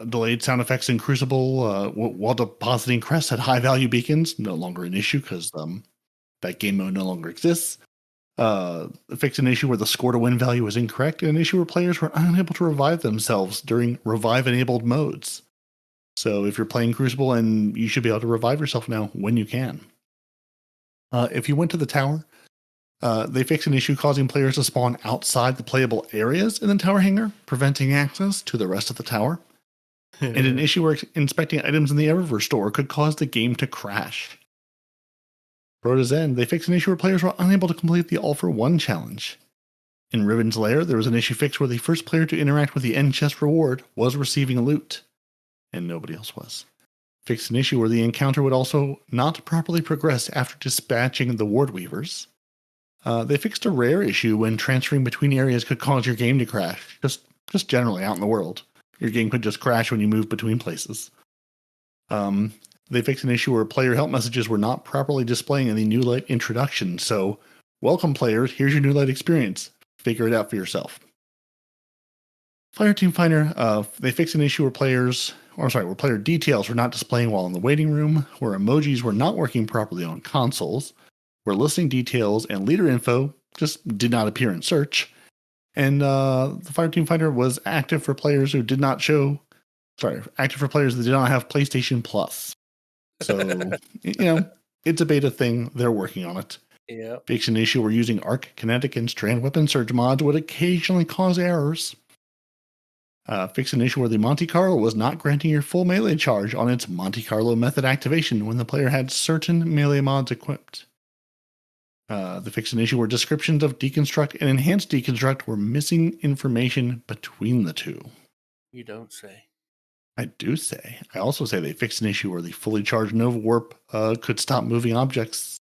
delayed sound effects in Crucible while depositing crests at high-value beacons. No longer an issue because that game mode no longer exists. Fixed an issue where the score-to-win value was incorrect, and an issue where players were unable to revive themselves during revive-enabled modes. So if you're playing Crucible, and you should be able to revive yourself now when you can. If you went to the tower, they fixed an issue causing players to spawn outside the playable areas in the tower hangar, preventing access to the rest of the tower. And an issue where inspecting items in the Eververse store could cause the game to crash. Rota's End, they fixed an issue where players were unable to complete the All for One challenge. In Riven's Lair, there was an issue fixed where the first player to interact with the end chest reward was receiving a loot, and nobody else was. Fixed an issue where the encounter would also not properly progress after dispatching the Ward Weavers. They fixed a rare issue when transferring between areas could cause your game to crash, just generally out in the world. Your game could just crash when you move between places. They fixed an issue where player help messages were not properly displaying in the New Light introduction. So, welcome players, here's your New Light experience. Figure it out for yourself. Fireteam Finder, they fixed an issue where player details were not displaying while in the waiting room, where emojis were not working properly on consoles, where listing details and leader info just did not appear in search. And the Fireteam Finder was active for players that did not have PlayStation Plus. So, it's a beta thing. They're working on it. Yeah. Fixed an issue where using arc, kinetic, and strand weapon surge mods would occasionally cause errors. Fixed an issue where the Monte Carlo was not granting your full melee charge on its Monte Carlo method activation when the player had certain melee mods equipped. They fixed an issue where descriptions of deconstruct and enhanced deconstruct were missing information between the two. You don't say. I do say. I also say they fixed an issue where the fully charged Nova Warp could stop moving objects.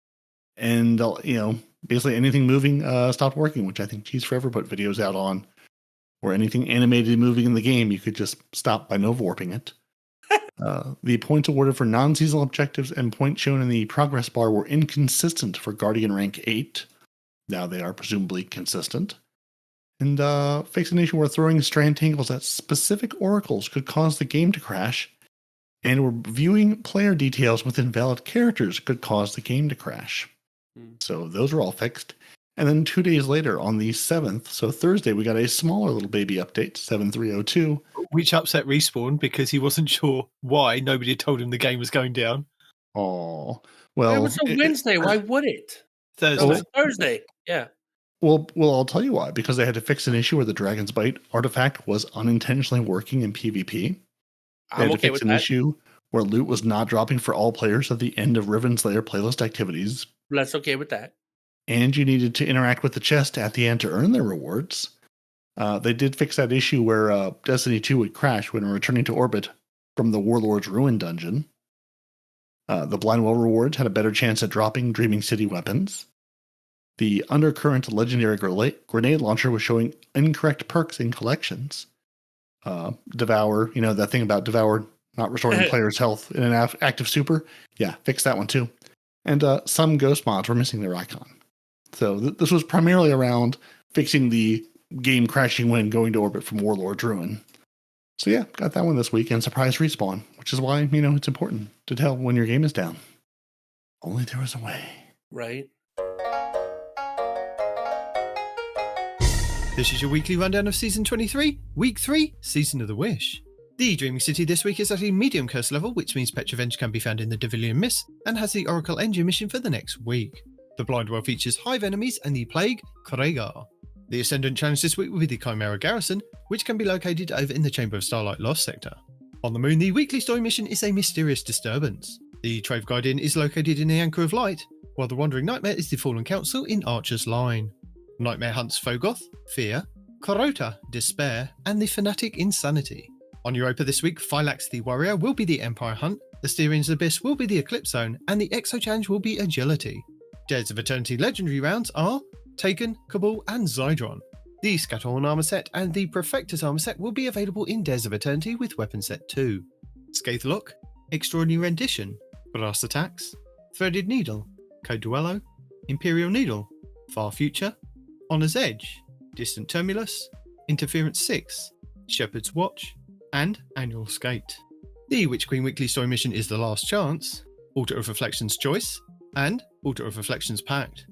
And, basically anything moving stopped working, which I think Cheese Forever put videos out on. Or anything animated moving in the game, you could just stop by Nova Warping it. The points awarded for non-seasonal objectives and points shown in the progress bar were inconsistent for Guardian Rank 8. Now they are presumably consistent. And fixed an issue where throwing strand tangles at specific oracles could cause the game to crash. And where viewing player details with invalid characters could cause the game to crash. So those are all fixed. And then 2 days later, on the 7th, so Thursday, we got a smaller little baby update, 7302. Which upset Respawn because he wasn't sure why nobody had told him the game was going down. Oh, well. It was a Wednesday. Why would it? Thursday. It was Thursday. Yeah. Well, I'll tell you why. Because they had to fix an issue where the Dragon's Bite artifact was unintentionally working in PvP. They had to fix an issue where loot was not dropping for all players at the end of Riven's Lair playlist activities. That's okay with that. And you needed to interact with the chest at the end to earn their rewards. They did fix that issue where Destiny 2 would crash when returning to orbit from the Warlord's Ruin dungeon. The Blind Well rewards had a better chance at dropping Dreaming City weapons. The Undercurrent Legendary Grenade Launcher was showing incorrect perks in collections. Devour, that thing about Devour not restoring players' health in an active super. Yeah, fix that one too. And some Ghost mods were missing their icon. So this was primarily around fixing the game crashing when going to orbit from Warlord's Ruin. So yeah, got that one this week, and surprise respawn, which is why, it's important to tell when your game is down. Only there was a way. Right. This is your weekly rundown of Season 23, Week 3, Season of the Wish. The Dreaming City this week is at a medium curse level, which means Petrovenge can be found in the Devilian Mist, and has the Oracle Engine mission for the next week. The Blind World features Hive enemies and the Plague, Kregar. The Ascendant challenge this week will be the Chimera Garrison, which can be located over in the Chamber of Starlight Lost sector. On the Moon, the weekly story mission is a mysterious disturbance. The Trove Guardian is located in the Anchor of Light, while the Wandering Nightmare is the Fallen Council in Archer's Line. Nightmare hunts Fogoth, Fear, Korota, Despair, and the Fanatic Insanity. On Europa this week, Phylax the Warrior will be the Empire Hunt, Asterian's Abyss will be the Eclipse Zone, and the Exo Challenge will be Agility. Dares of Eternity legendary rounds are Taken, Cabal, and Zydron. The Scatterhorn armor set and the Perfectus armor set will be available in Dares of Eternity with Weapon Set 2. Scathelock, Extraordinary Rendition, Blast Attacks, Threaded Needle, Code Duello, Imperial Needle, Far Future, Honor's Edge, Distant Tumulus, Interference 6, Shepherd's Watch, and Annual Skate. The Witch Queen weekly story mission is The Last Chance, Altar of Reflection's Choice, and Altar of Reflection's Pact.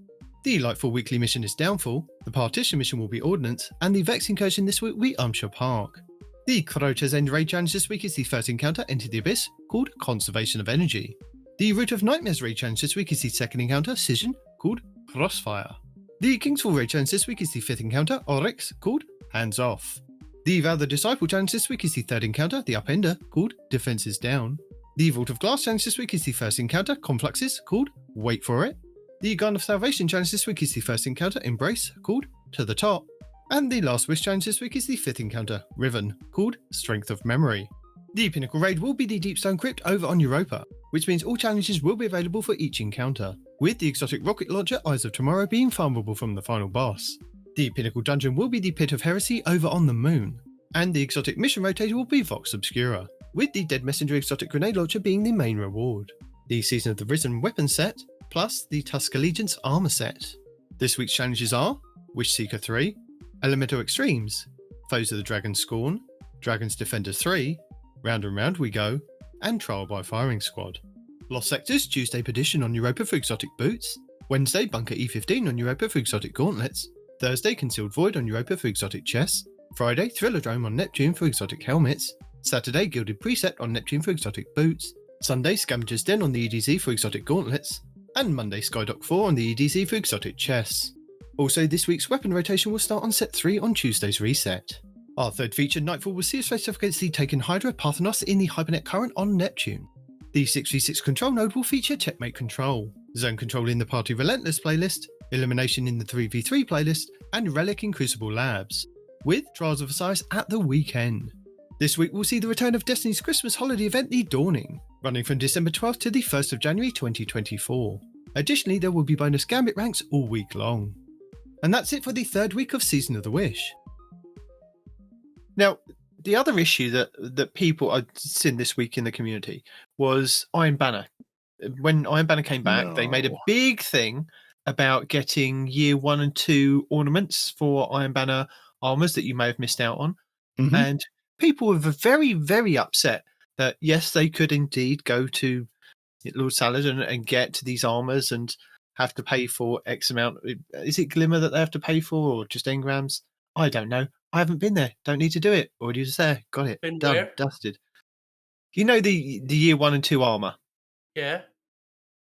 The Lightfall weekly mission is Downfall, the Partition mission will be Ordnance, and the Vex incursion this week will be Umshire Park. The Korota's End Raid challenge this week is the first encounter Enter the Abyss, called Conservation of Energy. The Root of Nightmares raid challenge this week is the second encounter Scission, called Crossfire. The Kingsfall raid challenge this week is the fifth encounter Oryx, called Hands Off. The Vow the Disciple challenge this week is the third encounter, the Upender, called Defenses Down. The Vault of Glass challenge this week is the first encounter, Confluxes, called Wait For It. The Garden of Salvation challenge this week is the first encounter, Embrace, called To the Top. And the Last Wish challenge this week is the fifth encounter, Riven, called Strength of Memory. The Pinnacle raid will be the Deepstone Crypt over on Europa, which means all challenges will be available for each encounter, with the exotic rocket launcher Eyes of Tomorrow being farmable from the final boss. The Pinnacle dungeon will be the Pit of Heresy over on the Moon, and the exotic mission rotator will be Vox Obscura, with the Dead Messenger exotic grenade launcher being the main reward. The Season of the Risen weapon set, plus the Tusk Allegiance armor set. This week's challenges are Wish Seeker 3, Elemental Extremes, Foes of the Dragon Scorn, Dragon's Defender 3, Round and Round We Go, and Trial by Firing Squad. Lost Sectors, Tuesday Perdition on Europa for exotic boots, Wednesday Bunker E15 on Europa for exotic gauntlets, Thursday Concealed Void on Europa for exotic chests, Friday Thrillerdrome on Neptune for exotic helmets, Saturday Gilded Preset on Neptune for exotic boots, Sunday Scavenger's Den on the EDZ for exotic gauntlets, and Monday Skydock 4 on the EDZ for exotic chests. Also, this week's weapon rotation will start on set 3 on Tuesday's reset. Our third feature, Nightfall, will see us face off against the Taken Hydra Parthenos in the Hypernet Current on Neptune. The 6v6 control node will feature Checkmate Control, Zone Control in the Party Relentless playlist, Elimination in the 3v3 playlist, and Relic in Crucible Labs, with Trials of Osiris at the weekend. This week we'll see the return of Destiny's Christmas holiday event, The Dawning, running from December 12th to the 1st of January 2024. Additionally, there will be bonus Gambit ranks all week long. And that's it for the third week of Season of the Wish. Now, the other issue that people I've seen this week in the community was Iron Banner. When Iron Banner came back, they made a big thing about getting year 1 and 2 ornaments for Iron Banner armors that you may have missed out on. Mm-hmm. And people were very, very upset that, yes, they could indeed go to Lord Saladin and get these armors and have to pay for X amount. Is it Glimmer that they have to pay for, or just engrams? I don't know. I haven't been there. Don't need to do it. Already was there. Got it. Been done. Where? Dusted. You know the year 1 and 2 armor? Yeah.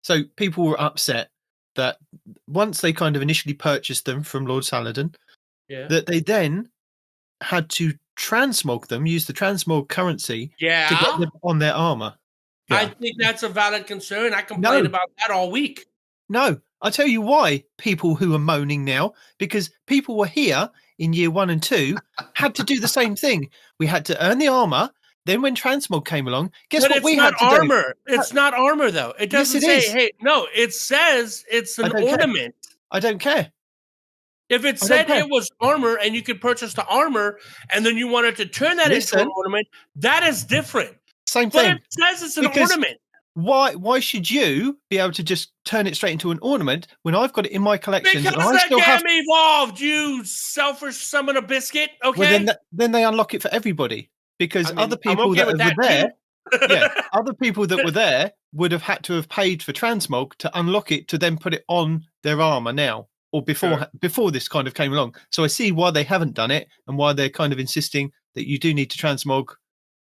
So people were upset that once they kind of initially purchased them from Lord Saladin, that they then had to transmog them, use the transmog currency to get them on their armor. Yeah. I think that's a valid concern. I complained about that all week. No, I'll tell you why people who are moaning now, because people were here in year 1 and 2, had to do the same thing. We had to earn the armor. Then when transmog came along, guess what we had to do? It's not armor, though. It doesn't say, hey, no, it says it's an ornament. I don't care. If it said it was armor and you could purchase the armor and then you wanted to turn that into an ornament, that is different. Same thing. But it says it's an ornament. Why should you be able to just turn it straight into an ornament when I've got it in my collection? Because that game evolved, you selfish son of a biscuit. Okay. Well, then they unlock it for everybody because other people that were there, other people that were there would have had to have paid for transmog to unlock it to then put it on their armor now or before this kind of came along. So I see why they haven't done it and why they're kind of insisting that you do need to transmog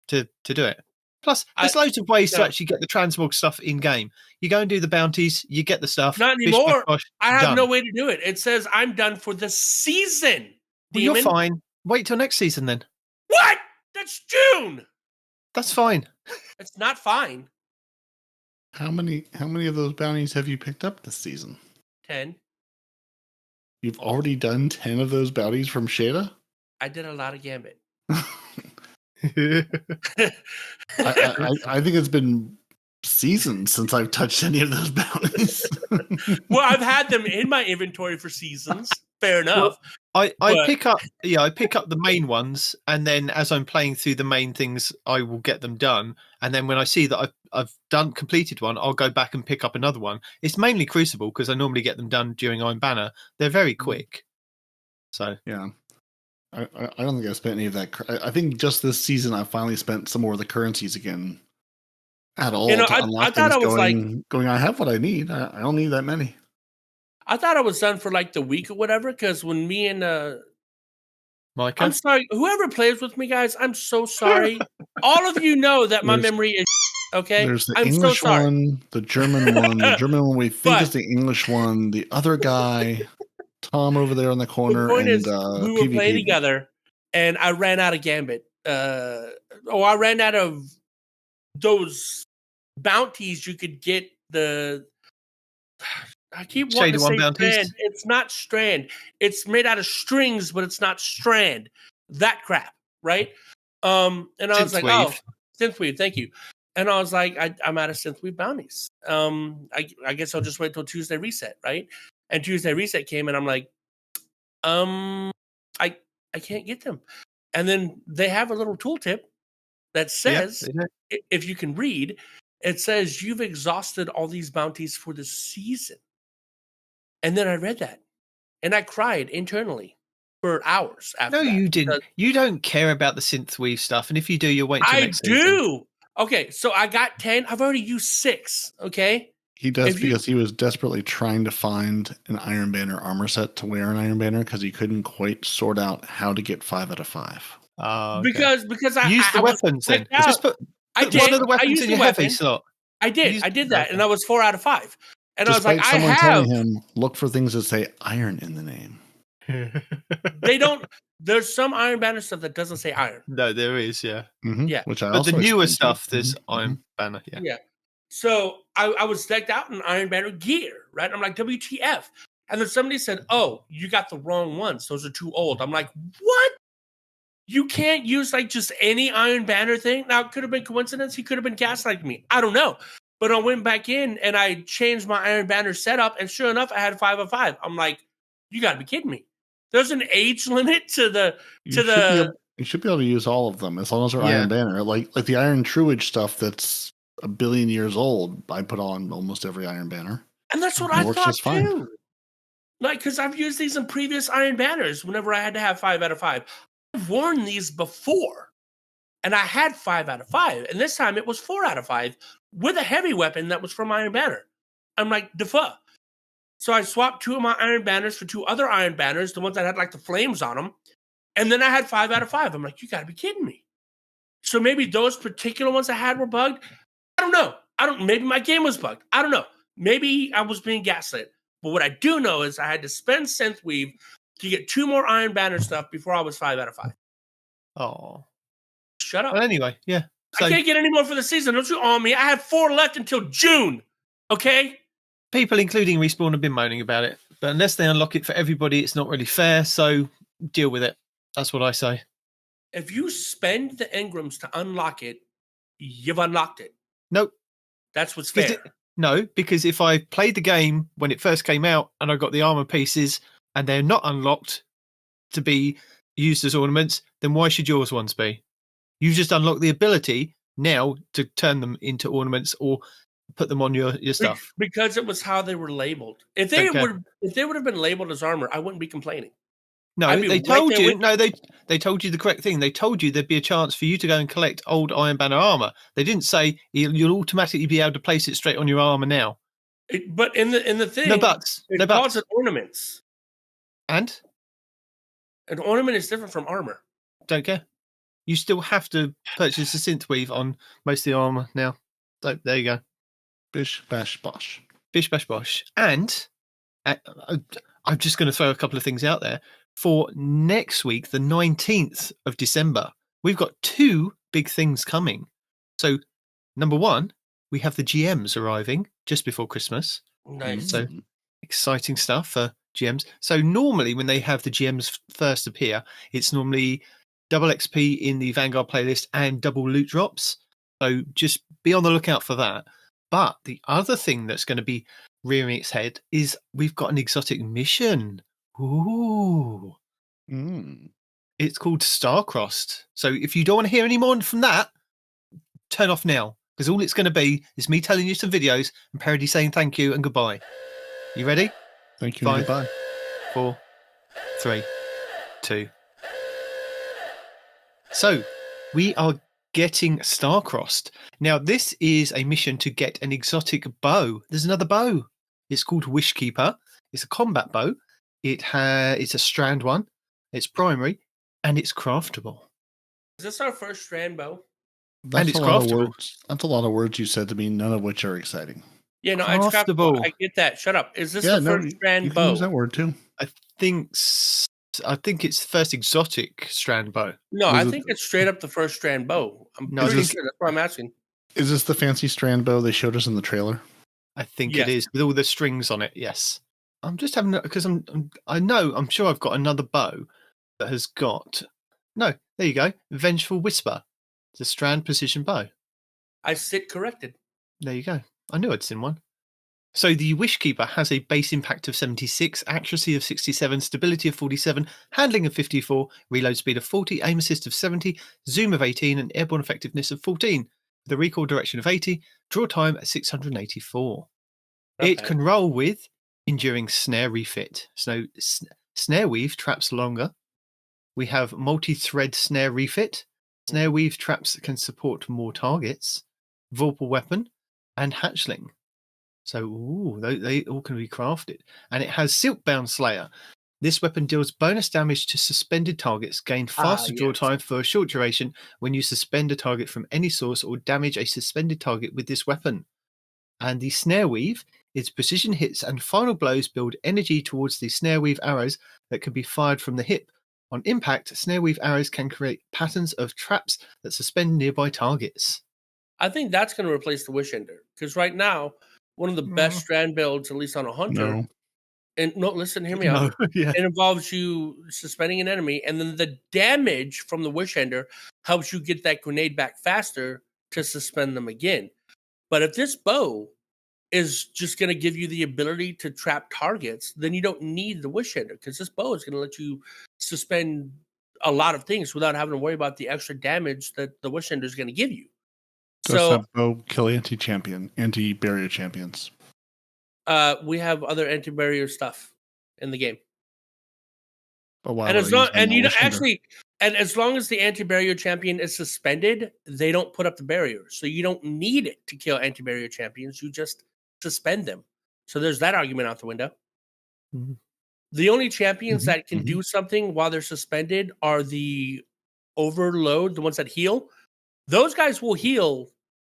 to do it. Plus, there's loads of ways to actually get the transmog stuff in game. You go and do the bounties, you get the stuff. Not anymore. I have no way to do it. It says I'm done for the season. Well, you're fine. Wait till next season then. What? That's June. That's fine. It's not fine. How many of those bounties have you picked up this season? 10. You've already done 10 of those bounties from Shada? I did a lot of Gambit. I think it's been seasons since I've touched any of those bounties. Well, I've had them in my inventory for seasons. Fair enough. Well, I pick up the main ones, and then as I'm playing through the main things, I will get them done. And then when I see that I've completed one, I'll go back and pick up another one. It's mainly Crucible because I normally get them done during Iron Banner. They're very quick. So yeah. I don't think I spent any of that. I think just this season I finally spent some more of the currencies again at all. I thought I was going. I have what I need. I don't need that many. I thought I was done for like the week or whatever. Because when me and Micah, I'm sorry, whoever plays with me, guys, I'm so sorry. All of you know that my memory is okay. There's the English one, the German one, we think is the English one. The other guy. Tom over there on the corner. The point is, we were PvP. Playing together, and I ran out of Gambit. I ran out of those bounties you could get. I keep wanting to say strand. It's not strand. It's made out of strings, but it's not strand. That crap, right? And I was like, oh, synthweave, thank you. And I was like, I'm out of synthweave bounties. I guess I'll just wait till Tuesday reset, right? And Tuesday reset came, and I'm like, I can't get them. And then they have a little tooltip that says, if you can read, it says you've exhausted all these bounties for the season. And then I read that, and I cried internally for hours after that. No, you didn't. You don't care about the synthweave stuff, and if you do, you'll wait till next season. I do. Okay, so I got 10. I've already used 6, okay? He does because he was desperately trying to find an Iron Banner armor set to wear an Iron Banner because he couldn't quite sort out how to get 5 out of 5. Okay. Because I use the weapons then. Just put one of the weapons in your heavy slot. I did that, and I was 4 out of 5. And Despite I was like, someone telling him look for things that say iron in the name. They don't. There's some Iron Banner stuff that doesn't say iron. No, there is, yeah. Mm-hmm. Yeah. But the newer stuff, there's Iron Banner, yeah. Yeah. So I was decked out in Iron Banner gear, right? I'm like, WTF? And then somebody said, oh, you got the wrong ones. Those are too old. I'm like, what? You can't use like just any Iron Banner thing? Now, it could have been coincidence. He could have been gaslighting me. I don't know. But I went back in and I changed my Iron Banner setup. And sure enough, I had 5 of 5. I'm like, you got to be kidding me. There's an age limit to the... You should be able to use all of them as long as they're Iron Banner. Like the Iron Truage stuff that's 1 billion years old, I put on almost every Iron Banner. And that's what I thought too. Like, because I've used these in previous Iron Banners whenever I had to have 5 out of 5. I've worn these before, and I had 5 out of 5. And this time it was 4 out of 5 with a heavy weapon that was from Iron Banner. I'm like, defuh. So I swapped 2 of my Iron Banners for 2 other Iron Banners, the ones that had like the flames on them. And then I had 5 out of 5. I'm like, you got to be kidding me. So maybe those particular ones I had were bugged. I don't know. Maybe my game was bugged. I don't know. Maybe I was being gaslit. But what I do know is I had to spend Synthweave to get 2 more Iron Banner stuff before I was 5 out of 5. Oh. Shut up. Well, anyway, yeah. So, I can't get any more for the season. Don't you on me. I have 4 left until June. Okay? People, including Respawn, have been moaning about it. But unless they unlock it for everybody, it's not really fair. So deal with it. That's what I say. If you spend the engrams to unlock it, you've unlocked it. Nope. That's what's fair. No, because if I played the game when it first came out and I got the armor pieces and they're not unlocked to be used as ornaments, then why should yours ones be? You've just unlocked the ability now to turn them into ornaments or put them on your stuff. Because it was how they were labeled. If they would have been labeled as armor, I wouldn't be complaining. No, they told you. No, they told you the correct thing. They told you there'd be a chance for you to go and collect old Iron Banner armor. They didn't say you'll automatically be able to place it straight on your armor now. But in the thing, no buts. It calls it ornaments. And an ornament is different from armor. Don't care. You still have to purchase a synthweave on most of the armor now. So there you go. Bish bash bosh. Bish bash bosh. And I'm just going to throw a couple of things out there. For next week, the 19th of December, we've got 2 big things coming. So, number 1, we have the GMs arriving just before Christmas. Nice. So, exciting stuff for GMs. So, normally when they have the GMs first appear, it's normally double XP in the Vanguard playlist and double loot drops. So, just be on the lookout for that. But the other thing that's going to be rearing its head is we've got an exotic mission. Ooh. It's called Starcrossed. So if you don't want to hear any more from that, turn off now. Because all it's going to be is me telling you some videos and Peroty saying thank you and goodbye. You ready? Thank you 5, and goodbye. 4, 3, 2. So we are getting Starcrossed. Now this is a mission to get an exotic bow. There's another bow. It's called Wishkeeper. It's a combat bow. It's a strand one. It's primary, and it's craftable. Is this our first strand bow? That's a lot of words. That's a lot of words you said to me, none of which are exciting. Yeah, no, craftable. I get that. Shut up. Is this the first strand bow? You can use that word too. I think it's the first exotic strand bow. No, I think it's straight up the first strand bow. I'm pretty sure. That's what I'm asking. Is this the fancy strand bow they showed us in the trailer? I think it is, with all the strings on it. Yes. I'm just having because I'm sure I've got another bow that has got. No, there you go. Vengeful Whisper. It's a strand precision bow. I sit corrected. There you go. I knew I'd seen one. So the Wishkeeper has a base impact of 76, accuracy of 67, stability of 47, handling of 54, reload speed of 40, aim assist of 70, zoom of 18, and airborne effectiveness of 14. The recoil direction of 80, draw time at 684. Okay. It can roll with Enduring Snare Refit. So Snare Weave traps longer. We have Multi-Thread Snare Refit. Snare Weave traps can support more targets. Vorpal Weapon and Hatchling. So they all can be crafted. And it has Silkbound Slayer. This weapon deals bonus damage to suspended targets, gain faster draw time for a short duration when you suspend a target from any source or damage a suspended target with this weapon. And the Snare Weave, its precision hits and final blows build energy towards the Snare Weave arrows that can be fired from the hip. On impact, Snare Weave arrows can create patterns of traps that suspend nearby targets. I think that's going to replace the Wish Ender. Because right now, one of the best strand builds, at least on a hunter, listen, hear me out. Yeah. It involves you suspending an enemy, and then the damage from the Wish Ender helps you get that grenade back faster to suspend them again. But if this bow is just going to give you the ability to trap targets, then you don't need the Wish Ender, because this bow is going to let you suspend a lot of things without having to worry about the extra damage that the Wish Ender is going to give you. Does that bow kill anti-barrier champions? We have other anti-barrier stuff in the game. But why? And as long as the anti-barrier champion is suspended, they don't put up the barrier. So you don't need it to kill anti-barrier champions. You just suspend them. So there's that argument out the window. Mm-hmm. The only champions that can do something while they're suspended are the overload, the ones that heal. Those guys will heal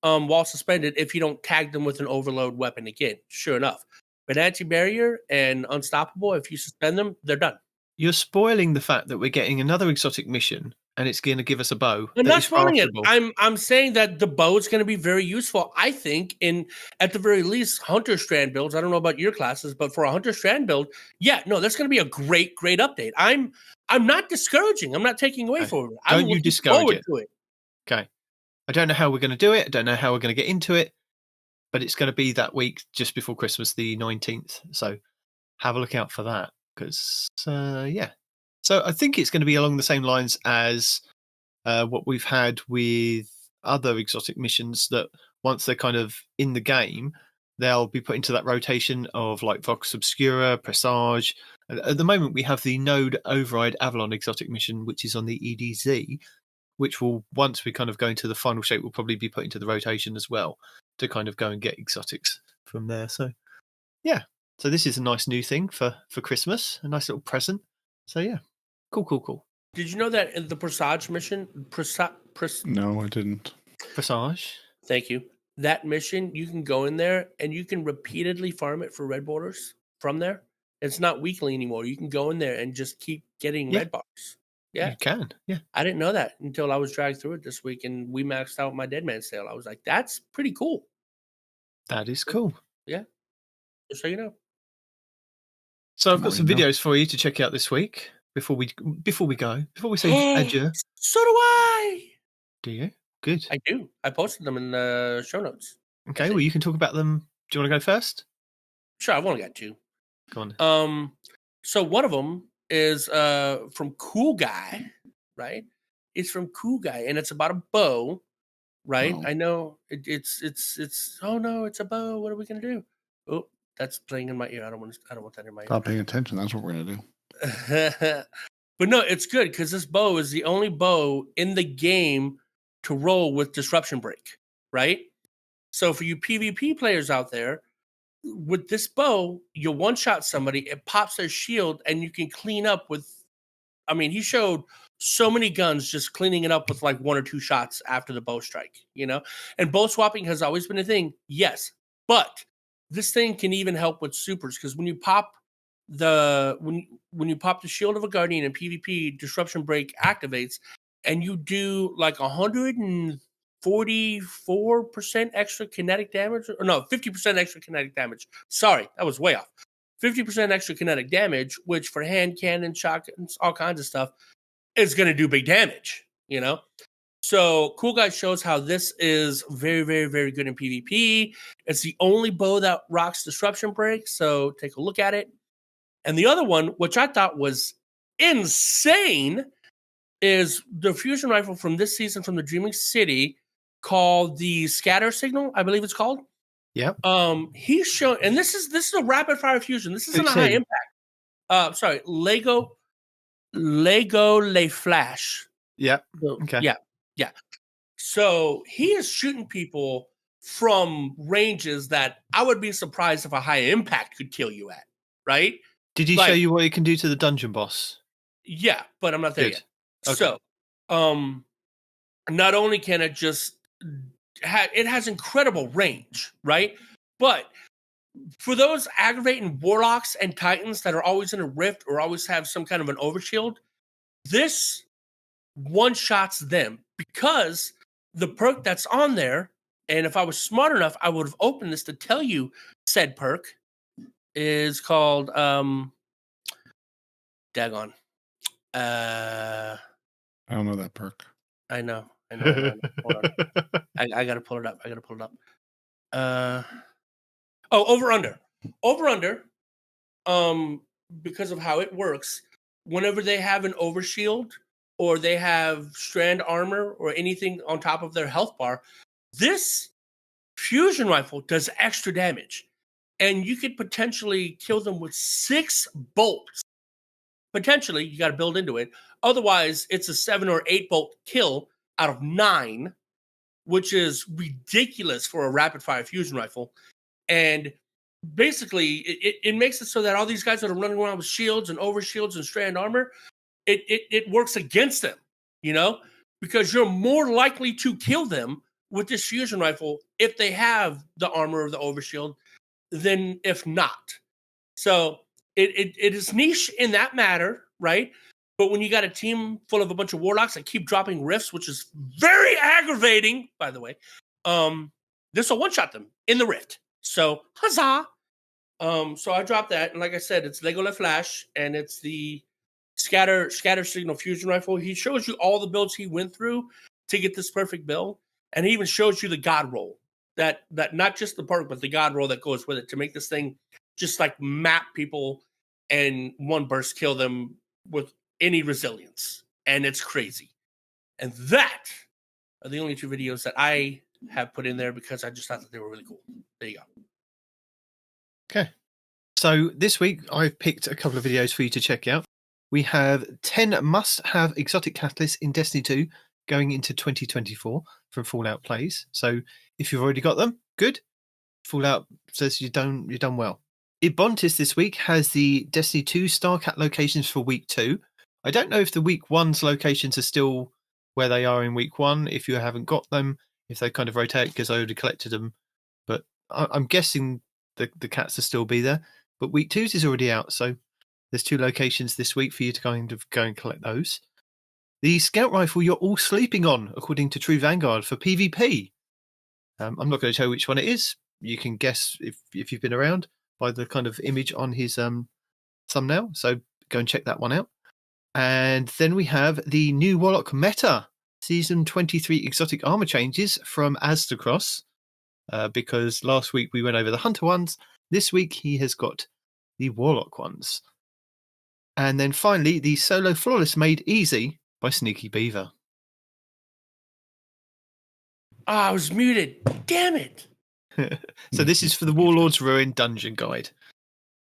while suspended if you don't tag them with an overload weapon again, sure enough. But anti-barrier and unstoppable, if you suspend them, they're done. You're spoiling the fact that we're getting another exotic mission and it's going to give us a bow. I'm not spoiling it. I'm saying that the bow is going to be very useful, I think, in at the very least hunter strand builds. I don't know about your classes, but for a hunter strand build, that's going to be a great update. I'm not discouraging. I'm not taking away from it. Don't you discourage it. To it. Okay. I don't know how we're going to do it. I don't know how we're going to get into it. but it's going to be that week just before Christmas, the 19th. So have a look out for that because, yeah. So I think it's going to be along the same lines as what we've had with other exotic missions that once they're kind of in the game, they'll be put into that rotation of like Vox Obscura, Presage. At the moment, we have the Node Override Avalon exotic mission, which is on the EDZ, which will, once we kind of go into the final shape, will probably be put into the rotation as well to kind of go and get exotics from there. So, yeah. So this is a nice new thing for Christmas, a nice little present. So, yeah. Cool. Did you know that in the Presage mission, No, I didn't. Presage. Thank you. That mission, you can go in there and you can repeatedly farm it for red borders from there. It's not weekly anymore. You can go in there and just keep getting red bars. Yeah. You can, yeah. I didn't know that until I was dragged through it this week and we maxed out my Dead Man sale. I was like, that's pretty cool. That is cool. Yeah. Just so you know. So I've got some videos for you to check out this week before we say adieu. So do I. Do you? Good. I do. I posted them in the show notes. Okay, well, you can talk about them. Do you want to go first? Sure, I've only got two. Go on. So one of them is from Cool Guy, right? It's from Cool Guy, and it's about a bow, right? Oh. I know it's. Oh no, it's a bow. What are we gonna do? Oh, that's playing in my ear. I don't want that in my ear. Stop paying attention. That's what we're gonna do. But no, it's good because this bow is the only bow in the game to roll with disruption break, right? So for you PvP players out there, with this bow, you one-shot somebody, it pops their shield, and you can clean up with... I mean, he showed so many guns just cleaning it up with like 1 or 2 shots after the bow strike, you know? And bow swapping has always been a thing, yes. But this thing can even help with supers, because when you pop when you pop the shield of a guardian in PvP, disruption break activates, and you do like 144% extra kinetic damage, or no, 50% extra kinetic damage. Sorry, that was way off. 50% extra kinetic damage, which for hand cannon, shotguns, all kinds of stuff, is going to do big damage, you know? So Cool Guy shows how this is very, very, very good in PvP. It's the only bow that rocks disruption break, so take a look at it. And the other one, which I thought was insane, is the fusion rifle from this season from the Dreaming City called the Scatter Signal, I believe it's called. Yep. He's shown, and this is a rapid fire fusion. This isn't a high impact. Sorry, Lego Le Flash. Yeah. So, okay. Yeah. So he is shooting people from ranges that I would be surprised if a high impact could kill you at. Right? Did he show you what he can do to the dungeon boss? Yeah, but I'm not there yet. Okay. So, not only can it just it has incredible range, right? But for those aggravating warlocks and titans that are always in a rift or always have some kind of an overshield, this one-shots them because the perk that's on there, and if I was smart enough, I would have opened this to tell you said perk, is called daggone. I don't know that perk. I know. Hold on. I gotta pull it up. Over under. Because of how it works, whenever they have an overshield or they have strand armor or anything on top of their health bar, this fusion rifle does extra damage. And you could potentially kill them with 6 bolts. Potentially, you got to build into it. Otherwise, it's a 7 or 8 bolt kill out of 9, which is ridiculous for a rapid fire fusion rifle. And basically, it makes it so that all these guys that are running around with shields and overshields and strand armor, it works against them, you know, because you're more likely to kill them with this fusion rifle if they have the armor or the overshield than if not. So it is niche in that matter, right? But when you got a team full of a bunch of warlocks that keep dropping rifts, which is very aggravating, by the way, this will one-shot them in the rift. So, huzzah! So I dropped that, and like I said, it's Lego Le Flash, and it's the scatter signal fusion rifle. He shows you all the builds he went through to get this perfect build, and he even shows you the god roll. that not just the perk, but the god roll that goes with it to make this thing just like map people and one burst kill them with any resilience. And it's crazy. And that are the only 2 videos that I have put in there because I just thought that they were really cool. There you go. Okay. So this week I've picked a couple of videos for you to check out. We have 10 must-have exotic catalysts in Destiny 2 going into 2024 from Fallout Plays. So if you've already got them, good. Fallout says you've done well. Ibontis this week has the Destiny 2 StarCat locations for week 2. I don't know if the week 1's locations are still where they are in week 1, if you haven't got them, if they kind of rotate because I already collected them. But I'm guessing the cats will still be there. But week 2's is already out, so there's 2 locations this week for you to kind of go and collect those. The scout rifle you're all sleeping on, according to True Vanguard, for PvP. I'm not going to tell you which one it is. You can guess if you've been around by the kind of image on his thumbnail. So go and check that one out. And then we have the new Warlock meta, Season 23 exotic armor changes from Aztecross. Because last week we went over the Hunter ones. This week he has got the Warlock ones. And then finally, the Solo Flawless made easy by Sneaky Beaver. I was muted. Damn it. So this is for the Warlord's Ruin Dungeon Guide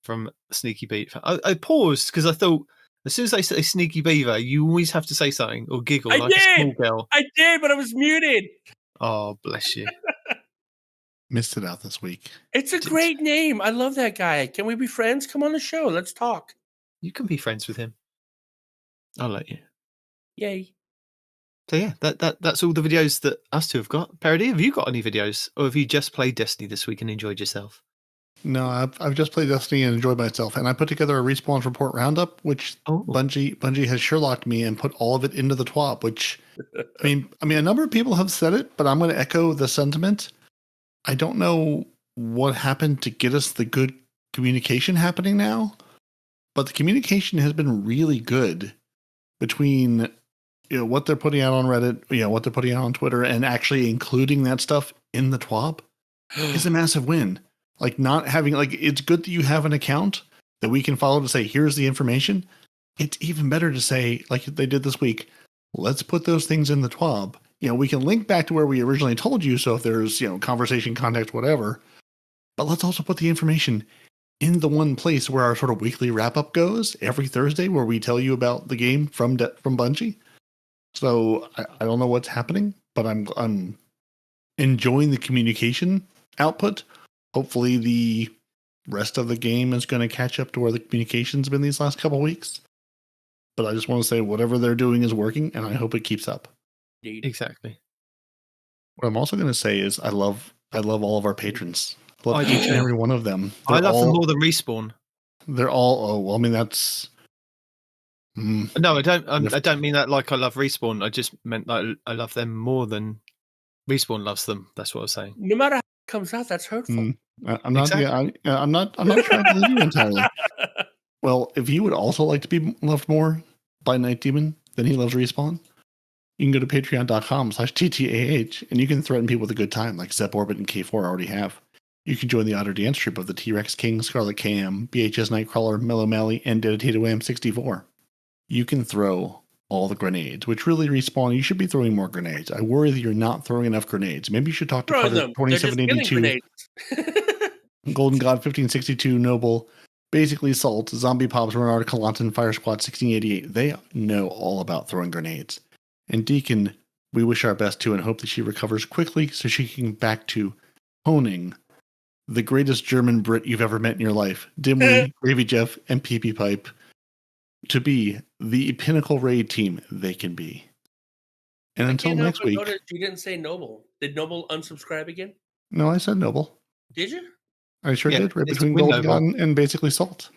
from Sneaky Beaver. I paused because I thought as soon as they say Sneaky Beaver, you always have to say something or giggle like a small girl. I did, but I was muted. Oh, bless you. Missed it out this week. It's a great name. I love that guy. Can we be friends? Come on the show. Let's talk. You can be friends with him. I'll let you. Yay. So yeah, that's all the videos that us two have got. Peroty, have you got any videos, or have you just played Destiny this week and enjoyed yourself? No, I've just played Destiny and enjoyed myself, and I put together a Respawn report roundup, which Bungie has Sherlocked me and put all of it into the TWAP. Which I mean, a number of people have said it, but I'm going to echo the sentiment. I don't know what happened to get us the good communication happening now, but the communication has been really good between what they're putting out on Reddit, what they're putting out on Twitter, and actually including that stuff in the TWAB is a massive win. Like not having it's good that you have an account that we can follow to say, here's the information. It's even better to say, like they did this week, let's put those things in the TWAB. We can link back to where we originally told you. So if there's, conversation, context, whatever, but let's also put the information in the one place where our sort of weekly wrap up goes every Thursday, where we tell you about the game from Bungie. So I don't know what's happening, but I'm enjoying the communication output. Hopefully the rest of the game is going to catch up to where the communication's been these last couple of weeks. But I just want to say whatever they're doing is working, and I hope it keeps up. Exactly. What I'm also going to say is I love all of our patrons. I love each and every one of them. I love them more than Respawn. They're all. That's. No, I don't mean that like I love Respawn. I just meant like I love them more than Respawn loves them. That's what I was saying. No matter how it comes out, that's hurtful. I'm not. Exactly. I'm not trying to leave you entirely. Well, if he would also like to be loved more by Nitedemon than he loves Respawn, you can go to patreon.com/TTAH and you can threaten people with a good time like Zep Orbit and K4 already have. You can join the Otter Dance troupe of the T-Rex King, Scarlet KM, BHS Nightcrawler, Mellow Mally, and Dedicated Wham 64. You can throw all the grenades, which really Respawn. You should be throwing more grenades. I worry that you're not throwing enough grenades. Maybe you should talk to Carter 2782, Golden God 1562, Noble, basically Salt, Zombie Pops, Renard, Kalantan, Fire Squad 1688. They know all about throwing grenades. And Deacon, we wish our best to and hope that she recovers quickly so she can get back to honing the greatest German Brit you've ever met in your life, Dimly, Gravy Jeff, and PP Pipe, to be the pinnacle raid team they can be. And until next week. You didn't say Noble. Did Noble unsubscribe again? No, I said Noble. Did you? I sure did. Right between Golden God and basically Salt.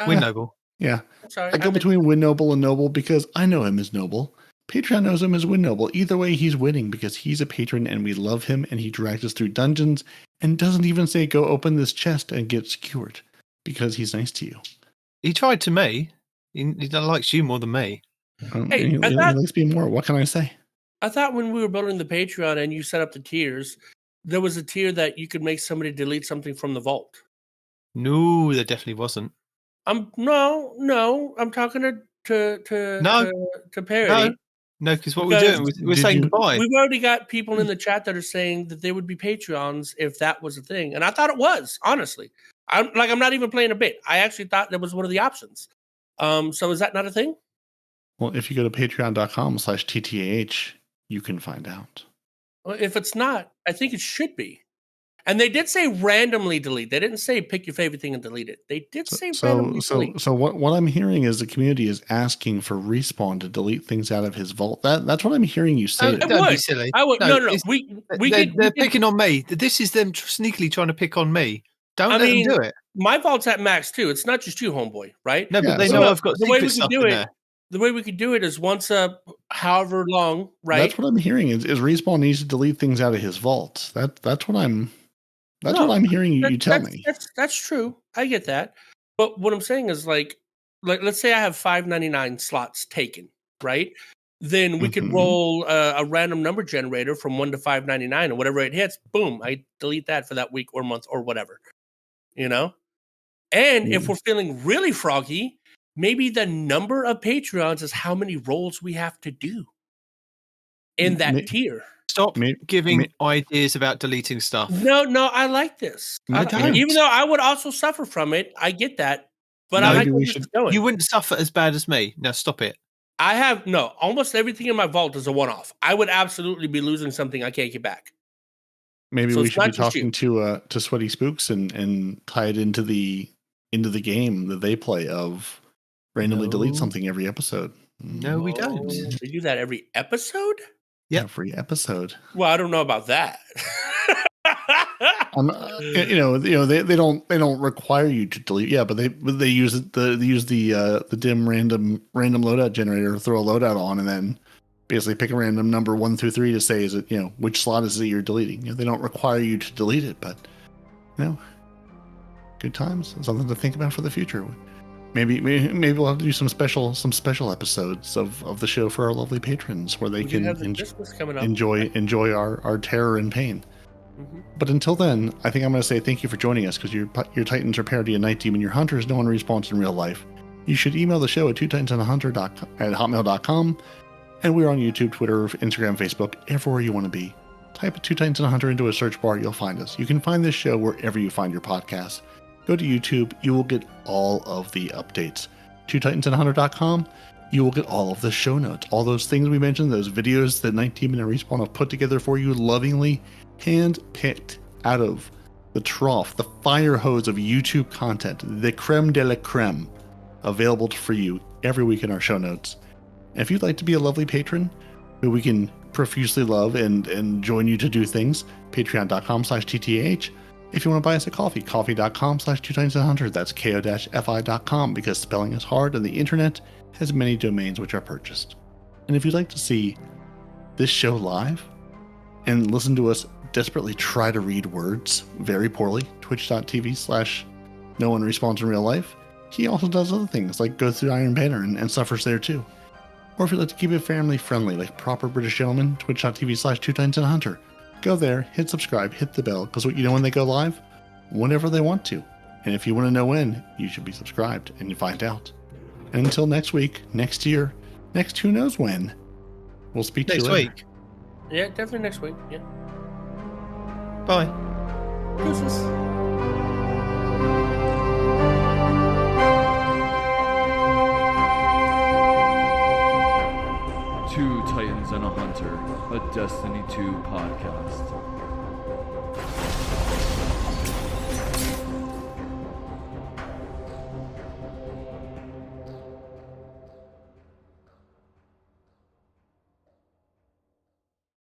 Win Noble. Yeah. I'm sorry. I go between Win Noble and Noble because I know him as Noble. Patreon knows him as Win Noble. Either way, he's winning because he's a patron and we love him and he drags us through dungeons and doesn't even say, go open this chest and get secured because he's nice to you. He tried to me. He likes you more than me. He likes me more. What can I say? I thought when we were building the Patreon and you set up the tiers there was a tier that you could make somebody delete something from the vault. No, there definitely wasn't. No. I'm talking to Peroty. No, because what we're doing, we're saying goodbye. We've already got people in the chat that are saying that they would be Patreons if that was a thing, and I thought it was. Honestly, I'm not even playing a bit. I actually thought that was one of the options. So is that not a thing? Well, if you go to patreon.com/TTAH, you can find out. Well, if it's not, I think it should be. And they did say randomly delete. They didn't say pick your favorite thing and delete it. They did say randomly delete. So what I'm hearing is the community is asking for Respawn to delete things out of his vault. That's what I'm hearing you say. Don't be silly. I would. No. They're picking on me. This is them sneakily trying to pick on me. Don't let them do it. My vault's at max too. It's not just you, homeboy, right? No, but they know I've got secret stuff in there. The way we could do it is once however long, right? That's what I'm hearing is Respawn needs to delete things out of his vault. That's what I'm hearing you tell me. That's true. I get that. But what I'm saying is like let's say I have 599 slots taken, right? Then we could roll a random number generator from 1 to 599 and whatever it hits, boom, I delete that for that week or month or whatever. You know? And if we're feeling really froggy, maybe the number of Patreons is how many rolls we have to do in that tier. Stop giving ideas about deleting stuff. No, I like this. Even though I would also suffer from it, I get that. But I like where this is going. You wouldn't suffer as bad as me. Now stop it. I have almost everything in my vault is a one-off. I would absolutely be losing something I can't get back. Maybe we should be talking to Sweaty Spooks and tie it into the game that they play of randomly delete something every episode. No, we don't. We do that every episode? Yeah, every episode. Well, I don't know about that. They don't require you to delete. Yeah, but they use the dim random loadout generator to throw a loadout on, and then basically pick a random number 1 through 3 to say is it which slot is it you're deleting. They don't require you to delete it, but good times. Something to think about for the future. Maybe we'll have to do some special episodes of the show for our lovely patrons where they can enjoy our terror and pain. Mm-hmm. But until then, I think I'm going to say thank you for joining us, because your Titans are Peroty and Night Demon, your hunters, no one respawns in real life. You should email the show at twotitansandahunter@hotmail.com, and we're on YouTube, Twitter, Instagram, Facebook, everywhere you want to be. Type Two Titans and a Hunter into a search bar, you'll find us. You can find this show wherever you find your podcasts. Go to YouTube, you will get all of the updates. twotitansandahunter.com, you will get all of the show notes, all those things we mentioned, those videos that Night Demon and Respawn have put together for you, lovingly hand-picked out of the trough, the fire hose of YouTube content, the creme de la creme, available for you every week in our show notes. And if you'd like to be a lovely patron who we can profusely love and join you to do things, patreon.com/TTAH. If you want to buy us a coffee, coffee.com/twotitansandahunter. That's ko-fi.com, because spelling is hard and the internet has many domains which are purchased. And if you'd like to see this show live and listen to us desperately try to read words very poorly, twitch.tv/no one respawns in real life. He also does other things like go through Iron Banner and suffers there too. Or if you'd like to keep it family friendly like proper British gentlemen, twitch.tv/twotitansandahunter. Go there, hit subscribe, hit the bell, because when they go live? Whenever they want to. And if you want to know when, you should be subscribed and you find out. And until next week, next year, next who knows when, we'll speak to you later. Next week. Yeah, definitely next week. Yeah. Bye. Deuces. Two Titans and a Hunter, a Destiny 2 podcast.